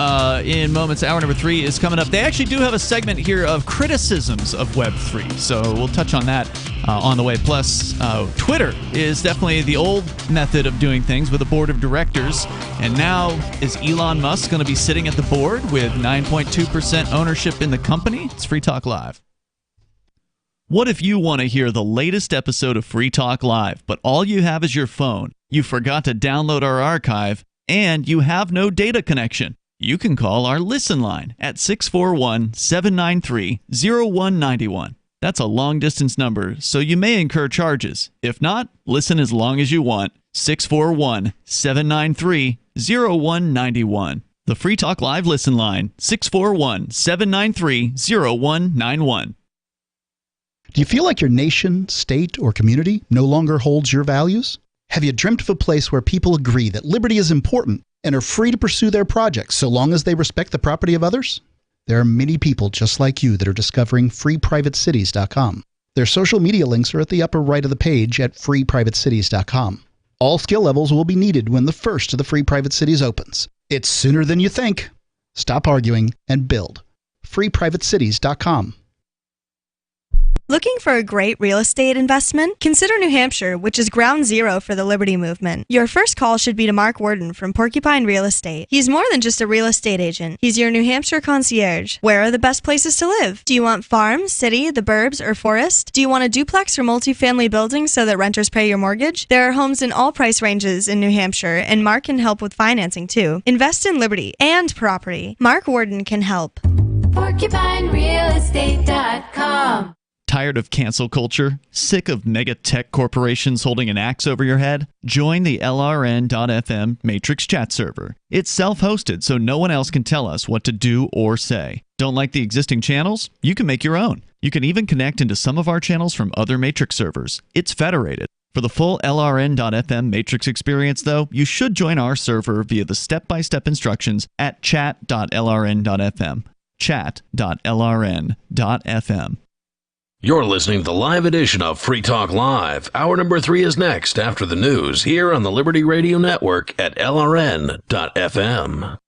in moments. Hour number 3 is coming up. They actually do have a segment here of criticisms of Web3, so we'll touch on that on the way. Plus, Twitter is definitely the old method of doing things with a board of directors, and now is Elon Musk going to be sitting at the board with 9.2% ownership in the company? It's Free Talk Live. What if you want to hear the latest episode of Free Talk Live, but all you have is your phone? you forgot to download our archive, and you have no data connection, you can call our Listen line at 641-793-0191. That's a long-distance number, so you may incur charges. If not, listen as long as you want. 641-793-0191. The Free Talk Live Listen line, 641-793-0191. Do you feel like your nation, state, or community no longer holds your values? Have you dreamt of a place where people agree that liberty is important and are free to pursue their projects so long as they respect the property of others? There are many people just like you that are discovering freeprivatecities.com. Their social media links are at the upper right of the page at freeprivatecities.com. All skill levels will be needed when the first of the Free Private Cities opens. It's sooner than you think. Stop arguing and build. freeprivatecities.com. Looking for a great real estate investment? Consider New Hampshire, which is ground zero for the Liberty Movement. Your first call should be to Mark Worden from Porcupine Real Estate. He's more than just a real estate agent. He's your New Hampshire concierge. Where are the best places to live? Do you want farm, city, the burbs, or forest? Do you want a duplex or multifamily building so that renters pay your mortgage? There are homes in all price ranges in New Hampshire, and Mark can help with financing too. Invest in liberty and property. Mark Worden can help. PorcupineRealEstate.com. Tired of cancel culture? Sick of mega tech corporations holding an axe over your head? Join the LRN.FM Matrix chat server. It's self-hosted, so no one else can tell us what to do or say. Don't like the existing channels? You can make your own. You can even connect into some of our channels from other Matrix servers. It's federated. For the full LRN.FM Matrix experience, though, you should join our server via the step-by-step instructions at chat.lrn.fm. chat.lrn.fm. You're listening to the live edition of Free Talk Live. Hour number 3 is next after the news here on the Liberty Radio Network at LRN.FM.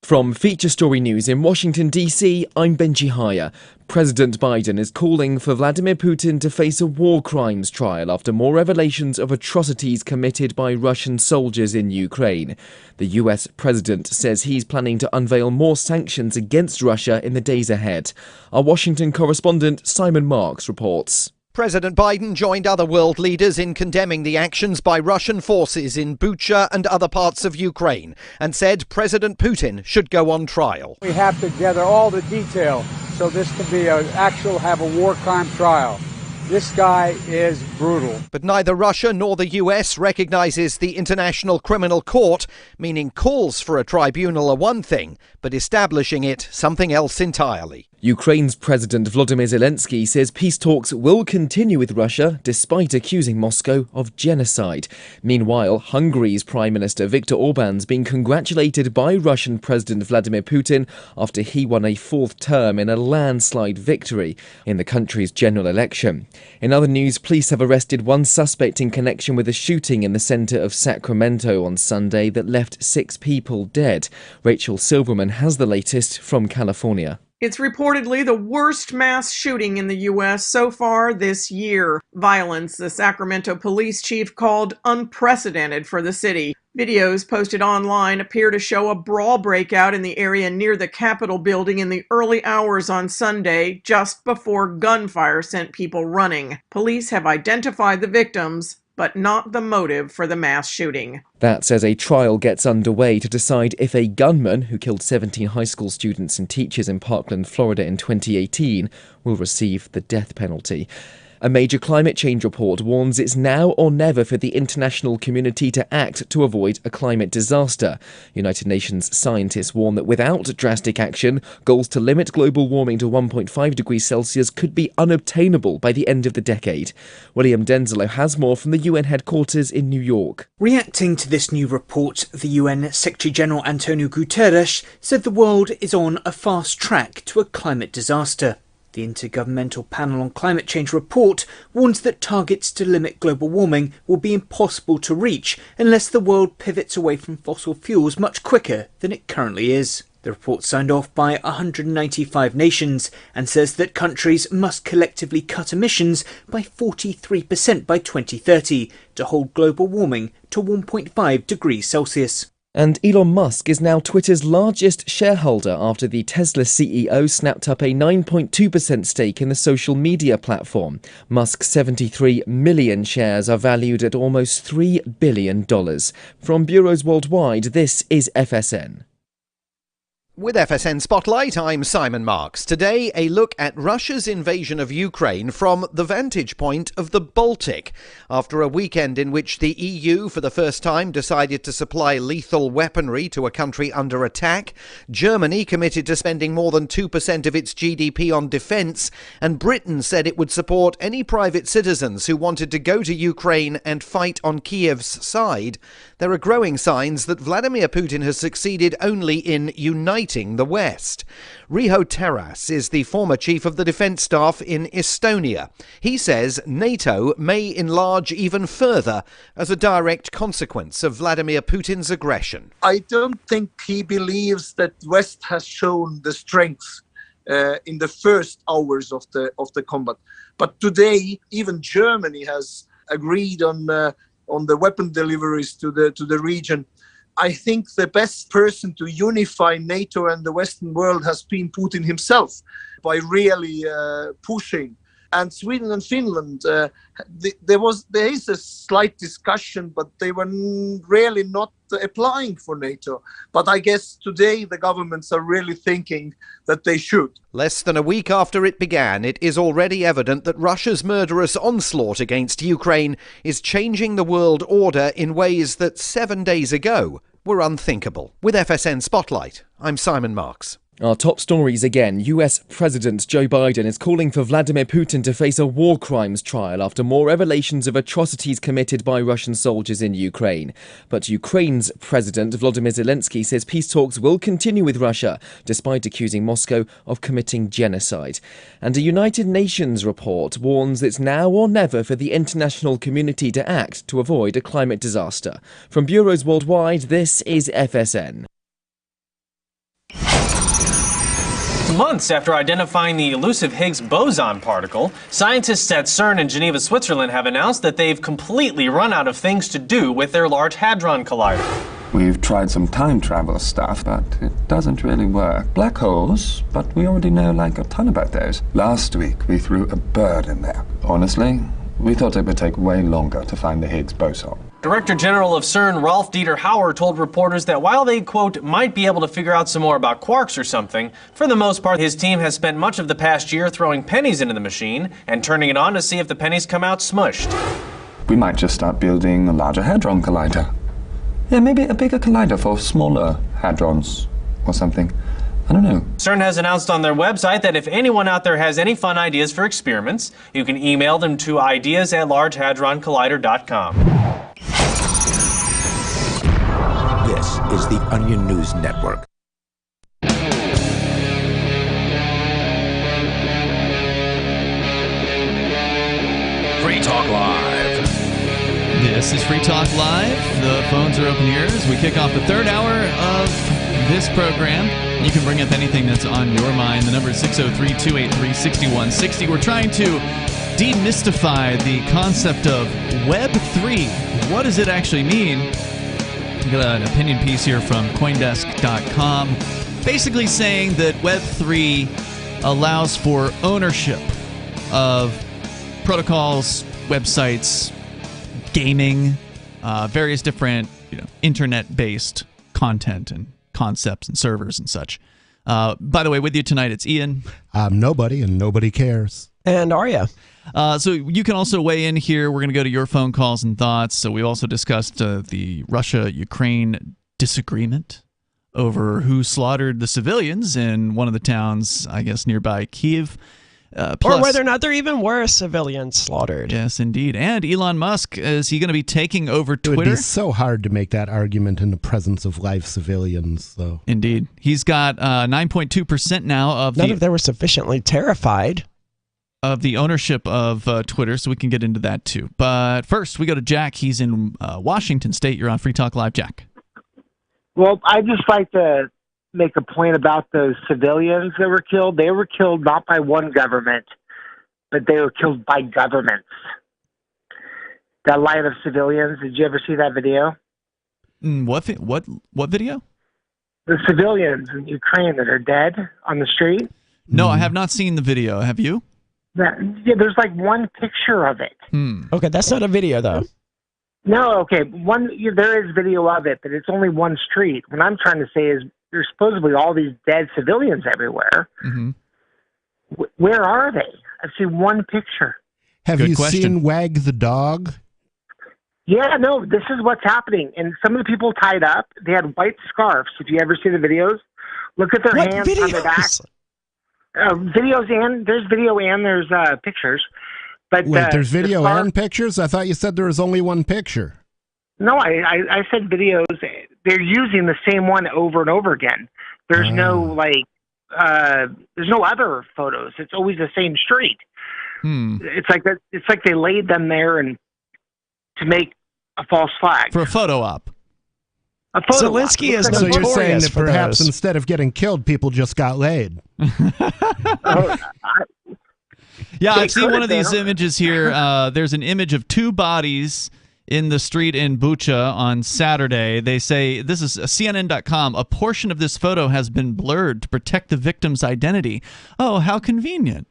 From Feature Story News in Washington, D.C., I'm Benji Haya. President Biden is calling for Vladimir Putin to face a war crimes trial after more revelations of atrocities committed by Russian soldiers in Ukraine. The U.S. president says he's planning to unveil more sanctions against Russia in the days ahead. Our Washington correspondent Simon Marks reports. President Biden joined other world leaders in condemning the actions by Russian forces in Bucha and other parts of Ukraine and said President Putin should go on trial. We have to gather all the detail so this can be have a war crime trial. This guy is brutal. But neither Russia nor the US recognizes the International Criminal Court, meaning calls for a tribunal are one thing, but establishing it something else entirely. Ukraine's President Volodymyr Zelensky says peace talks will continue with Russia despite accusing Moscow of genocide. Meanwhile, Hungary's Prime Minister Viktor Orban's been congratulated by Russian President Vladimir Putin after he won a fourth term in a landslide victory in the country's general election. In other news, police have arrested one suspect in connection with a shooting in the centre of Sacramento on Sunday that left 6 people dead. Rachel Silverman has the latest from California. It's reportedly the worst mass shooting in the U.S. so far this year. Violence, the Sacramento police chief called unprecedented for the city. Videos posted online appear to show a brawl breakout in the area near the Capitol building in the early hours on Sunday, just before gunfire sent people running. Police have identified the victims, but not the motive for the mass shooting. That's as a trial gets underway to decide if a gunman who killed 17 high school students and teachers in Parkland, Florida in 2018 will receive the death penalty. A major climate change report warns it's now or never for the international community to act to avoid a climate disaster. United Nations scientists warn that without drastic action, goals to limit global warming to 1.5 degrees Celsius could be unobtainable by the end of the decade. William Denzelo has more from the UN headquarters in New York. Reacting to this new report, the UN Secretary-General Antonio Guterres said the world is on a fast track to a climate disaster. The Intergovernmental Panel on Climate Change report warns that targets to limit global warming will be impossible to reach unless the world pivots away from fossil fuels much quicker than it currently is. The report signed off by 195 nations and says that countries must collectively cut emissions by 43% by 2030 to hold global warming to 1.5 degrees Celsius. And Elon Musk is now Twitter's largest shareholder after the Tesla CEO snapped up a 9.2% stake in the social media platform. Musk's 73 million shares are valued at almost $3 billion. From bureaus worldwide, this is FSN. With FSN Spotlight, I'm Simon Marks. Today, a look at Russia's invasion of Ukraine from the vantage point of the Baltic. After a weekend in which the EU, for the first time, decided to supply lethal weaponry to a country under attack, Germany committed to spending more than 2% of its GDP on defence, and Britain said it would support any private citizens who wanted to go to Ukraine and fight on Kiev's side, there are growing signs that Vladimir Putin has succeeded only in uniting the West. Riho Taras is the former chief of the defence staff in Estonia. He says NATO may enlarge even further as a direct consequence of Vladimir Putin's aggression. I don't think he believes that West has shown the strength in the first hours of the combat. But today, even Germany has agreed on the weapon deliveries to the region. I think the best person to unify NATO and the Western world has been Putin himself by really pushing. And Sweden and Finland, there is a slight discussion, but they were really not applying for NATO. But I guess today the governments are really thinking that they should. Less than a week after it began, it is already evident that Russia's murderous onslaught against Ukraine is changing the world order in ways that 7 days ago were unthinkable. With FSN Spotlight, I'm Simon Marks. Our top stories again. US President Joe Biden is calling for Vladimir Putin to face a war crimes trial after more revelations of atrocities committed by Russian soldiers in Ukraine. But Ukraine's President Volodymyr Zelensky says peace talks will continue with Russia, despite accusing Moscow of committing genocide. And a United Nations report warns it's now or never for the international community to act to avoid a climate disaster. From bureaus worldwide, this is FSN. Months after identifying the elusive Higgs boson particle, scientists at CERN in Geneva, Switzerland have announced that they've completely run out of things to do with their Large Hadron Collider. We've tried some time travel stuff, but it doesn't really work. Black holes, but we already know like a ton about those. Last week we threw a bird in there. Honestly, we thought it would take way longer to find the Higgs boson. Director General of CERN, Rolf Dieter Hauer, told reporters that while they, quote, might be able to figure out some more about quarks or something, for the most part, his team has spent much of the past year throwing pennies into the machine and turning it on to see if the pennies come out smushed. We might just start building a larger hadron collider. Yeah, maybe a bigger collider for smaller hadrons or something. I don't know. CERN has announced on their website that if anyone out there has any fun ideas for experiments, you can email them to ideas@largehadroncollider.com. This is the Onion News Network. Free Talk Live. This is Free Talk Live. The phones are open here as we kick off the third hour of this program. You can bring up anything that's on your mind. The number is 603-283-6160. We're trying to demystify the concept of Web3. What does it actually mean? We got an opinion piece here from Coindesk.com, basically saying that Web3 allows for ownership of protocols, websites, gaming, various different internet-based content and concepts and servers and such. By the way, with you tonight, it's Ian. I'm nobody, and nobody cares. And Arya. So you can also weigh in here. We're going to go to your phone calls and thoughts. So we also discussed the Russia-Ukraine disagreement over who slaughtered the civilians in one of the towns, I guess, nearby Kyiv. Or whether or not there even were civilians slaughtered. Yes, indeed. And Elon Musk, is he going to be taking over Twitter? It would be so hard to make that argument in the presence of live civilians. So. Indeed. He's got 9.2% now of Not if they were sufficiently terrified. Of the ownership of Twitter, so we can get into that too. But first, we go to Jack. He's in Washington State. You're on Free Talk Live, Jack. Well, I'd just like to make a point about those civilians that were killed. They were killed not by one government, but they were killed by governments. That line of civilians, did you ever see that video? What video? The civilians in Ukraine that are dead on the street. No, I have not seen the video. Have you? Yeah, there's like one picture of it. Okay, that's not a video though. No, okay, there is video of it, but it's only one street. What I'm trying to say is there's supposedly all these dead civilians everywhere. Mm-hmm. Where are they? I've seen one picture. Have you seen Wag the dog? Yeah, no, this is what's happening. And some of the people tied up, they had white scarves. If you ever see the videos, look at their hands on their back. Videos and there's video and there's pictures. But wait, there's video and pictures? I thought you said there was only one picture. No, I said videos. They're using the same one over and over again. There's no there's no other photos. It's always the same street. It's like that. It's like they laid them there and to make a false flag for a photo op. Zelensky is so you're saying that for perhaps those. instead of getting killed, people just got laid. Yeah, I've seen one of these images here. There's an image of two bodies in the street in Bucha on Saturday. They say, this is CNN.com, a portion of this photo has been blurred to protect the victim's identity. Oh, how convenient.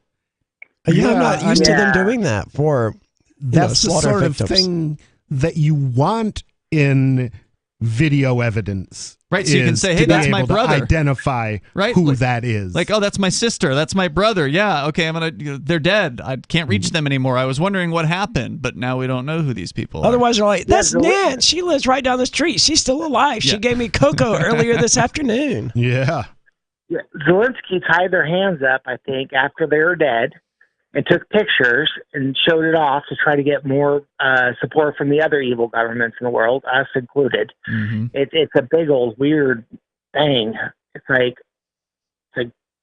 Yeah, I'm not used to them doing that for that's the sort of thing that you want in video evidence. Right, so you can say, hey, that's my brother. Identify who that is. Like, oh, that's my sister. That's my brother. Yeah, okay, they're dead. I can't reach them anymore. I was wondering what happened, but now we don't know who these people are. Otherwise, they're like, that's Nan. She lives right down the street. She's still alive. She gave me cocoa earlier this afternoon. Yeah. Zelensky tied their hands up, I think, after they were dead and took pictures and showed it off to try to get more support from the other evil governments in the world, us included. Mm-hmm. It's a big old weird thing. It's like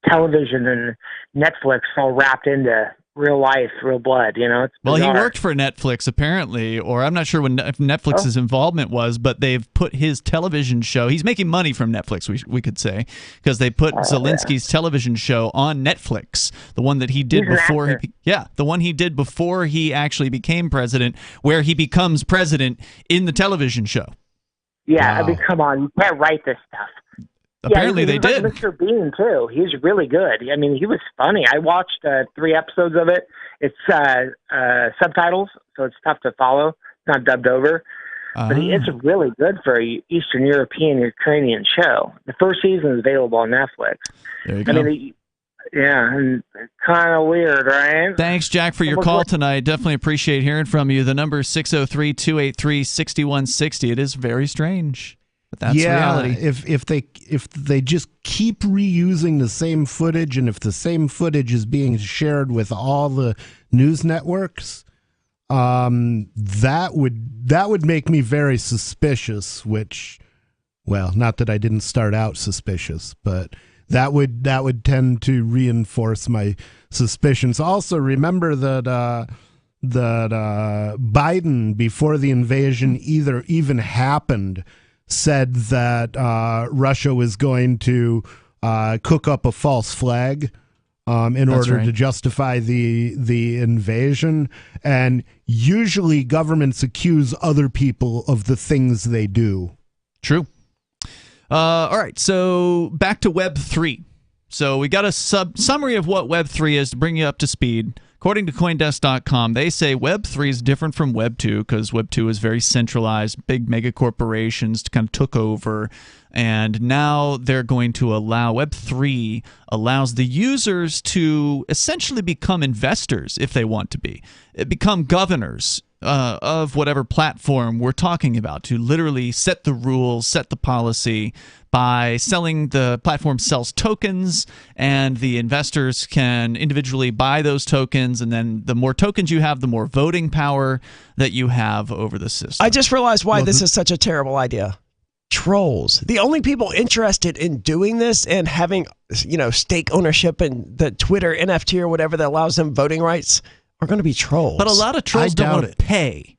television and Netflix all wrapped into real life, real blood. You know, it's well, bizarre. he worked for Netflix apparently, or I'm not sure if Netflix's involvement was, but they've put his television show. He's making money from Netflix, we could say, because they put Zelensky's television show on Netflix, the one that he did before the one he did before he actually became president, where he becomes president in the television show. Yeah, Wow. I mean, come on, you can't write this stuff. Apparently they did. Like Mr. Bean too. He's really good. I mean, he was funny. I watched 3 episodes of it. It's subtitles, so it's tough to follow. Not dubbed over, but it's really good for a Eastern European Ukrainian show. The first season is available on Netflix. There you go. I mean, and kind of weird, right? Thanks, Jack, for your call tonight. Definitely appreciate hearing from you. The number is 603-283-6160. It is very strange. But that's reality. If they just keep reusing the same footage, and if the same footage is being shared with all the news networks, that would make me very suspicious. Which, well, not that I didn't start out suspicious, but that would tend to reinforce my suspicions. Also, remember that Biden, before the invasion even happened, said that Russia was going to cook up a false flag in order to justify the invasion. And usually governments accuse other people of the things they do. True. All right, so back to Web 3. So we got a summary of what Web 3 is to bring you up to speed. According to Coindesk.com, they say Web 3 is different from Web 2 because Web 2 is very centralized. Big mega corporations kind of took over, and now they're going to allow Web 3 allows the users to essentially become investors if they want to become governors of whatever platform we're talking about, to literally set the rules, set the policy. By selling, the platform sells tokens, and the investors can individually buy those tokens, and then the more tokens you have, the more voting power that you have over the system. I just realized why this is such a terrible idea. Trolls. The only people interested in doing this and having, stake ownership in the Twitter NFT or whatever that allows them voting rights are going to be trolls. But a lot of trolls don't want to pay.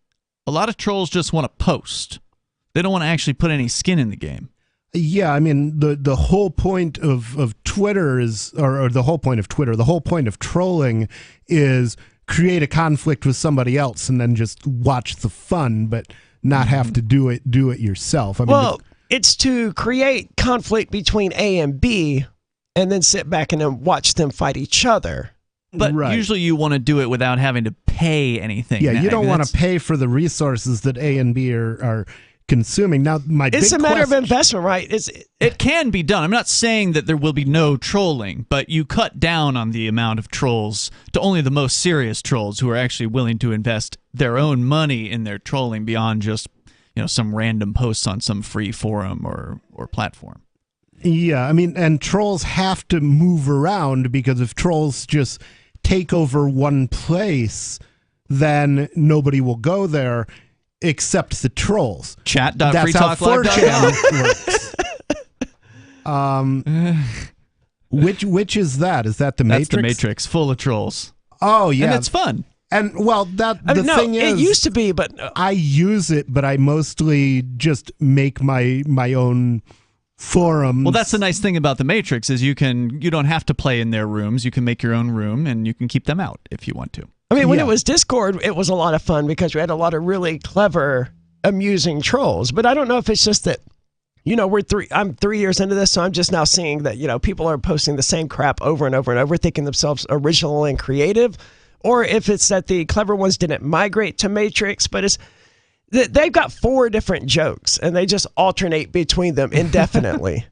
A lot of trolls just want to post. They don't want to actually put any skin in the game. Yeah, I mean, the whole point of Twitter is, or the whole point of Twitter, the whole point of trolling is create a conflict with somebody else and then just watch the fun. But not have to do it yourself. I mean, Well, it's to create conflict between A and B and then sit back and then watch them fight each other. But usually you want to do it without having to pay anything. yeah, you don't want to pay for the resources that A and B are consuming. Now, It's a matter of investment, right? It can be done. I'm not saying that there will be no trolling, but you cut down on the amount of trolls to only the most serious trolls who are actually willing to invest their own money in their trolling beyond just some random posts on some free forum or platform. Yeah, I mean, and trolls have to move around, because if trolls just take over one place, then nobody will go there except the trolls. Chat.freetalklive.com. That's how 4chan works. Which is that? Is that the Matrix? That's the Matrix, full of trolls. Oh, yeah. And it's fun. And, well, thing is, it used to be, but I use it, but I mostly just make my own forums. Well, that's the nice thing about the Matrix is you don't have to play in their rooms. You can make your own room, and you can keep them out if you want to. I mean, when it was Discord, it was a lot of fun because we had a lot of really clever, amusing trolls. But I don't know if it's just that, I'm 3 years into this, so I'm just now seeing that, people are posting the same crap over and over and over, thinking themselves original and creative, or if it's that the clever ones didn't migrate to Matrix, but they've got 4 different jokes, and they just alternate between them indefinitely.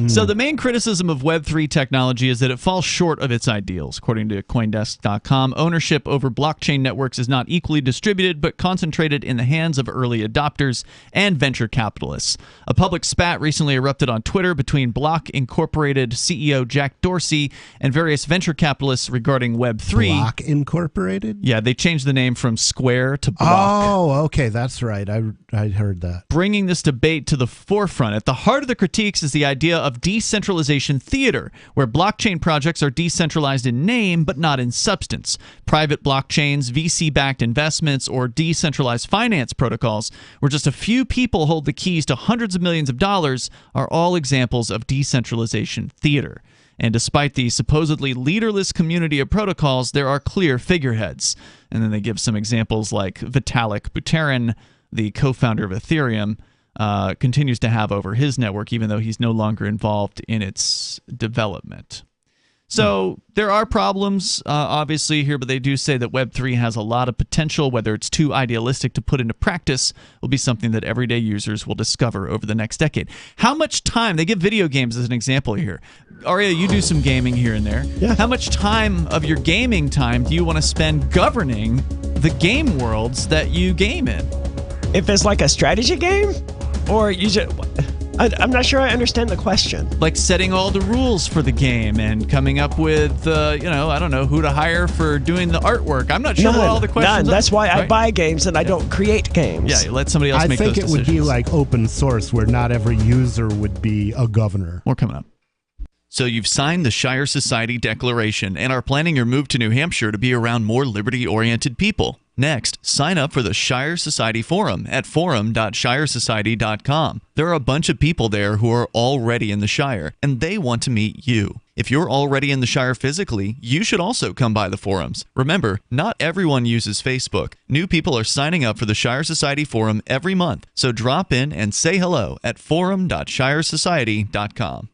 So the main criticism of Web3 technology is that it falls short of its ideals. According to Coindesk.com, ownership over blockchain networks is not equally distributed, but concentrated in the hands of early adopters and venture capitalists. A public spat recently erupted on Twitter between Block Incorporated CEO Jack Dorsey and various venture capitalists regarding Web3. Block Incorporated? Yeah, they changed the name from Square to Block. Oh, okay, that's right. I heard that. Bringing this debate to the forefront. At the heart of the critiques is the idea of decentralization theater, where blockchain projects are decentralized in name but not in substance. Private blockchains, VC-backed investments, or decentralized finance protocols, where just a few people hold the keys to hundreds of millions of dollars, are all examples of decentralization theater. And despite the supposedly leaderless community of protocols, there are clear figureheads. And then they give some examples like Vitalik Buterin, the co-founder of Ethereum, continues to have over his network, even though he's no longer involved in its development. So there are problems, obviously, here, but they do say that Web3 has a lot of potential. Whether it's too idealistic to put into practice will be something that everyday users will discover over the next decade. How much time, they give video games as an example here. Aria, you do some gaming here and there. Yeah. How much time of your gaming time do you want to spend governing the game worlds that you game in? If it's like a strategy game, or you just... I'm not sure I understand the question. Like setting all the rules for the game and coming up with, I don't know, who to hire for doing the artwork. I'm not sure what all the questions are. That's why I buy games and I don't create games. Yeah, you let somebody else make those decisions. I think it would be like open source, where not every user would be a governor. More coming up. So you've signed the Shire Society Declaration and are planning your move to New Hampshire to be around more liberty-oriented people. Next, sign up for the Shire Society Forum at forum.shiresociety.com. There are a bunch of people there who are already in the Shire, and they want to meet you. If you're already in the Shire physically, you should also come by the forums. Remember, not everyone uses Facebook. New people are signing up for the Shire Society Forum every month, so drop in and say hello at forum.shiresociety.com.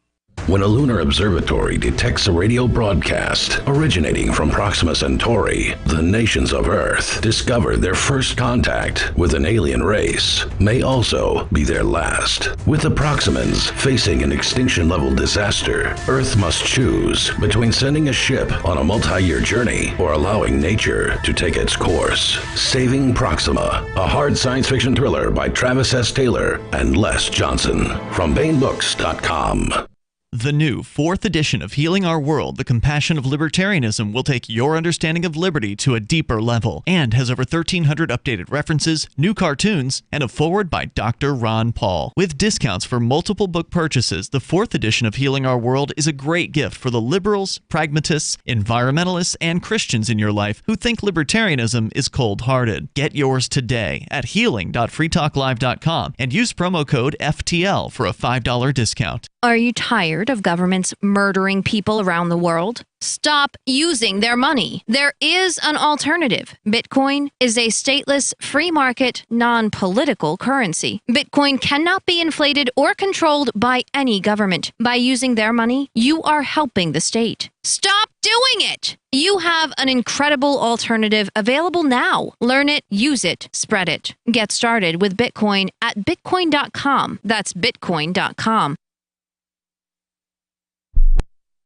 When a lunar observatory detects a radio broadcast originating from Proxima Centauri, the nations of Earth discover their first contact with an alien race may also be their last. With the Proximans facing an extinction-level disaster, Earth must choose between sending a ship on a multi-year journey or allowing nature to take its course. Saving Proxima, a hard science fiction thriller by Travis S. Taylor and Les Johnson from BaneBooks.com. The new 4th edition of Healing Our World, The Compassion of Libertarianism, will take your understanding of liberty to a deeper level and has over 1,300 updated references, new cartoons, and a foreword by Dr. Ron Paul. With discounts for multiple book purchases, the 4th edition of Healing Our World is a great gift for the liberals, pragmatists, environmentalists, and Christians in your life who think libertarianism is cold-hearted. Get yours today at healing.freetalklive.com and use promo code FTL for a $5 discount. Are you tired tired of governments murdering people around the world? Stop using their money. There is an alternative. Bitcoin is a stateless, free market, non-political currency. Bitcoin cannot be inflated or controlled by any government. By using their money, you are helping the state. Stop doing it! You have an incredible alternative available now. Learn it, use it, spread it. Get started with Bitcoin at bitcoin.com. That's bitcoin.com.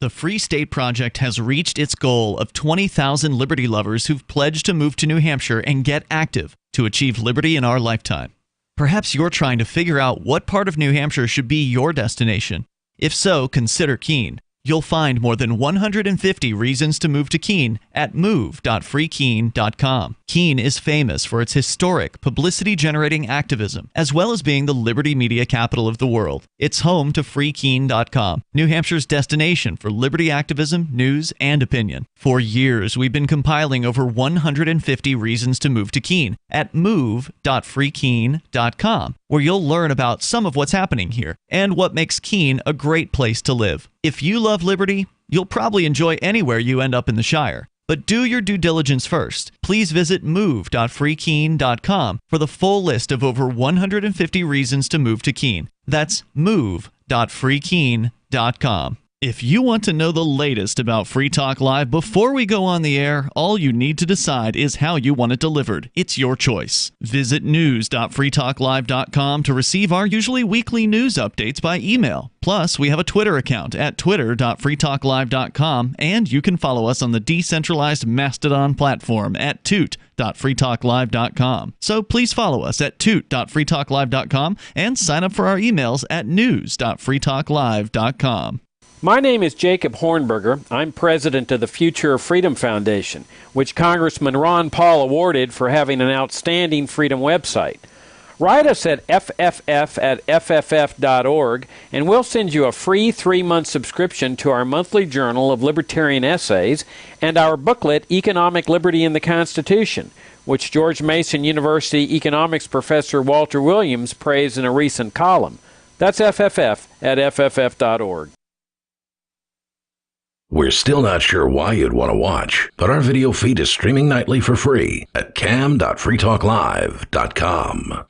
The Free State Project has reached its goal of 20,000 liberty lovers who've pledged to move to New Hampshire and get active to achieve liberty in our lifetime. Perhaps you're trying to figure out what part of New Hampshire should be your destination. If so, consider Keene. You'll find more than 150 reasons to move to Keene at move.freekeene.com. Keene is famous for its historic, publicity-generating activism, as well as being the liberty media capital of the world. It's home to freekeene.com, New Hampshire's destination for liberty activism, news, and opinion. For years, we've been compiling over 150 reasons to move to Keene at move.freekeene.com, where you'll learn about some of what's happening here and what makes Keene a great place to live. If you love liberty, you'll probably enjoy anywhere you end up in the Shire. But do your due diligence first. Please visit move.freekeene.com for the full list of over 150 reasons to move to Keene. That's move.freekeene.com. If you want to know the latest about Free Talk Live before we go on the air, all you need to decide is how you want it delivered. It's your choice. Visit news.freetalklive.com to receive our usually weekly news updates by email. Plus, we have a Twitter account at twitter.freetalklive.com, and you can follow us on the decentralized Mastodon platform at toot.freetalklive.com. So please follow us at toot.freetalklive.com and sign up for our emails at news.freetalklive.com. My name is Jacob Hornberger. I'm president of the Future of Freedom Foundation, which Congressman Ron Paul awarded for having an outstanding freedom website. Write us at fff@fff.org, and we'll send you a free 3-month subscription to our monthly journal of libertarian essays and our booklet, Economic Liberty in the Constitution, which George Mason University economics professor Walter Williams praised in a recent column. That's fff@fff.org. We're still not sure why you'd want to watch, but our video feed is streaming nightly for free at cam.freetalklive.com.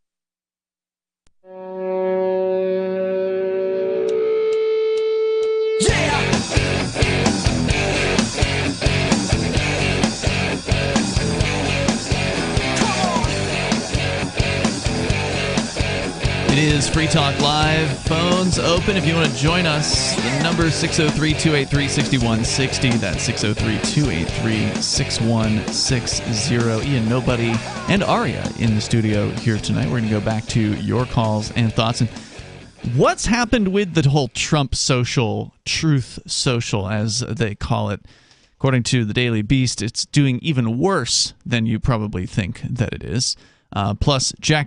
It is Free Talk Live. Phones open if you want to join us. The number is 603-283-6160. That's 603-283-6160. Ian, Nobody, and Aria in the studio here tonight. We're going to go back to your calls and thoughts. And what's happened with the whole Trump social, truth social, as they call it? According to the Daily Beast, it's doing even worse than you probably think that it is. Plus, Elon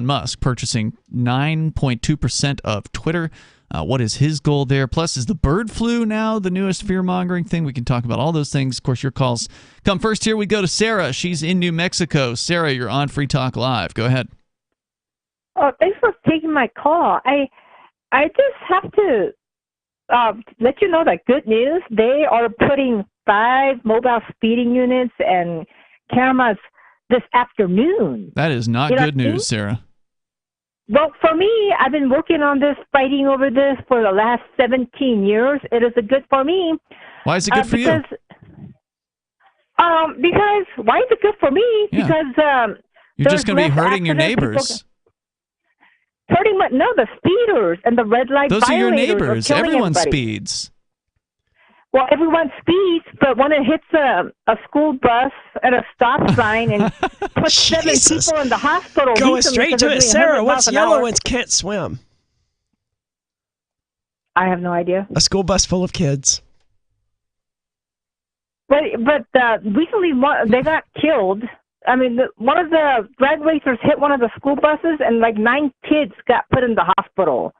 Musk purchasing 9.2% of Twitter. What is his goal there? Plus, is the bird flu now the newest fear-mongering thing? We can talk about all those things. Of course, your calls come first here. We go to Sarah. She's in New Mexico. Sarah, you're on Free Talk Live. Go ahead. Oh, thanks for taking my call. I just have to let you know that good news. They are putting 5 mobile speeding units and cameras this afternoon. That is not good news, Sarah. Well, for me, I've been working on this, fighting over this for the last 17 years. It is good for me. Why is it good for you? Because why is it good for me? Yeah. Because you're just going to be hurting your neighbors. The speeders and the red light Those are your violators neighbors. are killing Everyone everybody. speeds. Well, everyone speeds, but when it hits a school bus at a stop sign and puts 7 people in the hospital, Going recently straight because to they're it, doing Sarah. 100 What's miles an yellow hour. and can't swim? I have no idea. A school bus full of kids. But recently they got killed. I mean, one of the drag racers hit one of the school buses, and like 9 kids got put in the hospital.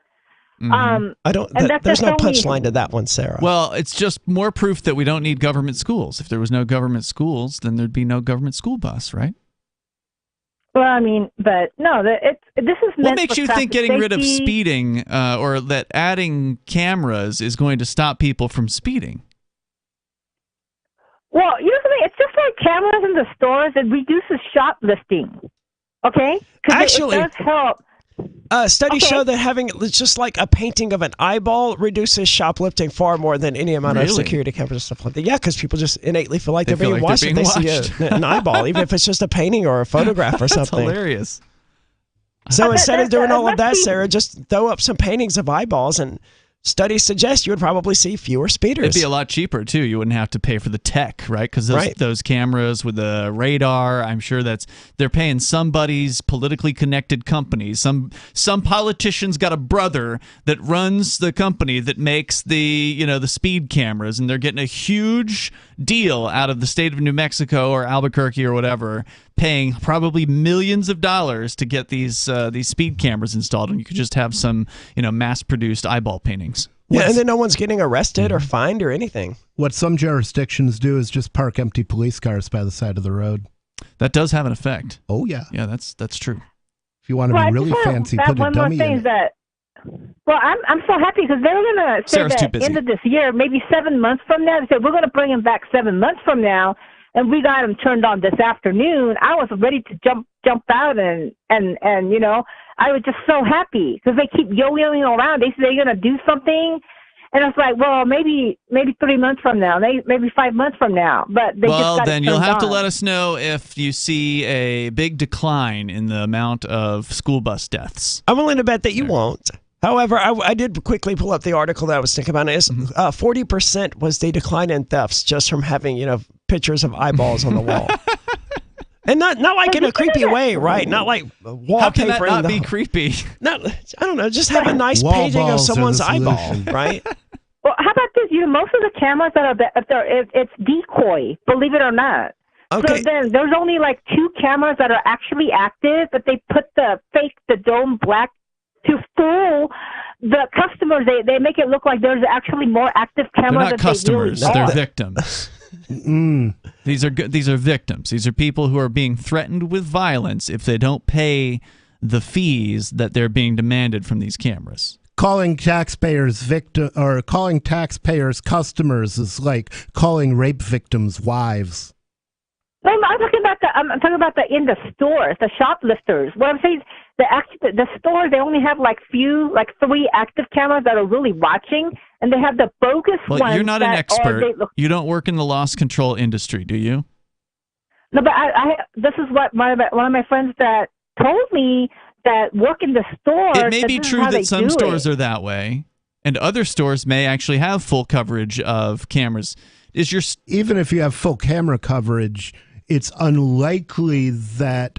There's no punchline to that one, Sarah. Well, it's just more proof that we don't need government schools. If there was no government schools, then there'd be no government school bus, right? Well, I mean, but no, this is meant What makes for you think traffic getting rid of safety. speeding or that adding cameras is going to stop people from speeding? Well, you know something? It's just like cameras in the stores. It reduces shoplifting. Okay? 'Cause Actually, it does help. Studies show that having just like a painting of an eyeball reduces shoplifting far more than any amount of Really? security cameras and stuff like that. Yeah, because people just innately feel like They they're feel being like watched they're if they being see watched. an eyeball, even if it's just a painting or a photograph or That's something. hilarious. So instead of doing all of that, must be- Sarah, just throw up some paintings of eyeballs, and studies suggest you would probably see fewer speeders. It'd be a lot cheaper too. You wouldn't have to pay for the tech, right? Because Right. those cameras with the radar, I'm sure they're paying somebody's politically connected company. Some politician's got a brother that runs the company that makes the speed cameras, and they're getting a huge deal out of the state of New Mexico or Albuquerque or whatever, paying probably millions of dollars to get these speed cameras installed, and you could just have some mass-produced eyeball paintings. Yeah, and then no one's getting arrested or fined or anything. What some jurisdictions do is just park empty police cars by the side of the road. That does have an effect. Oh yeah, yeah, that's true. If you want to Well, be I really just have fancy, that put a one more dummy thing in is it. that. Well, I'm so happy because they were going to say Sarah's too that busy. end of this year, maybe 7 months from now. They said we're going to bring him back 7 months from now, and we got him turned on this afternoon. I was ready to jump out and I was just so happy because they keep yo-yoing around. They say they're going to do something. And it's like, well, maybe 3 months from now, maybe 5 months from now. But they just got then it you'll turned have to on. let us know if you see a big decline in the amount of school bus deaths. I'm willing to bet that you won't. However, I did quickly pull up the article that I was thinking about. It's 40% was the decline in thefts just from having pictures of eyeballs on the wall. And not like in a creepy way, right? Not like wallpapering. How can that not be creepy? I don't know. Just have a nice Wall painting of balls are someone's the eyeball, solution. right? Well, how about this? Most of the cameras that are it's decoy, believe it or not. Okay. So then there's only like 2 cameras that are actually active, but they put the dome black to fool the customers. They make it look like there's actually more active They're cameras. not than customers; They really they're are. victims. These are victims. These are people who are being threatened with violence if they don't pay the fees that they're being demanded from these cameras. Calling taxpayers customers is like calling rape victims wives. No, I'm talking about the in the stores, the shoplifters. What I'm saying is the stores, they only have like 3 active cameras that are really watching, and they have the bogus Well, ones. you're not an that expert. They look. You don't work in the loss control industry, do you? No, but this is what one of my friends that told me that work in the store. It may be true that some stores are that way, and other stores may actually have full coverage of cameras. Even if you have full camera coverage, it's unlikely that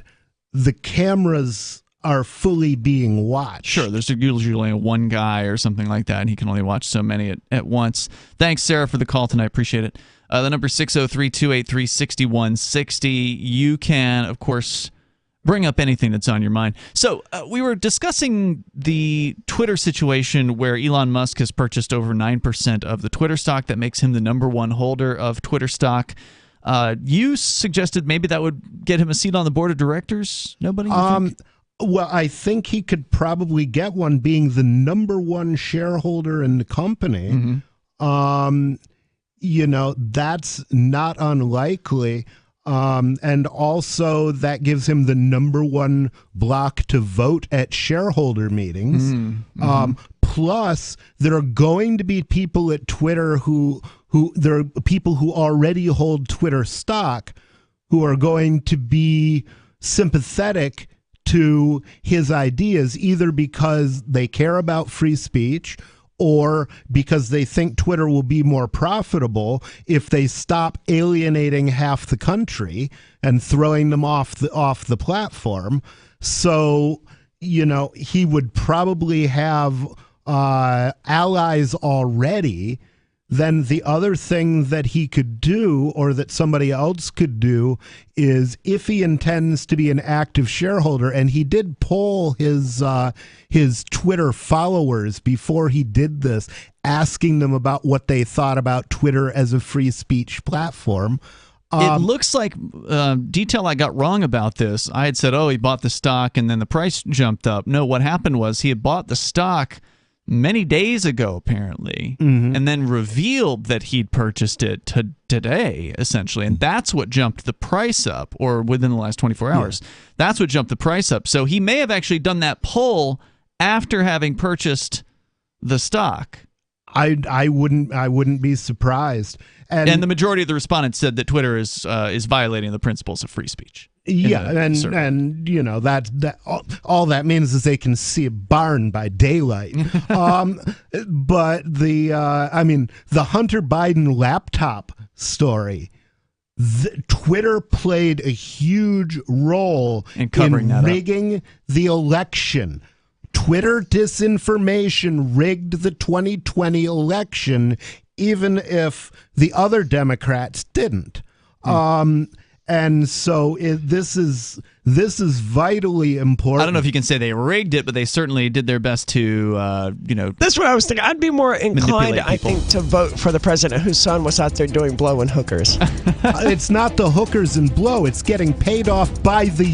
the cameras are fully being watched. Sure, there's usually one guy or something like that, and he can only watch so many at once. Thanks, Sarah, for the call tonight. Appreciate it. The number is 603-283-6160. You can, of course, bring up anything that's on your mind. So we were discussing the Twitter situation where Elon Musk has purchased over 9% of the Twitter stock. That makes him the number 1 holder of Twitter stock. You suggested maybe that would get him a seat on the board of directors? Nobody? Well, I think he could probably get one, being the number 1 shareholder in the company. That's not unlikely. And also that gives him the number 1 block to vote at shareholder meetings. Plus, there are going to be people at Twitter who there are people who already hold Twitter stock who are going to be sympathetic to his ideas, either because they care about free speech or because they think Twitter will be more profitable if they stop alienating half the country and throwing them off the platform. So, he would probably have allies already. Then the other thing that he could do, or that somebody else could do, is if he intends to be an active shareholder, and he did poll his Twitter followers before he did this, asking them about what they thought about Twitter as a free speech platform. It looks like detail I got wrong about this. I had said, oh, he bought the stock and then the price jumped up. No, what happened was he had bought the stock many days ago, apparently, and then revealed that he'd purchased it today, essentially. And that's what jumped the price up, or within the last 24 hours. Yeah. That's what jumped the price up. So he may have actually done that pull after having purchased the stock. I wouldn't be surprised. And the majority of the respondents said that Twitter is violating the principles of free speech. Yeah, and you know that all that means is they can see a barn by daylight. But the Hunter Biden laptop story, Twitter played a huge role in rigging the election. Twitter disinformation rigged the 2020 election, even if the other Democrats didn't. And so this is vitally important. I don't know if you can say they rigged it, but they certainly did their best to, That's what I was thinking. I'd be more inclined, I think, to vote for the president whose son was out there doing blow and hookers. It's not the hookers and blow. It's getting paid off by the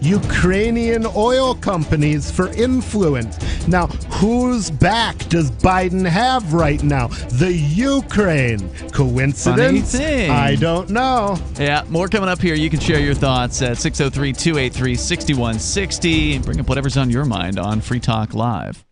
Ukrainian oil companies for influence. Now, whose back does Biden have right now? The Ukraine. Coincidence? I don't know. Yeah, more coming up here. You can share your thoughts at 603-283-6160 and bring up whatever's on your mind on Free Talk Live.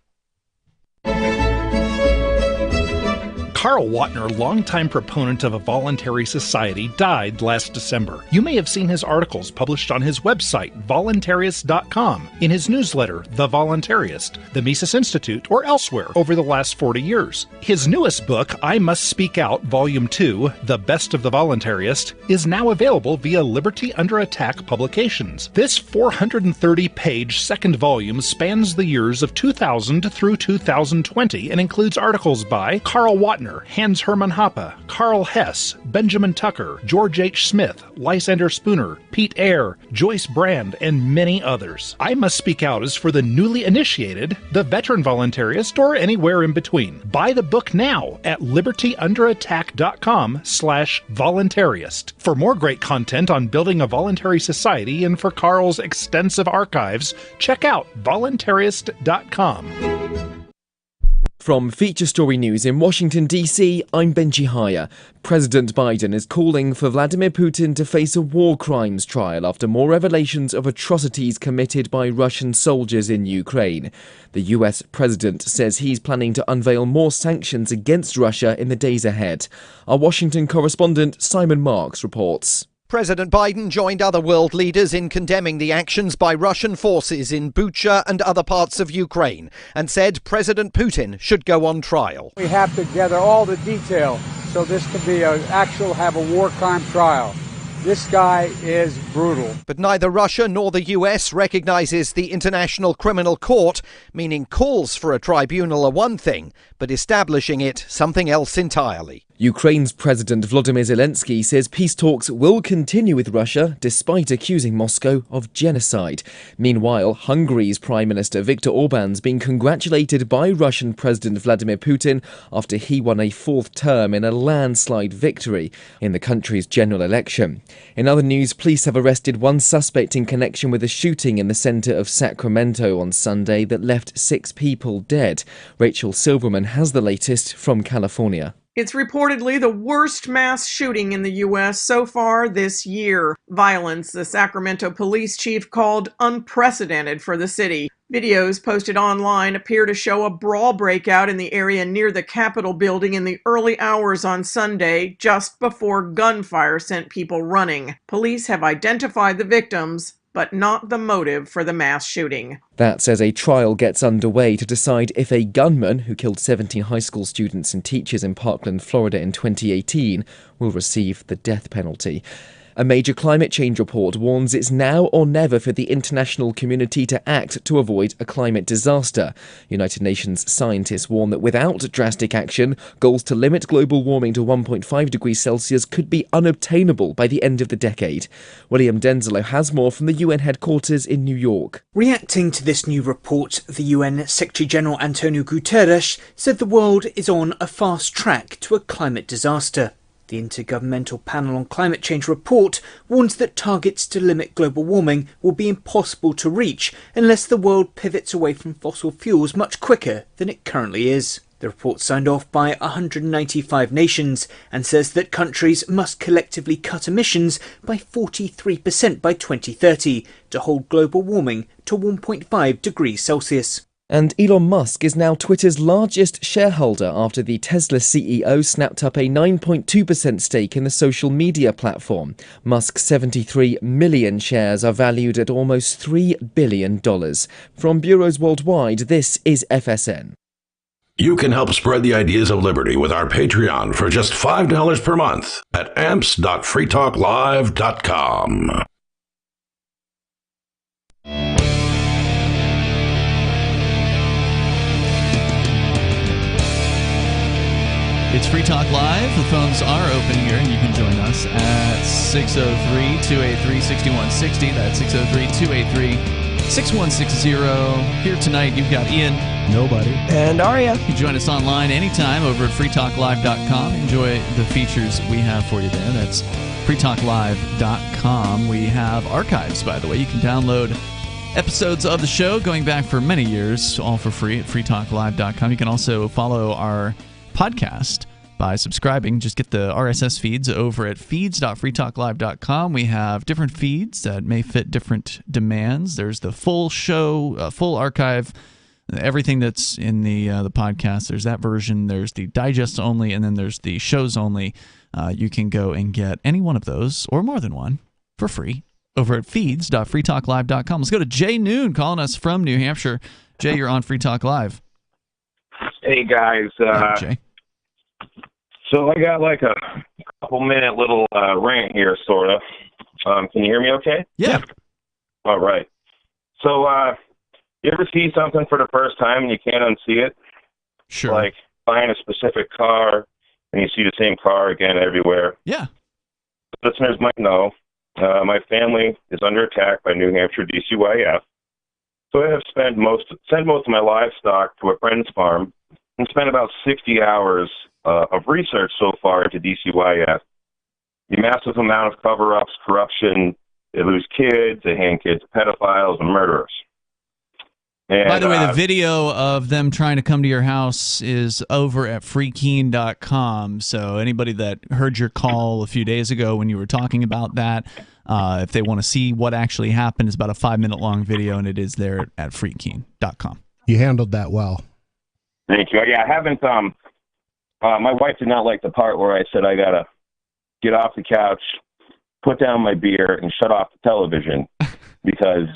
Carl Watner, longtime proponent of a voluntary society, died last December. You may have seen his articles published on his website, voluntarist.com, in his newsletter, The Voluntarist, the Mises Institute, or elsewhere over the last 40 years. His newest book, I Must Speak Out, Volume 2, The Best of the Voluntarist, is now available via Liberty Under Attack Publications. This 430-page second volume spans the years of 2000 through 2020 and includes articles by Carl Watner, Hans Hermann Hoppe, Carl Hess, Benjamin Tucker, George H. Smith, Lysander Spooner, Pete Eyre, Joyce Brand, and many others. I Must Speak Out is for the newly initiated, the veteran voluntarist, or anywhere in between. Buy the book now at libertyunderattack.com/voluntarist. For more great content on building a voluntary society and for Carl's extensive archives, check out voluntarist.com. From Feature Story News in Washington, D.C., I'm Benji Haya. President Biden is calling for Vladimir Putin to face a war crimes trial after more revelations of atrocities committed by Russian soldiers in Ukraine. The U.S. president says he's planning to unveil more sanctions against Russia in the days ahead. Our Washington correspondent Simon Marks reports. President Biden joined other world leaders in condemning the actions by Russian forces in Bucha and other parts of Ukraine and said President Putin should go on trial. We have to gather all the detail so this can be have a war crime trial. This guy is brutal. But neither Russia nor the US recognizes the International Criminal Court, meaning calls for a tribunal are one thing, but establishing it something else entirely. Ukraine's President Volodymyr Zelensky says peace talks will continue with Russia despite accusing Moscow of genocide. Meanwhile, Hungary's Prime Minister Viktor Orban's been congratulated by Russian President Vladimir Putin after he won a fourth term in a landslide victory in the country's general election. In other news, police have arrested one suspect in connection with a shooting in the centre of Sacramento on Sunday that left 6 people dead. Rachel Silverman has the latest from California. It's reportedly the worst mass shooting in the U.S. so far this year. Violence, the Sacramento police chief called unprecedented for the city. Videos posted online appear to show a brawl breakout in the area near the Capitol building in the early hours on Sunday, just before gunfire sent people running. Police have identified the victims, but not the motive for the mass shooting. That's as a trial gets underway to decide if a gunman who killed 17 high school students and teachers in Parkland, Florida in 2018 will receive the death penalty. A major climate change report warns it's now or never for the international community to act to avoid a climate disaster. United Nations scientists warn that without drastic action, goals to limit global warming to 1.5 degrees Celsius could be unobtainable by the end of the decade. William Denzelo has more from the UN headquarters in New York. Reacting to this new report, the UN Secretary-General Antonio Guterres said the world is on a fast track to a climate disaster. The The Intergovernmental Panel on Climate Change report warns that targets to limit global warming will be impossible to reach unless the world pivots away from fossil fuels much quicker than it currently is. The report signed off by 195 nations and says that countries must collectively cut emissions by 43% by 2030 to hold global warming to 1.5 degrees Celsius. And Elon Musk is now Twitter's largest shareholder after the Tesla CEO snapped up a 9.2% stake in the social media platform. Musk's 73 million shares are valued at almost $3 billion. From bureaus worldwide, this is FSN. You can help spread the ideas of liberty with our Patreon for just $5 per month at amps.freetalklive.com. It's Free Talk Live. The phones are open here, and you can join us at 603-283-6160. That's 603-283-6160. Here tonight, you've got Ian. Nobody. And Aria. You can join us online anytime over at freetalklive.com. Enjoy the features we have for you there. That's freetalklive.com. We have archives, by the way. You can download episodes of the show going back for many years, all for free at freetalklive.com. You can also follow our podcast by subscribing. Just get the RSS feeds over at feeds.freetalklive.com. We have different feeds that may fit different demands. There's the full show, full archive, everything that's in the podcast. There's that version. There's the digest only, and then there's the shows only. You can go and get any one of those or more than one for free over at feeds.freetalklive.com. Let's go to Jay Noon calling us from New Hampshire. Jay, you're on Free Talk Live. Hey guys, Jay. So I got like a couple-minute little rant here, sort of. Can you hear me okay? Yeah. All right. So you ever see something for the first time and you can't unsee it? Sure. Like buying a specific car and you see the same car again everywhere. Yeah. Listeners might know my family is under attack by New Hampshire DCYF. So I have sent most of my livestock to a friend's farm and spent about 60 hours of research so far into DCYF. The massive amount of cover-ups, corruption, they lose kids, they hand kids to pedophiles and murderers. And, by the way, the video of them trying to come to your house is over at freekeen.com. So anybody that heard your call a few days ago when you were talking about that, if they want to see what actually happened, it's about a 5-minute long video, and it is there at freekeen.com. You handled that well. Thank you. Yeah, I haven't. My wife did not like the part where I said I gotta get off the couch, put down my beer, and shut off the television because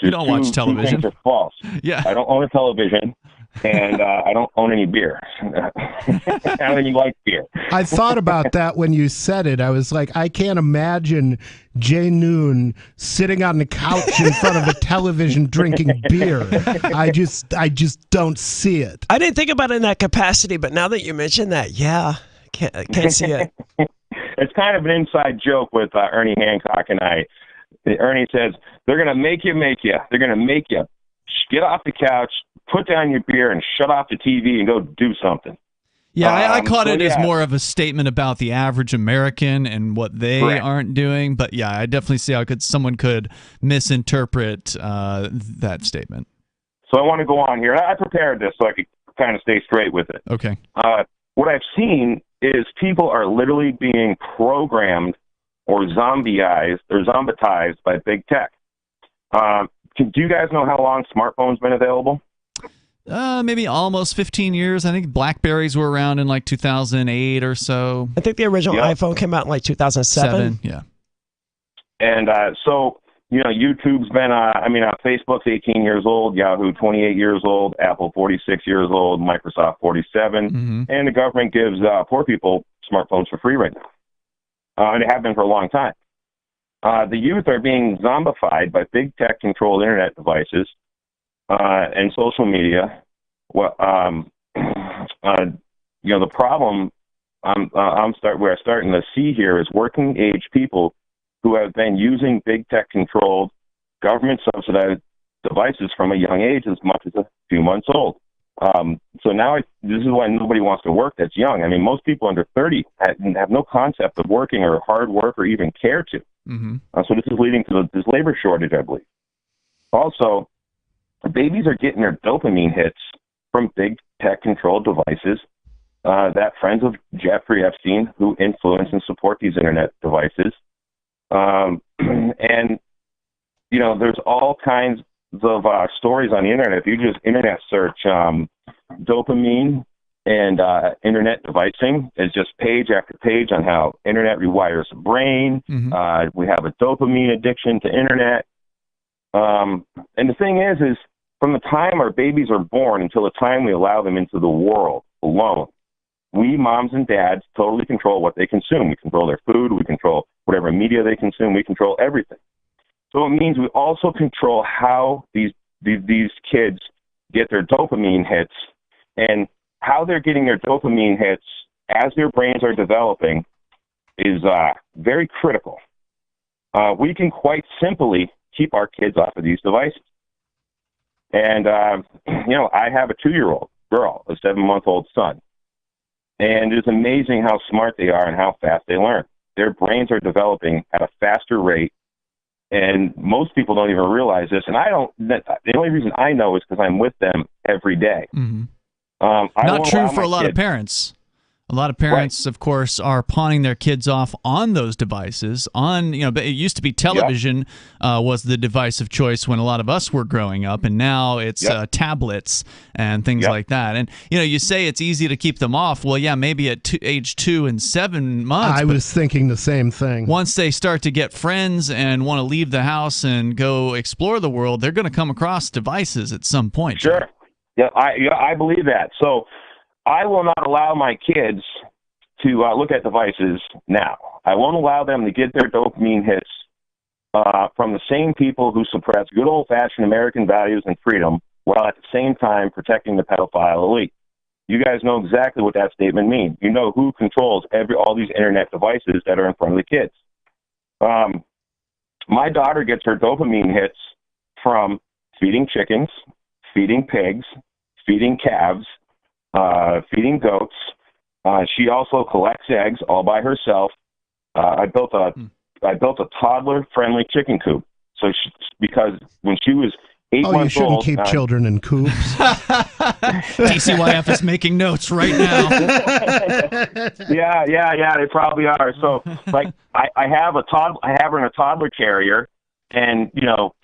you don't watch television. Two things are false. Yeah, I don't own a television, and I don't own any beer. I don't even like beer. I thought about that when you said it. I was like, I can't imagine Jay Noon sitting on the couch in front of a television drinking beer. I just don't see it. I didn't think about it in that capacity, but now that you mention that, yeah, can't see it. It's kind of an inside joke with Ernie Hancock and I. Ernie says, they're going to make you. They're going to make you get off the couch, put down your beer, and shut off the TV and go do something. Yeah, I caught it as more of a statement about the average American and what they aren't doing. But yeah, I definitely see how someone could misinterpret that statement. So I want to go on here. I prepared this so I could kind of stay straight with it. Okay. What I've seen is people are literally being programmed or zombieized or zombitized by big tech. Do you guys know how long smartphones been available? Maybe almost 15 years. I think BlackBerries were around in like 2008 or so. I think the original iPhone came out in like 2007. Yeah. And so, YouTube's been, Facebook's 18 years old, Yahoo 28 years old, Apple 46 years old, Microsoft 47, and the government gives poor people smartphones for free right now. And they have been for a long time. The youth are being zombified by big tech-controlled internet devices and social media. Well, the problem we're starting to see here is working-age people who have been using big tech-controlled, government-subsidized devices from a young age, as much as a few months old. So now this is why nobody wants to work that's young. I mean, most people under 30 have no concept of working or hard work or even care to. So this is leading to this labor shortage, I believe. Also, babies are getting their dopamine hits from big tech-controlled devices that friends of Jeffrey Epstein, who influence and support these internet devices. And, you know, there's all kinds of stories on the internet. If you just internet search dopamine and internet devicing, it's just page after page on how internet rewires the brain. We have a dopamine addiction to internet. And the thing is from the time our babies are born until the time we allow them into the world alone, we moms and dads totally control what they consume. We control their food. We control whatever media they consume. We control everything. So it means we also control how these kids get their dopamine hits, and how they're getting their dopamine hits as their brains are developing is very critical. We can quite simply keep our kids off of these devices. And, you know, I have a 2-year-old girl, a 7-month-old son. And it's amazing how smart they are and how fast they learn. Their brains are developing at a faster rate. And most people don't even realize this. And the only reason I know is because I'm with them every day. Not true for a lot of parents. A lot of parents, of course, are pawning their kids off on those devices. It used to be television was the device of choice when a lot of us were growing up, and now it's tablets and things like that. And you say it's easy to keep them off. Well, yeah, maybe at age 2 and 7 months. I was thinking the same thing. Once they start to get friends and want to leave the house and go explore the world, they're going to come across devices at some point. Sure. Yeah, I believe that. So I will not allow my kids to look at devices now. I won't allow them to get their dopamine hits from the same people who suppress good old-fashioned American values and freedom while at the same time protecting the pedophile elite. You guys know exactly what that statement means. You know who controls all these internet devices that are in front of the kids. My daughter gets her dopamine hits from feeding chickens, feeding pigs, feeding calves, feeding goats. She also collects eggs all by herself. I built a toddler-friendly chicken coop. So because when she was 8 months old, you shouldn't keep children in coops. TCYF is making notes right now. Yeah, they probably are. So, like, I have her in a toddler carrier. And,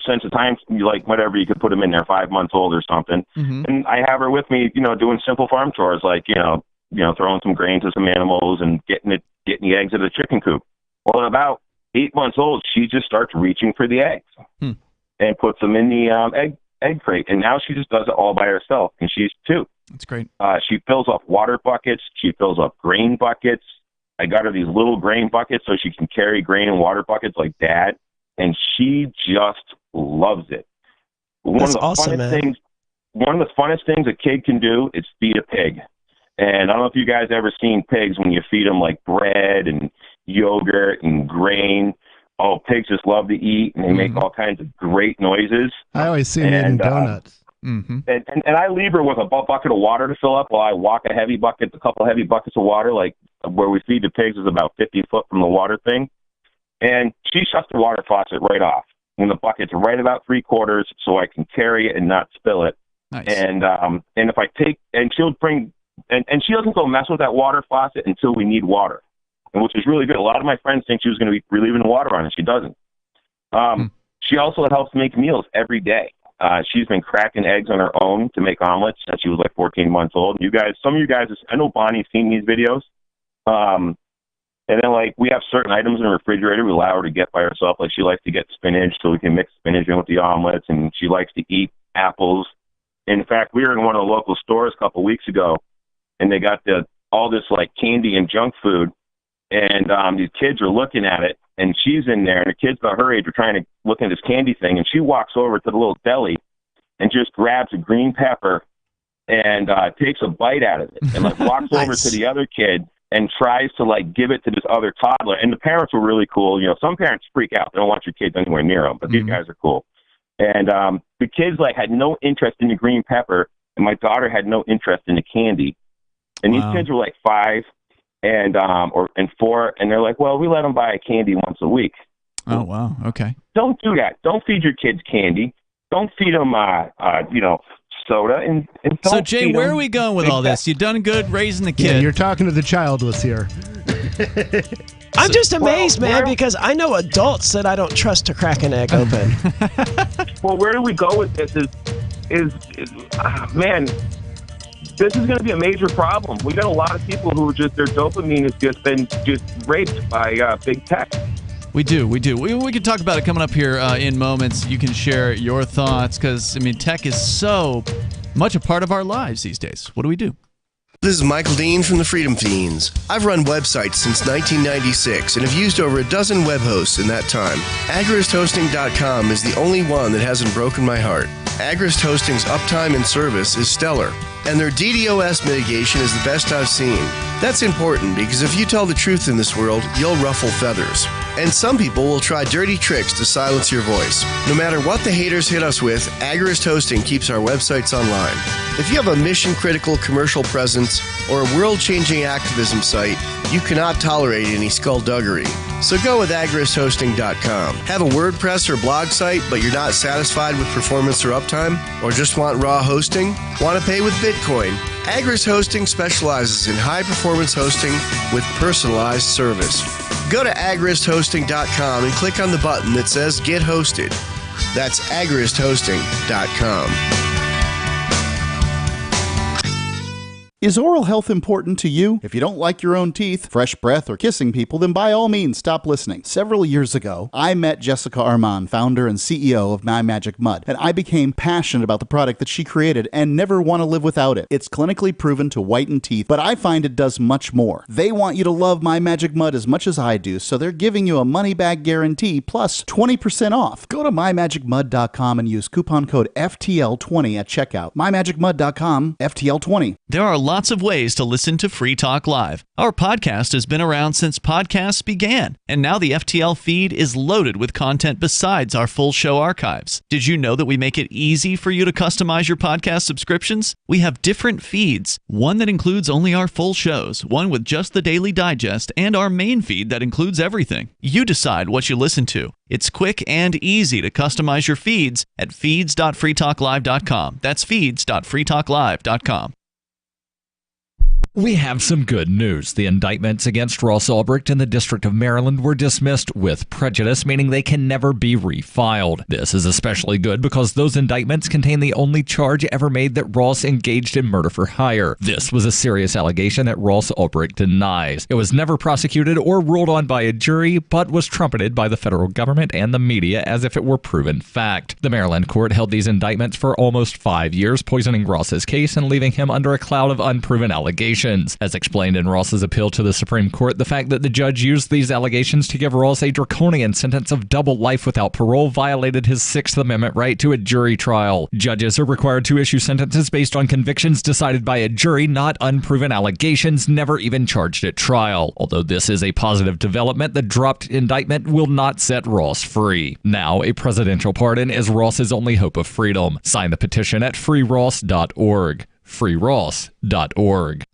since the time, whatever, you could put them in there, 5 months old or something. And I have her with me, doing simple farm chores, like, throwing some grain to some animals and getting the eggs out of the chicken coop. Well, at about 8 months old, she just starts reaching for the eggs and puts them in the egg crate. And now she just does it all by herself, and she's 2. That's great. She fills up water buckets. She fills up grain buckets. I got her these little grain buckets so she can carry grain and water buckets like Dad. And she just loves it. That's awesome, man. One of the funnest things a kid can do is feed a pig. And I don't know if you guys ever seen pigs when you feed them like bread and yogurt and grain. Oh, pigs just love to eat, and they make all kinds of great noises. I always see them eating donuts. And I leave her with a bucket of water to fill up while I walk a couple heavy buckets of water, like where we feed the pigs is about 50 foot from the water thing. And she shuts the water faucet right off when the bucket's right about 3/4, so I can carry it and not spill it. Nice. And if I she'll bring, and she doesn't go mess with that water faucet until we need water, and which is really good. A lot of my friends think she was going to be relieving the water on it. She doesn't. She also helps make meals every day. She's been cracking eggs on her own to make omelets since she was like 14 months old. Some of you guys, I know Bonnie's seen these videos. And then, we have certain items in the refrigerator we allow her to get by herself. Like, she likes to get spinach, so we can mix spinach in with the omelets, and she likes to eat apples. In fact, we were in one of the local stores a couple weeks ago, and they got all this, candy and junk food, and these kids are looking at it, and she's in there, and the kids about her age are trying to look at this candy thing, and she walks over to the little deli and just grabs a green pepper and takes a bite out of it, and, walks over to the other kid and tries to give it to this other toddler. And the parents were really cool. Some parents freak out. They don't want your kids anywhere near them, but these guys are cool. And the kids had no interest in the green pepper, and my daughter had no interest in the candy. And Wow. these kids were like 5 and 4, and they're like, well, we let them buy candy once a week. Oh, wow. Okay. Don't do that. Don't feed your kids candy. Don't feed them, soda. And don't So, Jay, feed where them are we going with all this? You've done good raising the Yeah, kid. you're talking to the childless here. I'm just amazed, man, because I know adults that I don't trust to crack an egg open. Well, where do we go with this? Man, this is going to be a major problem. We got a lot of people who just their dopamine has just been raped by big tech. We do. We can talk about it coming up here in moments. You can share your thoughts because, tech is so much a part of our lives these days. What do we do? This is Michael Dean from the Freedom Fiends. I've run websites since 1996 and have used over a dozen web hosts in that time. AgristHosting.com is the only one that hasn't broken my heart. Agrist Hosting's uptime and service is stellar, and their DDoS mitigation is the best I've seen. That's important because if you tell the truth in this world, you'll ruffle feathers. And some people will try dirty tricks to silence your voice. No matter what the haters hit us with, Agrist Hosting keeps our websites online. If you have a mission-critical commercial presence or a world-changing activism site, you cannot tolerate any skullduggery. So go with agristhosting.com. Have a WordPress or blog site, but you're not satisfied with performance or uptime? Or just want raw hosting? Want to pay with Bitcoin? Agrist Hosting specializes in high-performance hosting with personalized service. Go to agristhosting.com and click on the button that says Get Hosted. That's agristhosting.com. Is oral health important to you? If you don't like your own teeth, fresh breath, or kissing people, then by all means stop listening. Several years ago, I met Jessica Armand, founder and CEO of My Magic Mud, and I became passionate about the product that she created and never want to live without it. It's clinically proven to whiten teeth, but I find it does much more. They want you to love My Magic Mud as much as I do, so they're giving you a money-back guarantee plus 20% off. Go to mymagicmud.com and use coupon code FTL20 at checkout. mymagicmud.com, FTL20. There are lots of ways to listen to Free Talk Live. Our podcast has been around since podcasts began, and now the FTL feed is loaded with content besides our full show archives. Did you know that we make it easy for you to customize your podcast subscriptions? We have different feeds, one that includes only our full shows, one with just the Daily Digest, and our main feed that includes everything. You decide what you listen to. It's quick and easy to customize your feeds at feeds.freetalklive.com. That's feeds.freetalklive.com. We have some good news. The indictments against Ross Ulbricht in the District of Maryland were dismissed with prejudice, meaning they can never be refiled. This is especially good because those indictments contain the only charge ever made that Ross engaged in murder for hire. This was a serious allegation that Ross Ulbricht denies. It was never prosecuted or ruled on by a jury, but was trumpeted by the federal government and the media as if it were proven fact. The Maryland court held these indictments for almost 5 years, poisoning Ross's case and leaving him under a cloud of unproven allegations. As explained in Ross's appeal to the Supreme Court, the fact that the judge used these allegations to give Ross a draconian sentence of double life without parole violated his Sixth Amendment right to a jury trial. Judges are required to issue sentences based on convictions decided by a jury, not unproven allegations never even charged at trial. Although this is a positive development, the dropped indictment will not set Ross free. Now, a presidential pardon is Ross's only hope of freedom. Sign the petition at freeross.org. freeross.org.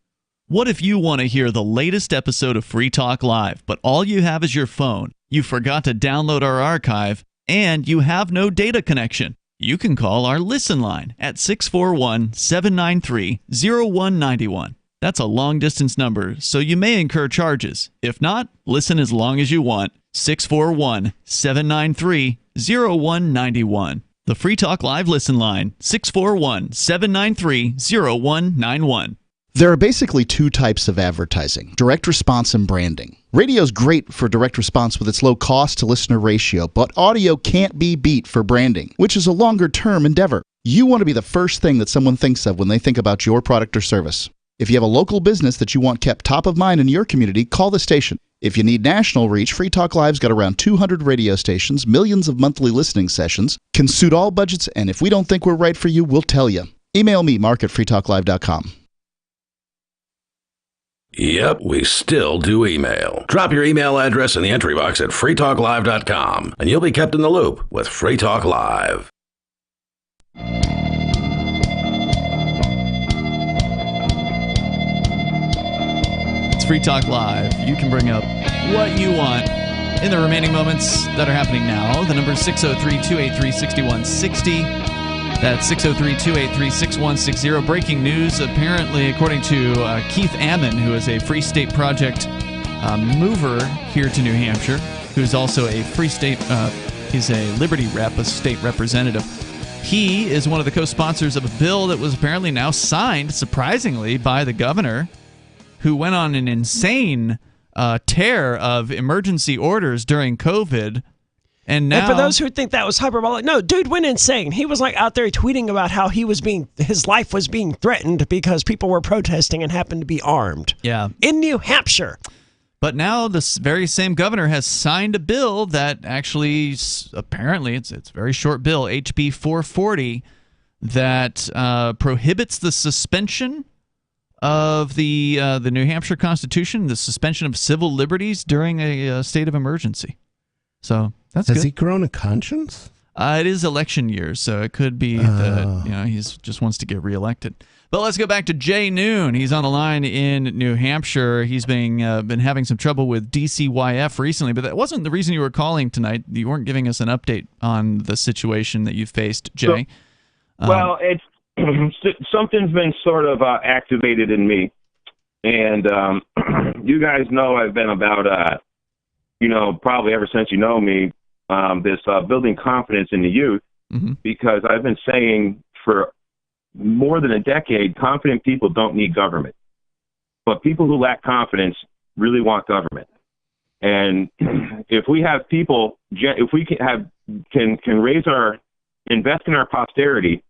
What if you want to hear the latest episode of Free Talk Live, but all you have is your phone, you forgot to download our archive, and you have no data connection? You can call our Listen line at 641-793-0191. That's a long-distance number, so you may incur charges. If not, listen as long as you want. 641-793-0191. The Free Talk Live Listen line, 641-793-0191. There are basically two types of advertising, direct response and branding. Radio's great for direct response with its low cost to listener ratio, but audio can't be beat for branding, which is a longer term endeavor. You want to be the first thing that someone thinks of when they think about your product or service. If you have a local business that you want kept top of mind in your community, call the station. If you need national reach, Free Talk Live's got around 200 radio stations, millions of monthly listening sessions, can suit all budgets, and if we don't think we're right for you, we'll tell you. Email me, mark@freetalklive.com. Yep, we still do email. Drop your email address in the entry box at freetalklive.com, and you'll be kept in the loop with Free Talk Live. Free Talk Live. You can bring up what you want in the remaining moments that are happening now. The number is 603-283-6160. That's 603-283-6160. Breaking news, apparently, according to Keith Ammon, who is a Free State Project mover here to New Hampshire, who's also a Free State, he's a Liberty rep, a state representative. He is one of the co-sponsors of a bill that was apparently now signed, surprisingly, by the governor, who went on an insane tear of emergency orders during COVID. And now, and for those who think that was hyperbolic, no, dude went insane. He was like out there tweeting about how his life was being threatened because people were protesting and happened to be armed. Yeah. In New Hampshire. But now this very same governor has signed a bill that actually, apparently, it's a very short bill, HB 440, that prohibits the suspension of the New Hampshire Constitution, the suspension of civil liberties during a state of emergency. So that's good. Has he grown a conscience? It is election year, so it could be that he's just wants to get reelected. But let's go back to Jay Noon. He's on the line in New Hampshire. He's been having some trouble with DCYF recently, but that wasn't the reason you were calling tonight. You weren't giving us an update on the situation that you faced, Jay. Well, it's something's been sort of activated in me, and you guys know I've been about, probably ever since you know me, this building confidence in the youth, because I've been saying for more than a decade, confident people don't need government. But people who lack confidence really want government. And if we have people, if we can invest in our posterity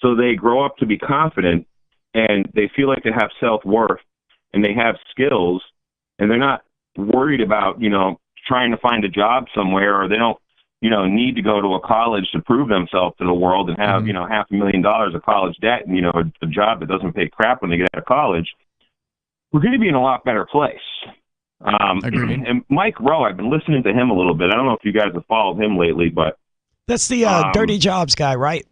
so they grow up to be confident and they feel like they have self-worth and they have skills and they're not worried about, trying to find a job somewhere, or they don't, need to go to a college to prove themselves to the world and have, $500,000 of college debt and, a job that doesn't pay crap when they get out of college, we're going to be in a lot better place. And Mike Rowe, I've been listening to him a little bit. I don't know if you guys have followed him lately, but that's the Dirty Jobs guy, right?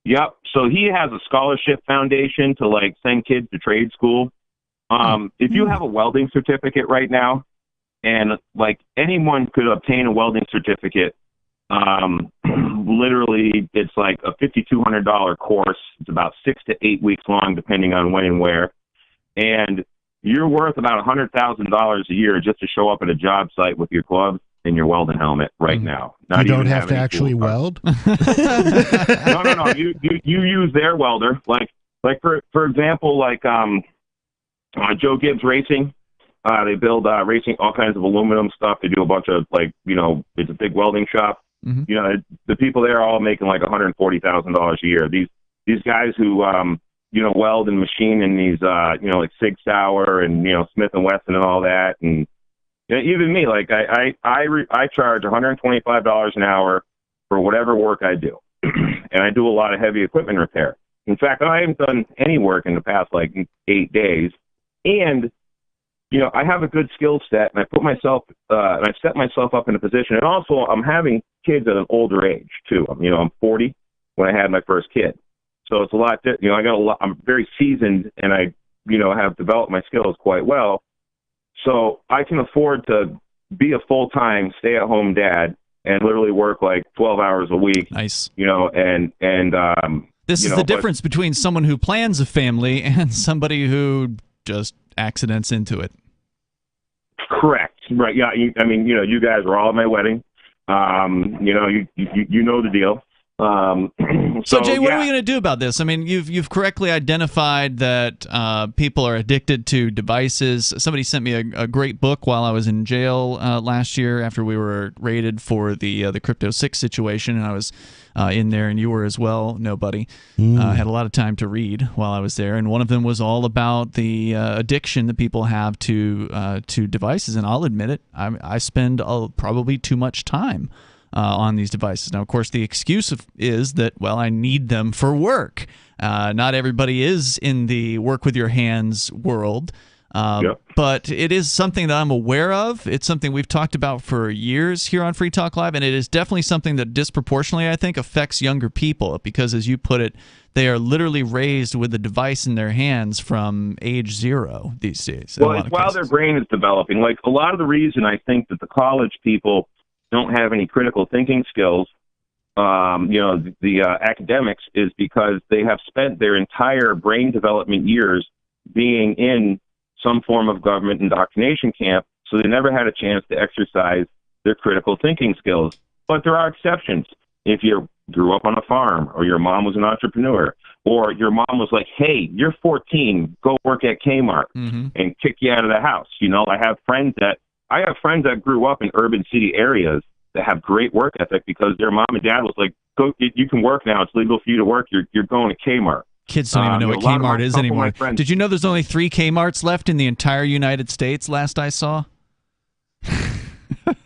Yep. So he has a scholarship foundation to send kids to trade school. If you have a welding certificate right now, and anyone could obtain a welding certificate, literally it's like a $5,200 course. It's about 6 to 8 weeks long, depending on when and where. And you're worth about $100,000 a year just to show up at a job site with your gloves and your welding helmet right now. You don't have to actually weld? No. You use their welder. For example, Joe Gibbs Racing. They build racing, all kinds of aluminum stuff. They do a bunch of it's a big welding shop. The people there are all making $140,000 a year. These guys who weld and machine in these Sig Sauer and Smith and Wesson and all that, and even me, I charge $125 an hour for whatever work I do, and I do a lot of heavy equipment repair. In fact, I haven't done any work in the past 8 days, and I have a good skill set, and I put myself, and I've set myself up in a position. And also, I'm having kids at an older age too. I'm 40 when I had my first kid, so it's a lot. I'm very seasoned, and I, have developed my skills quite well. So I can afford to be a full-time, stay-at-home dad and literally work 12 hours a week. Nice. This is the difference between someone who plans a family and somebody who just accidents into it. Correct. Right. Yeah. You guys were all at my wedding. You know the deal. So Jay, what are we going to do about this? I mean, you've correctly identified that people are addicted to devices. Somebody sent me a great book while I was in jail last year after we were raided for the Crypto 6 situation, and I was in there, and you were as well. Nobody had a lot of time to read while I was there, and one of them was all about the addiction that people have to devices. And I'll admit it, I spend probably too much time on these devices. Now, of course, the excuse is that, well, I need them for work. Not everybody is in the work with your hands world. But it is something that I'm aware of. It's something we've talked about for years here on Free Talk Live, and it is definitely something that disproportionately, I think, affects younger people because, as you put it, they are literally raised with a device in their hands from age 0 these days. Well, it's while their brain is developing. Like, a lot of the reason I think that the college people don't have any critical thinking skills, the academics, is because they have spent their entire brain development years being in some form of government indoctrination camp, so they never had a chance to exercise their critical thinking skills. But there are exceptions. If you grew up on a farm, or your mom was an entrepreneur, or your mom was like, hey, you're 14, go work at Kmart, and kick you out of the house. I have friends that grew up in urban city areas that have great work ethic because their mom and dad was like, go, you can work now. It's legal for you to work. You're going to Kmart. Kids don't even know what Kmart is anymore. Did you know there's only 3 Kmarts left in the entire United States, last I saw?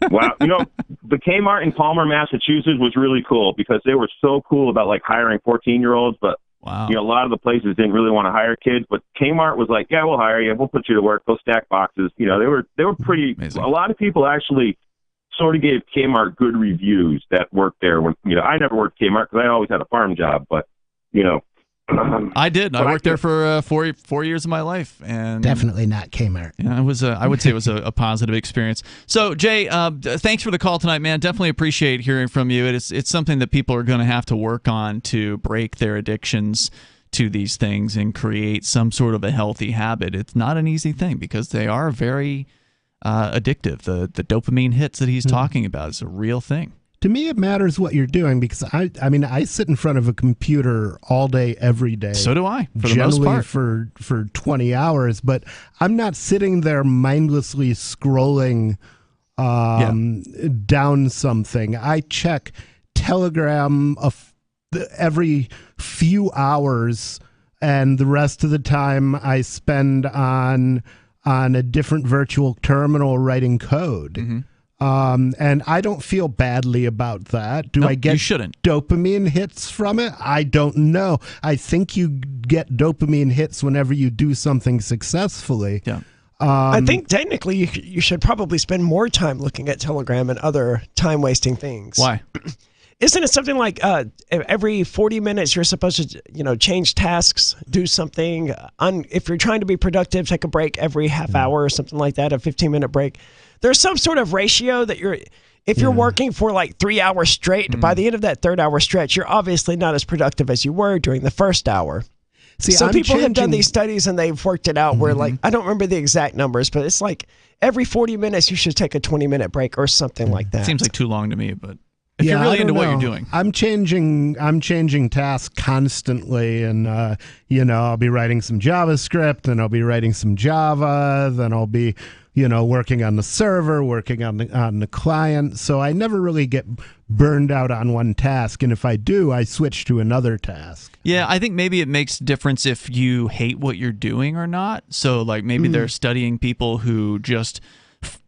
Wow. The Kmart in Palmer, Massachusetts was really cool because they were so cool about like hiring 14-year-olds, but wow. A lot of the places didn't really want to hire kids, but Kmart was like, yeah, we'll hire you. We'll put you to work. Go stack boxes. They were pretty amazing. A lot of people actually sort of gave Kmart good reviews that worked there. When I never worked Kmart because I always had a farm job, but I did. I worked there for 4 years of my life, and definitely not Kmart. Yeah, it was. I would say it was a positive experience. So, Jay, thanks for the call tonight, man. Definitely appreciate hearing from you. It's something that people are going to have to work on to break their addictions to these things and create some sort of a healthy habit. It's not an easy thing because they are very addictive. The dopamine hits that he's talking about is a real thing. To me, it matters what you're doing because I sit in front of a computer all day, every day. So do I, for the most part. for 20 hours, but I'm not sitting there mindlessly scrolling down something. I check Telegram every few hours, and the rest of the time I spend on a different virtual terminal writing code. Mm-hmm. And I don't feel badly about that. Do I get dopamine hits from it? I don't know. I think you get dopamine hits whenever you do something successfely. Yeah. I think technically you should probably spend more time looking at Telegram and other time-wasting things. Why? Isn't it something like every 40 minutes you're supposed to, change tasks, do something? If you're trying to be productive, take a break every half hour or something like that, a 15-minute break. There's some sort of ratio that if you're working for like 3 hours straight, by the end of that 3rd hour stretch, you're obviously not as productive as you were during the first hour. See, so people have done these studies and they've worked it out where, like, I don't remember the exact numbers, but it's like every 40 minutes you should take a 20-minute break or something like that. Seems like too long to me, but if you're really into what you're doing. I'm changing tasks constantly, and I'll be writing some JavaScript, and I'll be writing some Java, then I'll be working on the server, working on the client. So I never really get burned out on one task, and if I do, I switch to another task. Yeah, I think maybe it makes a difference if you hate what you're doing or not. So like maybe they're studying people who just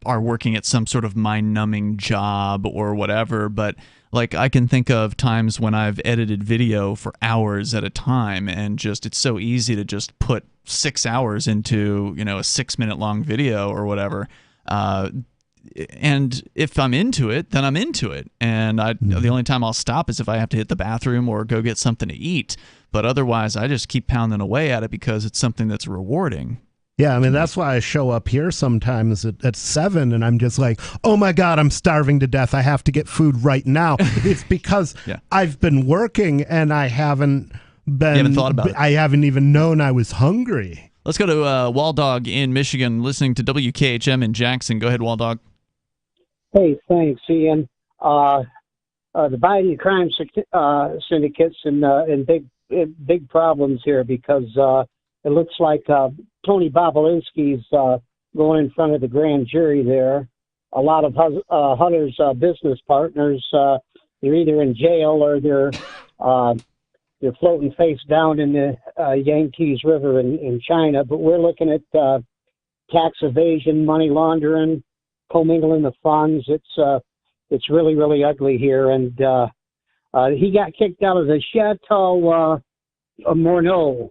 are working at some sort of mind-numbing job or whatever, but like I can think of times when I've edited video for hours at a time, and it's so easy to just put 6 hours into a 6-minute long video or whatever. And if I'm into it, then I'm into it. And the only time I'll stop is if I have to hit the bathroom or go get something to eat. But otherwise, I just keep pounding away at it because it's something that's rewarding. Yeah, I mean, that's why I show up here sometimes at 7, and I'm just like, oh my God, I'm starving to death. I have to get food right now. It's because I've been working and I haven't thought about it. I haven't even known I was hungry. Let's go to Waldog in Michigan, listening to WKHM in Jackson. Go ahead, Waldog. Hey, thanks, Ian. The Biden crime syndicates and big problems here because it looks like Tony Bobolinsky's going in front of the grand jury there. A lot of Hunter's business partners, they're either in jail or they're floating face down in the Yangtze River in China. But we're looking at tax evasion, money laundering, commingling the funds. It's really, really ugly here. And he got kicked out of the Chateau Morneau.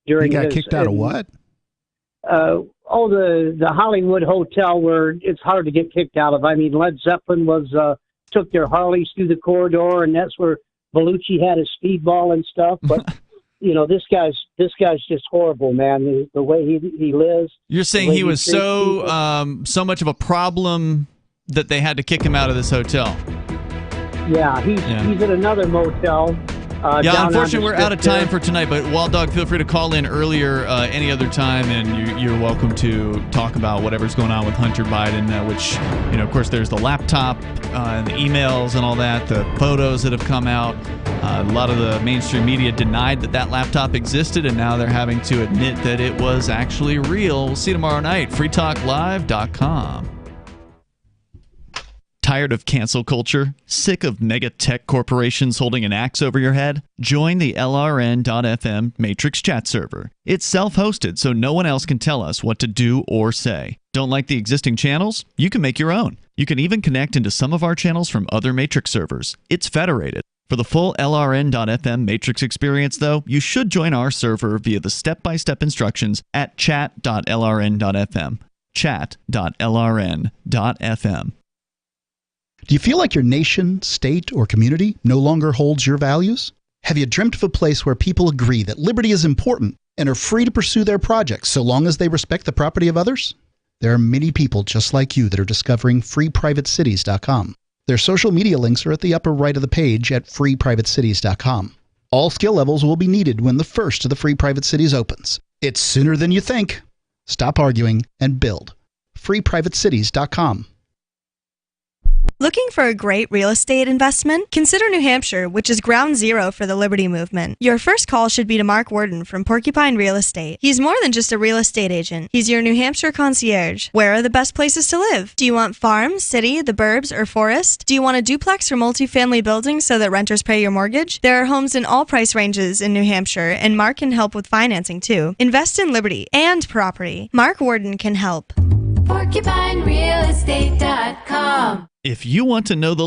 He got kicked out of what? the Hollywood Hotel where it's hard to get kicked out of. I mean, Led Zeppelin took their Harleys through the corridor, and that's where Bellucci had his speedball and stuff. But this guy's just horrible, man. The way he lives. You're saying he was so much of a problem that they had to kick him out of this hotel. Yeah, he's at another motel. Unfortunately, we're out of time for tonight, but Wild Dog, feel free to call in earlier any other time, and you're welcome to talk about whatever's going on with Hunter Biden, which, of course, there's the laptop, and the emails and all that, the photos that have come out. A lot of the mainstream media denied that laptop existed, and now they're having to admit that it was actually real. We'll see you tomorrow night, freetalklive.com. Tired of cancel culture? Sick of mega tech corporations holding an axe over your head? Join the LRN.FM Matrix chat server. It's self-hosted, so no one else can tell us what to do or say. Don't like the existing channels? You can make your own. You can even connect into some of our channels from other Matrix servers. It's federated. For the full LRN.FM Matrix experience, though, you should join our server via the step-by-step instructions at chat.lrn.fm. Chat.lrn.fm. Do you feel like your nation, state, or community no longer holds your values? Have you dreamt of a place where people agree that liberty is important and are free to pursue their projects so long as they respect the property of others? There are many people just like you that are discovering freeprivatecities.com. Their social media links are at the upper right of the page at freeprivatecities.com. All skill levels will be needed when the first of the Free Private Cities opens. It's sooner than you think. Stop arguing and build. freeprivatecities.com. Looking for a great real estate investment? Consider New Hampshire, which is ground zero for the Liberty Movement. Your first call should be to Mark Worden from Porcupine Real Estate. He's more than just a real estate agent. He's your New Hampshire concierge. Where are the best places to live? Do you want farm, city, the burbs, or forest? Do you want a duplex or multifamily building so that renters pay your mortgage? There are homes in all price ranges in New Hampshire, and Mark can help with financing too. Invest in liberty and property. Mark Worden can help. PorcupineRealEstate.com. If you want to know the